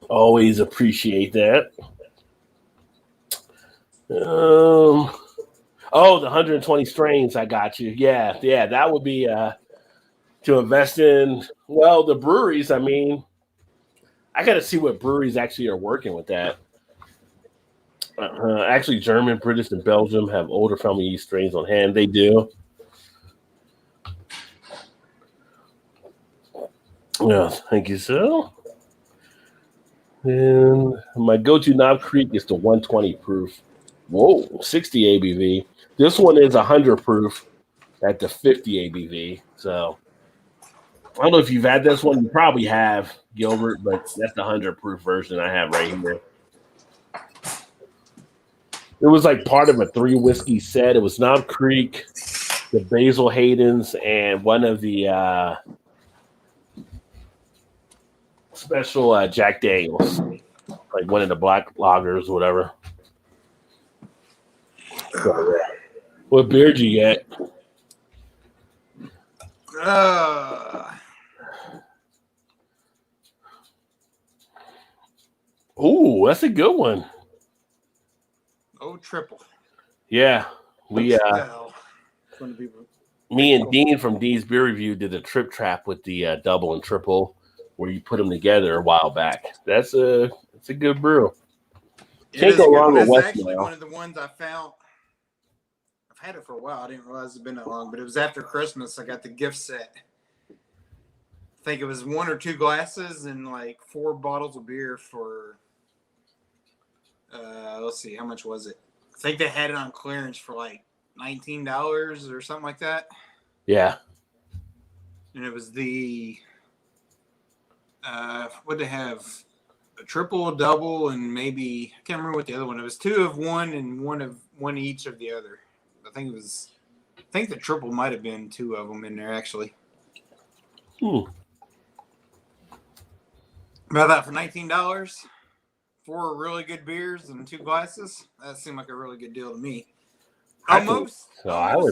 Always appreciate that. The 120 strains, I got you. Yeah, that would be to invest in. Well, the breweries, I mean, I got to see what breweries actually are working with that. Actually, German, British, and Belgium have older family yeast strains on hand. They do. Yeah, thank you, sir. And my go-to Knob Creek is the 120 proof. Whoa, 60 ABV. This one is 100 proof at the 50 ABV. So I don't know if you've had this one. You probably have, Gilbert, but that's the 100 proof version I have right here. It was like part of a 3 whiskey set. It was Knob Creek, the Basil Hayden's, and one of the special Jack Daniels, like one of the black lagers or whatever. So, what beer did you get? Ooh, that's a good one. Triple. Yeah, we me and Dean from Dean's Beer Review did a trip trap with the double and triple, where you put them together a while back. It's a good brew. Can't go wrong with That's actually Westmail. one of the ones I found. I've had it for a while. I didn't realize it'd been that long, but it was after Christmas. I got the gift set. I think it was 1 or 2 glasses and like 4 bottles of beer for. Let's see, how much was it? I think they had it on clearance for like $19 or something like that. Yeah. And it was the what they have, a triple, a double, and maybe I can't remember what the other one. It was 2 of one and one each of the other. I think the triple might have been 2 of them in there actually. About that for $19. 4 really good beers and 2 glasses. That seemed like a really good deal to me. I would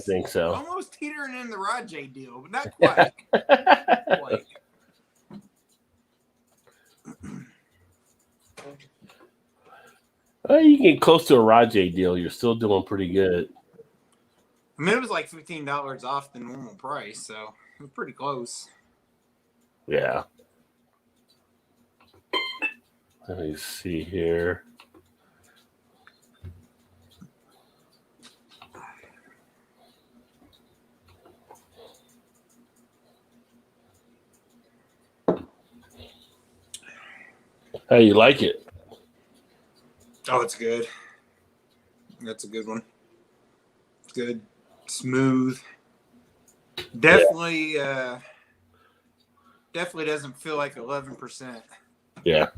think so. Almost teetering in the Rajay deal, but not quite. Not quite. You get close to a Rajay deal, you're still doing pretty good. I mean, it was like $15 off the normal price, so it was pretty close. Yeah. Let me see here. How you like it? Oh, it's good. That's a good one. It's good, smooth. Definitely, definitely doesn't feel like 11%. Yeah.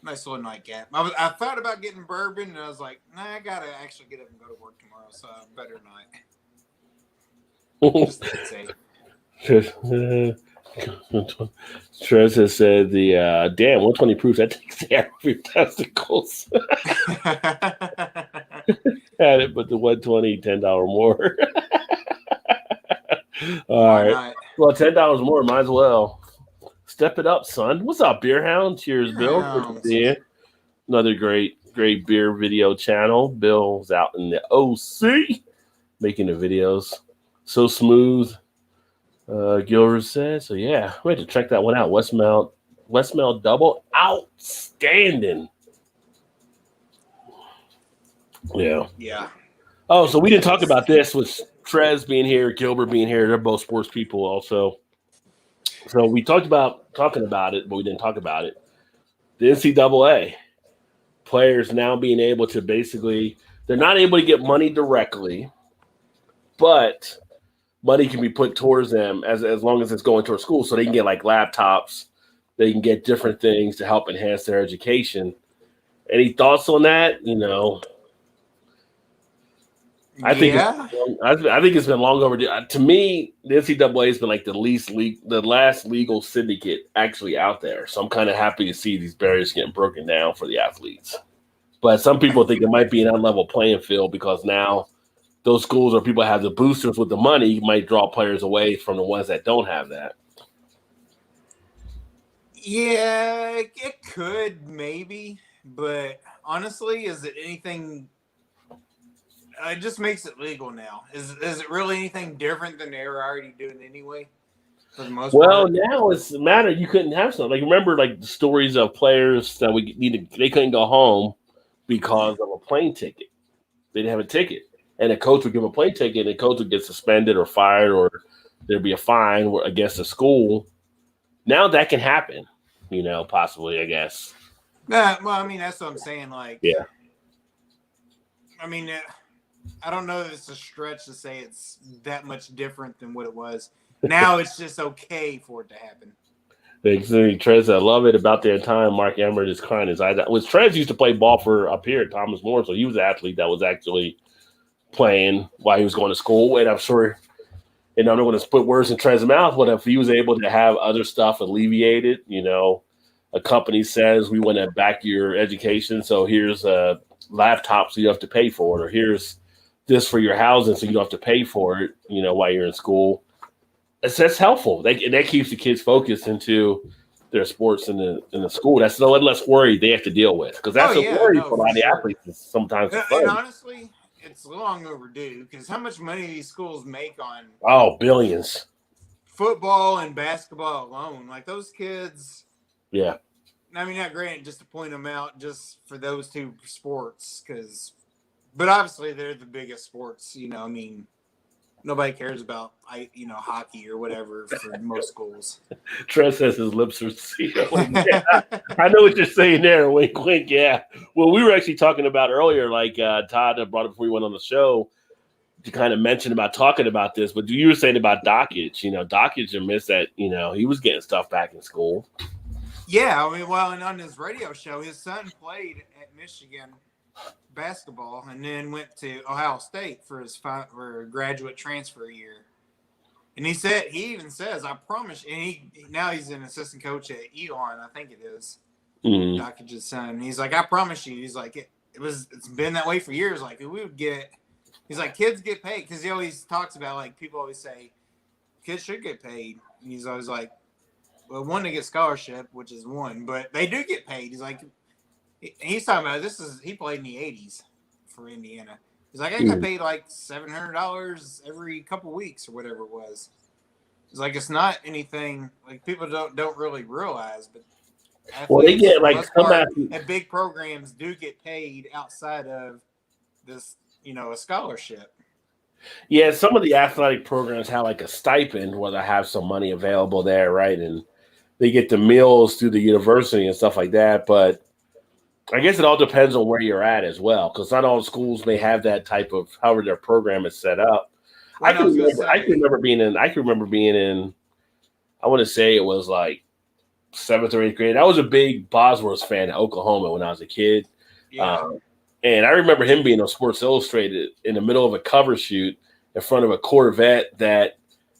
Nice little nightcap. I thought about getting bourbon, and I was like, nah, I gotta actually get up and go to work tomorrow, so I better not. Just to be safe. Trez has said the damn 120 proofs that takes the average testicles. Had it, but the 120 $10 more. All Why right. not? Well, $10 more, might as well. Step it up, son. What's up, Beer Hound? Cheers, Bill. Good to see you. Another great beer video channel. Bill's out in the OC making the videos. So smooth. Gilbert says, so yeah, we had to check that one out. Westmount double, outstanding. Yeah. Yeah. Oh, so we didn't talk about this with Trez being here, Gilbert being here. They're both sports people also. So we talked about talking about it, but we didn't talk about it. The NCAA players now being able to basically, they're not able to get money directly, but money can be put towards them as long as it's going towards school. So they can get like laptops, they can get different things to help enhance their education. Any thoughts on that? I think it's been long overdue. To me, the NCAA has been like the last legal syndicate actually out there. So I'm kind of happy to see these barriers getting broken down for the athletes. But some people think it might be an unlevel playing field because now those schools or people have the boosters with the money might draw players away from the ones that don't have that. Yeah, it could maybe, but honestly, is it anything? It just makes it legal now. Is it really anything different than they were already doing anyway? For the most part? Now it's a matter you couldn't have something. Like remember like the stories of players that they couldn't go home because of a plane ticket. They didn't have a ticket. And a coach would give a plane ticket and the coach would get suspended or fired or there'd be a fine against the school. Now that can happen, possibly, I guess. Well, I mean, that's what I'm saying. Like, yeah. I mean, I don't know that it's a stretch to say it's that much different than what it was. Now it's just okay for it to happen. Trez, I love it about their time. Mark Emmert is crying his eyes out. Trez used to play ball for up here at Thomas More, so he was an athlete that was actually playing while he was going to school. And I'm sure, and I'm not going to put words in Trez's mouth, but if he was able to have other stuff alleviated, a company says we want to back your education, so here's a laptop so you don't have to pay for it, or here's this for your housing so you don't have to pay for it, while you're in school. That's helpful. That keeps the kids focused into their sports in the school. That's no less worry they have to deal with because that's a worry for a lot of the athletes sometimes. And honestly, it's long overdue because how much money these schools make on billions football and basketball alone. Like those kids. Yeah. I mean, not granted, just to point them out just for those two sports but obviously they're the biggest sports. I mean. Nobody cares about hockey or whatever for most schools. Trent says his lips are sealed. Yeah. I know what you're saying there. Wink, wink. Yeah. Well, we were actually talking about earlier, like Todd brought it before we went on the show to kind of mention about talking about this. But you were saying about Dockage. Dockage admits that he was getting stuff back in school. Yeah, I mean, and on his radio show, his son played at Michigan basketball and then went to Ohio State for his graduate transfer year. And he even says, I promise, and now he's an assistant coach at Elon, I think it is. Dockage's son. And he's like, I promise you. He's like, it's been that way for years. Like he's like, kids get paid because he always talks about like people always say kids should get paid. And he's always like, well, one, to get scholarship, which is one, but they do get paid. He's like, he's talking about he played in the 80s for Indiana. He's like, I got paid like $700 every couple weeks or whatever it was. He's like, it's not anything like people don't really realize, but they get like and big programs do get paid outside of this, a scholarship. Yeah, some of the athletic programs have like a stipend where they have some money available there, right? And they get the meals through the university and stuff like that. But I guess it all depends on where you're at as well, because not all schools may have that type of however their program is set up. I can remember being in. I want to say it was like 7th or 8th grade. I was a big Bosworth fan at Oklahoma when I was a kid. Yeah. And I remember him being on Sports Illustrated in the middle of a cover shoot in front of a Corvette that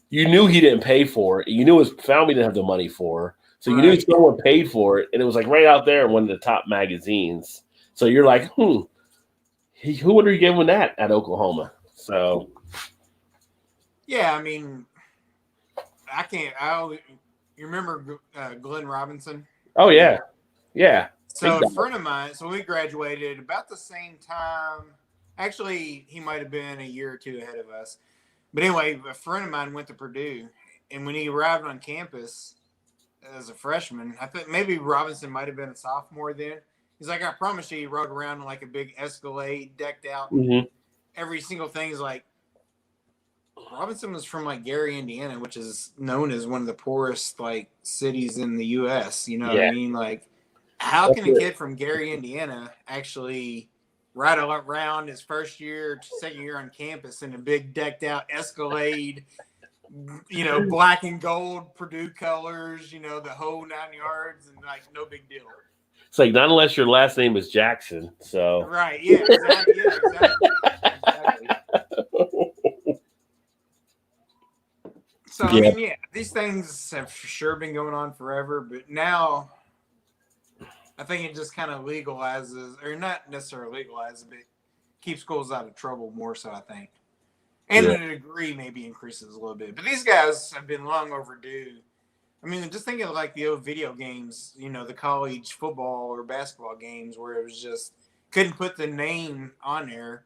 you knew he didn't pay for. You knew his family didn't have the money for. So you knew someone paid for it. And it was like right out there in one of the top magazines. So you're like, who would have given that at Oklahoma? So. Yeah, I mean, you remember Glenn Robinson? Oh, yeah. Yeah. So a friend of mine, so we graduated about the same time. Actually, he might have been a year or two ahead of us. But anyway, a friend of mine went to Purdue. And when he arrived on campus as a freshman, I think maybe Robinson might have been a sophomore then. He's like, I promise you, he rode around in like a big Escalade, decked out. Mm-hmm. Every single thing is like, Robinson was from like Gary, Indiana, which is known as one of the poorest like cities in the U.S. You know what I mean? Like, how can a kid from Gary, Indiana, actually ride around his first year, second year on campus in a big decked out Escalade, black and gold Purdue colors, the whole 9 yards, and like no big deal. It's like not unless your last name is Jackson. So right, yeah, exactly. So, I mean, these things have for sure been going on forever, but now I think it just kind of legalizes, or not necessarily legalizes, but keeps schools out of trouble more so, I think. And to a degree, maybe increases a little bit. But these guys have been long overdue. I mean, just think of like the old video games, the college football or basketball games where it was just couldn't put the name on there.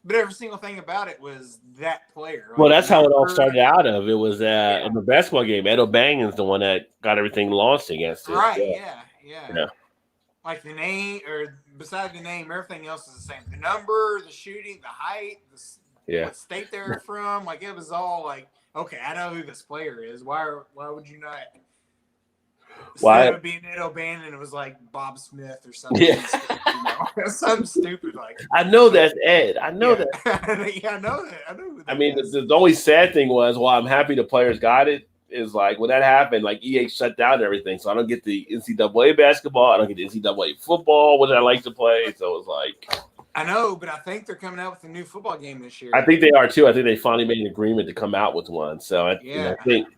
But every single thing about it was that player. Like, well, that's how it all started out of. It was in the basketball game. Ed O'Banion's the one that got everything launched against it. Right, yeah. Like the name, or beside the name, everything else is the same. The number, the shooting, the height, what state they're from. Like, it was all like, okay, I know who this player is. Why would you not? Instead of being Ed O'Banion, it was like Bob Smith or something. Yeah. Something stupid like. I know that's Ed. I know that. Yeah, I know that. I know who that is. The only sad thing was, I'm happy the players got it, is like when that happened, like EA shut down everything. So I don't get the NCAA basketball. I don't get the NCAA football, which I like to play. So it's like. I know, but I think they're coming out with a new football game this year. I think they are too. I think they finally made an agreement to come out with one. So I think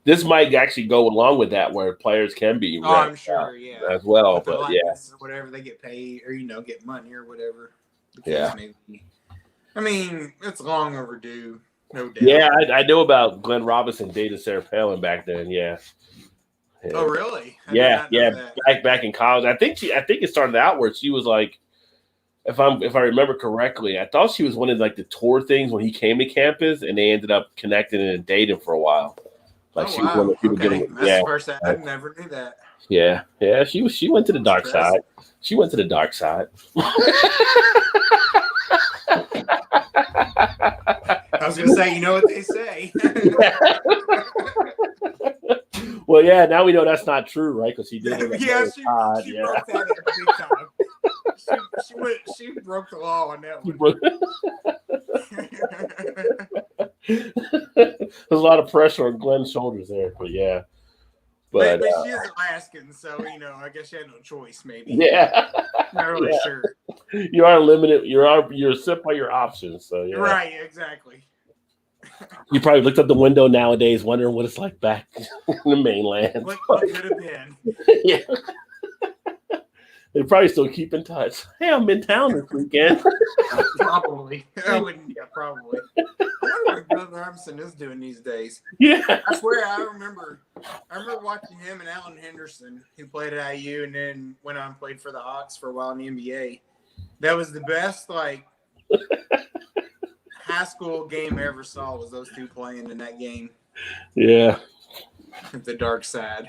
this might actually go along with that, where players can be. Oh, I'm sure, as well. But whatever they get paid or get money or whatever. Maybe. I mean, it's long overdue, no doubt. Yeah, I know about Glenn Robinson dated Sarah Palin back then. Yeah. Oh, really? Yeah. Back in college, I think it started out where she was like, if I remember correctly, I thought she was one of like the tour things when he came to campus, and they ended up connecting and dating for a while. Like she was one of the people getting. That's the first time. I never knew that. Yeah. She went to the dark side. She went to the dark side. I was gonna say, you know what they say. Well, yeah. Now we know that's not true, right? Because she did. She broke that big time. She broke the law on that one. There's a lot of pressure on Glenn's shoulders there, but yeah. But she is Alaskan, so I guess she had no choice, maybe. Yeah. Not really sure. You are limited. You're set by your options, so yeah. Right, exactly. You probably looked up the window nowadays, wondering what it's like back in the mainland. What could have been? Yeah. They probably still keep in touch. Hey, I'm in town this weekend. Probably. Probably. I wonder what Glenn Robinson is doing these days. Yeah. I swear I remember watching him and Alan Henderson, who played at IU and then went on and played for the Hawks for a while in the NBA. That was the best, high school game I ever saw, was those two playing in that game. Yeah. The dark side.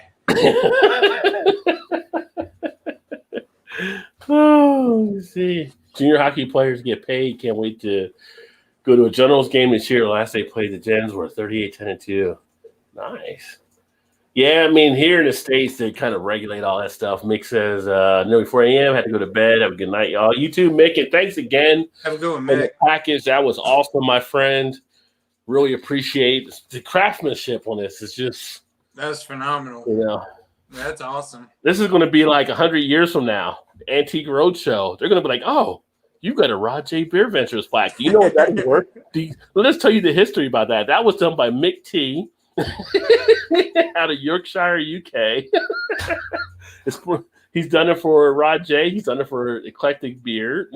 Oh, let's see. Junior hockey players get paid. Can't wait to go to a Generals game this year. Last they played the Gens were 38-10-2. Nice. Yeah, I mean, here in the States, they kind of regulate all that stuff. Mick says, no, 4 a.m., had to go to bed. Have a good night, y'all. You too, Mick, and thanks again Have a good one, for the Mick. package. That was awesome, my friend. Really appreciate the craftsmanship on this. It's just, That's phenomenal. you know, That's awesome. this is going to be like 100 years from now, Antique Roadshow. They're going to be like, oh, you got a Rod J. BeerVentures plaque. Do you know what that is worth? Let's tell you the history about that. That was done by Mick T. out of Yorkshire, UK. He's done it for Rod J. He's done it for Eclectic Beer,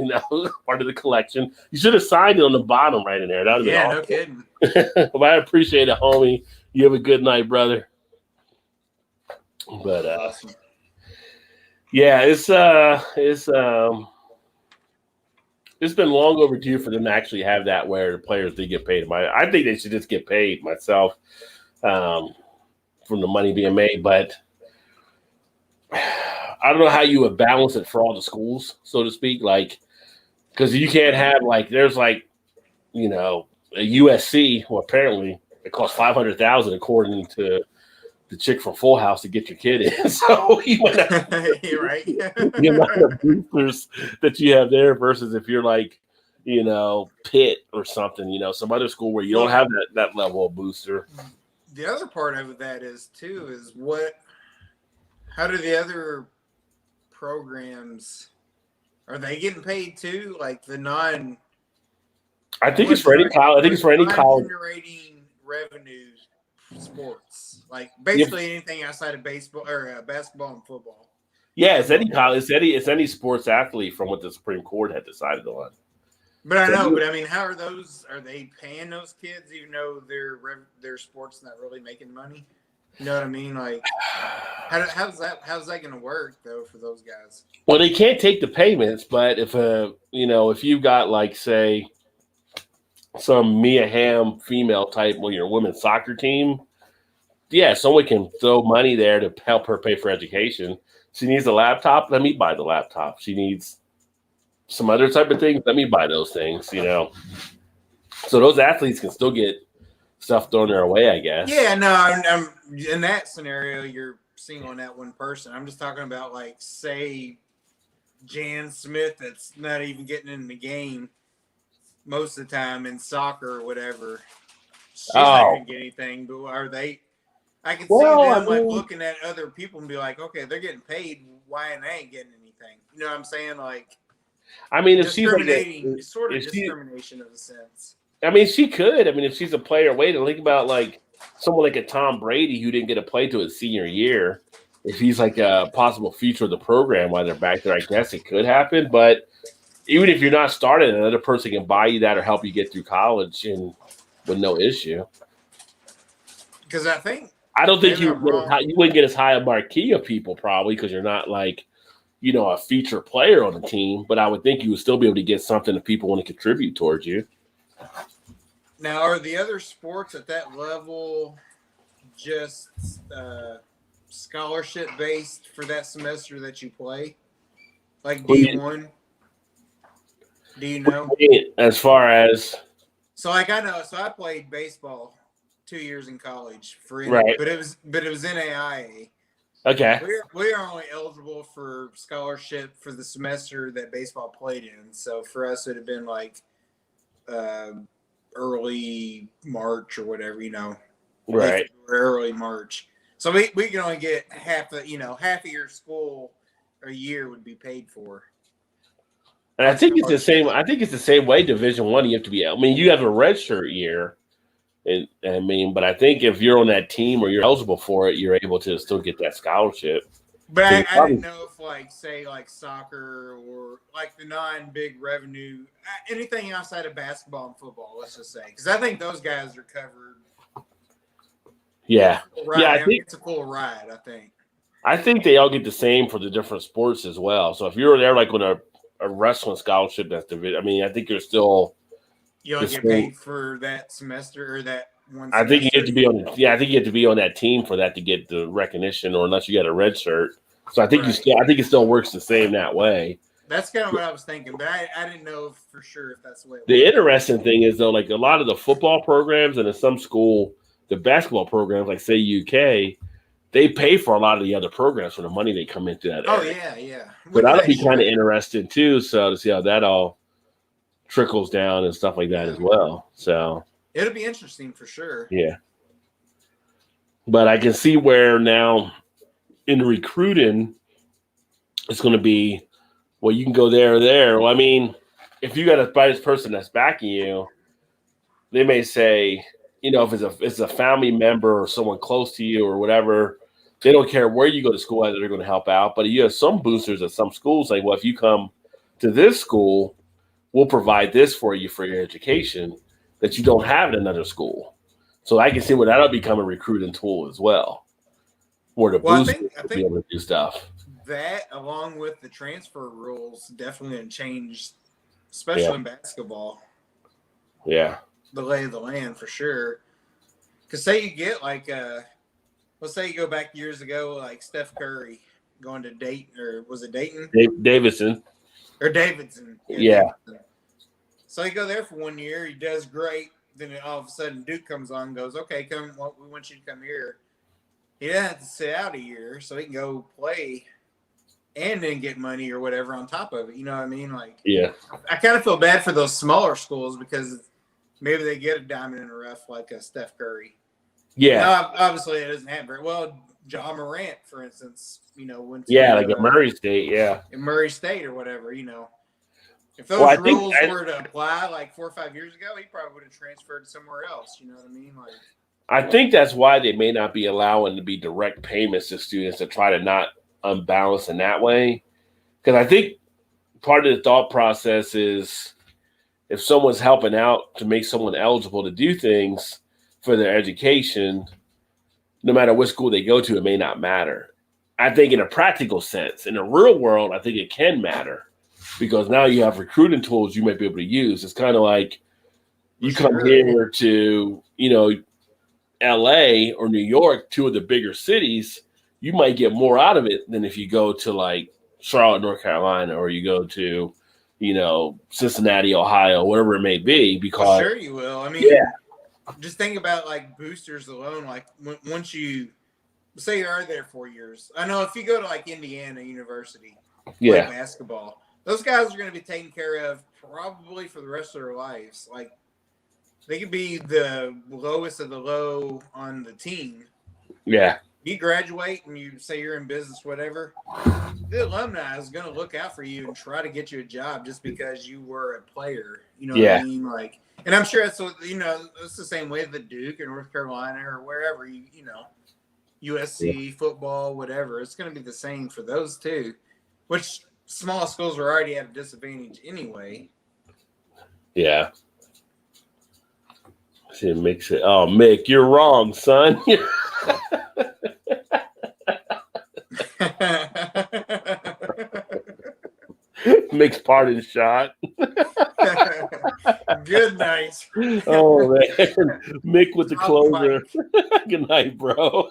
part of the collection. You should have signed it on the bottom right in there. That would have been awesome. No kidding. But I appreciate it, homie. You have a good night, brother. But Awesome. yeah, it's been long overdue for them to actually have that where the players do get paid. I think they should just get paid myself. From the money being made, but I don't know how you would balance it for all the schools, so to speak. Like, because you can't have there's a USC. Well, apparently it costs $500,000 according to the chick from Full House to get your kid in. So you're right. the amount of boosters that you have there versus if you're Pitt or something, some other school where you don't have that level of booster. The other part of that is how do the other programs, are they getting paid too? Like the I think it's for any college. I think it's for any college. Generating revenue sports, like basically anything outside of baseball or basketball and football. Yeah, it's any college. It's any sports athlete from what the Supreme Court had decided on. But I know, but I mean, how are those? Are they paying those kids even though their sports not really making money? You know what I mean? Like, how's that going to work though for those guys? Well, they can't take the payments, but if you've got say some Mia Hamm female type, your women's soccer team, yeah, someone can throw money there to help her pay for education. She needs a laptop. Let me buy the laptop. She needs some other type of things. Let me buy those things, So those athletes can still get stuff thrown their way, I guess. Yeah, no, I'm in that scenario. You're singling that one person. I'm just talking about say Jan Smith that's not even getting in the game most of the time in soccer or whatever. She's not going to get anything, but are they? I can see them looking at other people and be like, okay, they're getting paid. Why and they ain't getting anything? You know what I'm saying? If she's discrimination of a sense. She could. If she's a player, wait and think about someone like a Tom Brady who didn't get to play to his senior year. If he's a possible future of the program while they're back there, I guess it could happen. But even if you're not starting, another person can buy you that or help you get through college and with no issue. Because I don't think you wouldn't get as high a marquee of people probably because you're not a feature player on the team. But I would think you would still be able to get something if people want to contribute towards you. Now, are the other sports at that level just scholarship based for that semester that you play? Like D1? Do you know? As far as I know. So I played baseball 2 years in college right, but it was NAIA. Okay. We are only eligible for scholarship for the semester that baseball played in. So for us, it would have been early March or whatever, right? Early March. So we can only get half of your school a year would be paid for. And I think it's the same. I think it's the same way. Division I, you have to be. You have a redshirt year, but I think if you're on that team or you're eligible for it, you're able to still get that scholarship. But I didn't know if say soccer or the non-big revenue, anything outside of basketball and football, let's just say, because I think those guys are covered. Yeah, I think it's a full ride. I think they all get the same for the different sports as well. So if you're there on a wrestling scholarship, that's division. I think you're still. You don't get paid for that semester or that one semester. I think you have to be on. Yeah, I think you have to be on that team for that to get the recognition, or unless you got a red shirt. So I think I think it still works the same that way. That's kind of what I was thinking, but I didn't know for sure if that's the way. The interesting thing is though, a lot of the football programs and in some school, the basketball programs, say UK, they pay for a lot of the other programs for the money they come into that area. Yeah. But that'll be kind of interesting too. So to see how that all trickles down and stuff like that as well. So it'll be interesting for sure. Yeah. But I can see where now in recruiting, it's going to be, well, you can go there or there. Well, I mean, if you got a biased person that's backing you, they may say, if it's a family member or someone close to you or whatever, they don't care where you go to school, they're going to help out. But you have some boosters at some schools like, well, if you come to this school, we'll provide this for you for your education that you don't have in another school. So I can see where that'll become a recruiting tool as well, where the boosters will be able to do stuff. That, along with the transfer rules, definitely going to change, especially in basketball. Yeah. The lay of the land for sure. Because say you get like, let's say you go back years ago, like Steph Curry going to Dayton, or was it Dayton? Davidson. Or Davidson. Yeah. Davidson. So you go there for 1 year, he does great. Then all of a sudden Duke comes on and goes, okay, come, we want you to come here. He doesn't have to sit out a year, so he can go play and then get money or whatever on top of it. You know what I mean? Like, yeah. I kind of feel bad for those smaller schools because maybe they get a diamond in the rough like a Steph Curry. Yeah. Now, obviously, it doesn't happen very well. John Morant, for instance, went to like at Murray State, in Murray State or whatever, If those rules were to apply like 4 or 5 years ago, he probably would have transferred somewhere else. You know what I mean? Like, I think that's why they may not be allowing to be direct payments to students to try to not unbalance in that way. Because I think part of the thought process is if someone's helping out to make someone eligible to do things for their education, no matter what school they go to, it may not matter. I think in a practical sense, in the real world, I think it can matter because now you have recruiting tools you might be able to use. It's kind of like you come here to, LA or New York, two of the bigger cities, you might get more out of it than if you go to like Charlotte, North Carolina, or you go to, Cincinnati, Ohio, whatever it may be. Because sure you will. I mean, just think about like boosters alone. Like once you say you are there 4 years, I know if you go to like Indiana University, play basketball, those guys are going to be taken care of probably for the rest of their lives. Like they could be the lowest of the low on the team. Yeah. You graduate and you say you're in business, whatever, the alumni is going to look out for you and try to get you a job just because you were a player. You know what I mean? Like, and I'm sure it's the same way with Duke or North Carolina or wherever USC, football, whatever. It's going to be the same for those two, which small schools are already at a disadvantage anyway. Yeah. See, it makes it. Oh, Mick, you're wrong, son. Mick's parting shot. Good night. Oh man, Mick with the closer. Good night, bro.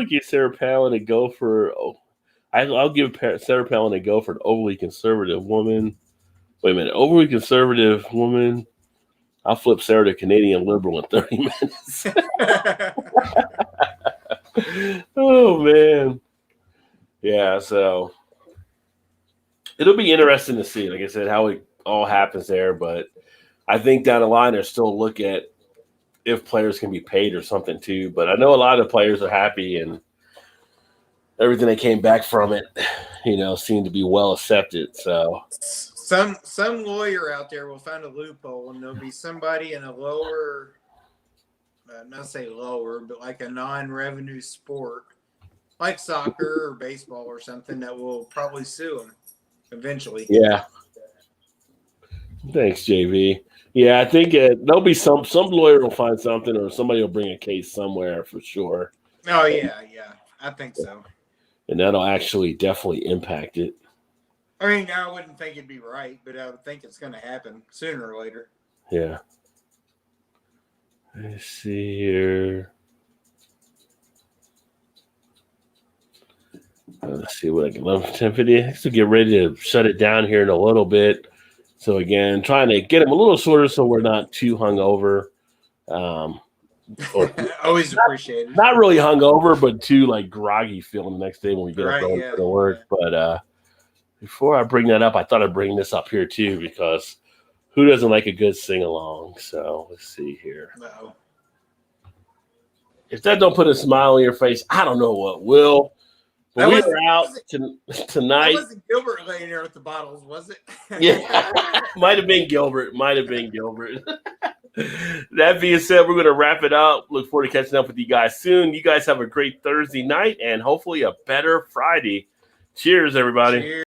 Give Sarah Palin a go for. I'll give Sarah Palin a go for an overly conservative woman. Wait a minute, overly conservative woman. I'll flip Sarah to Canadian liberal in 30 minutes. Oh, man. Yeah, so it'll be interesting to see, like I said, how it all happens there. But I think down the line, they'll still look at if players can be paid or something, too. But I know a lot of players are happy, and everything that came back from it, seemed to be well accepted. So some lawyer out there will find a loophole, and there'll be somebody in a lower, not say lower, but like a non-revenue sport, like soccer or baseball or something, that will probably sue them eventually. Yeah. Thanks, JV. Yeah, I think there'll be some lawyer will find something, or somebody will bring a case somewhere for sure. Oh yeah, I think so. And that'll actually definitely impact it. I mean, I wouldn't think it'd be right, but I would think it's going to happen sooner or later. Yeah. Let's see here. Let's see what I can 10:50. So get ready to shut it down here in a little bit. So again, trying to get them a little shorter so we're not too hungover. Always appreciated. Not really hungover, but too like groggy feeling the next day when we get up Right, to work. But before I bring that up, I thought I'd bring this up here too, because who doesn't like a good sing along? So let's see here. No. If that don't put a smile on your face, I don't know what will. But we are out tonight. That wasn't Gilbert laying there with the bottles, was it? Yeah, might have been Gilbert. That being said, we're going to wrap it up. Look forward to catching up with you guys soon. You guys have a great Thursday night and hopefully a better Friday. Cheers, everybody. Cheers.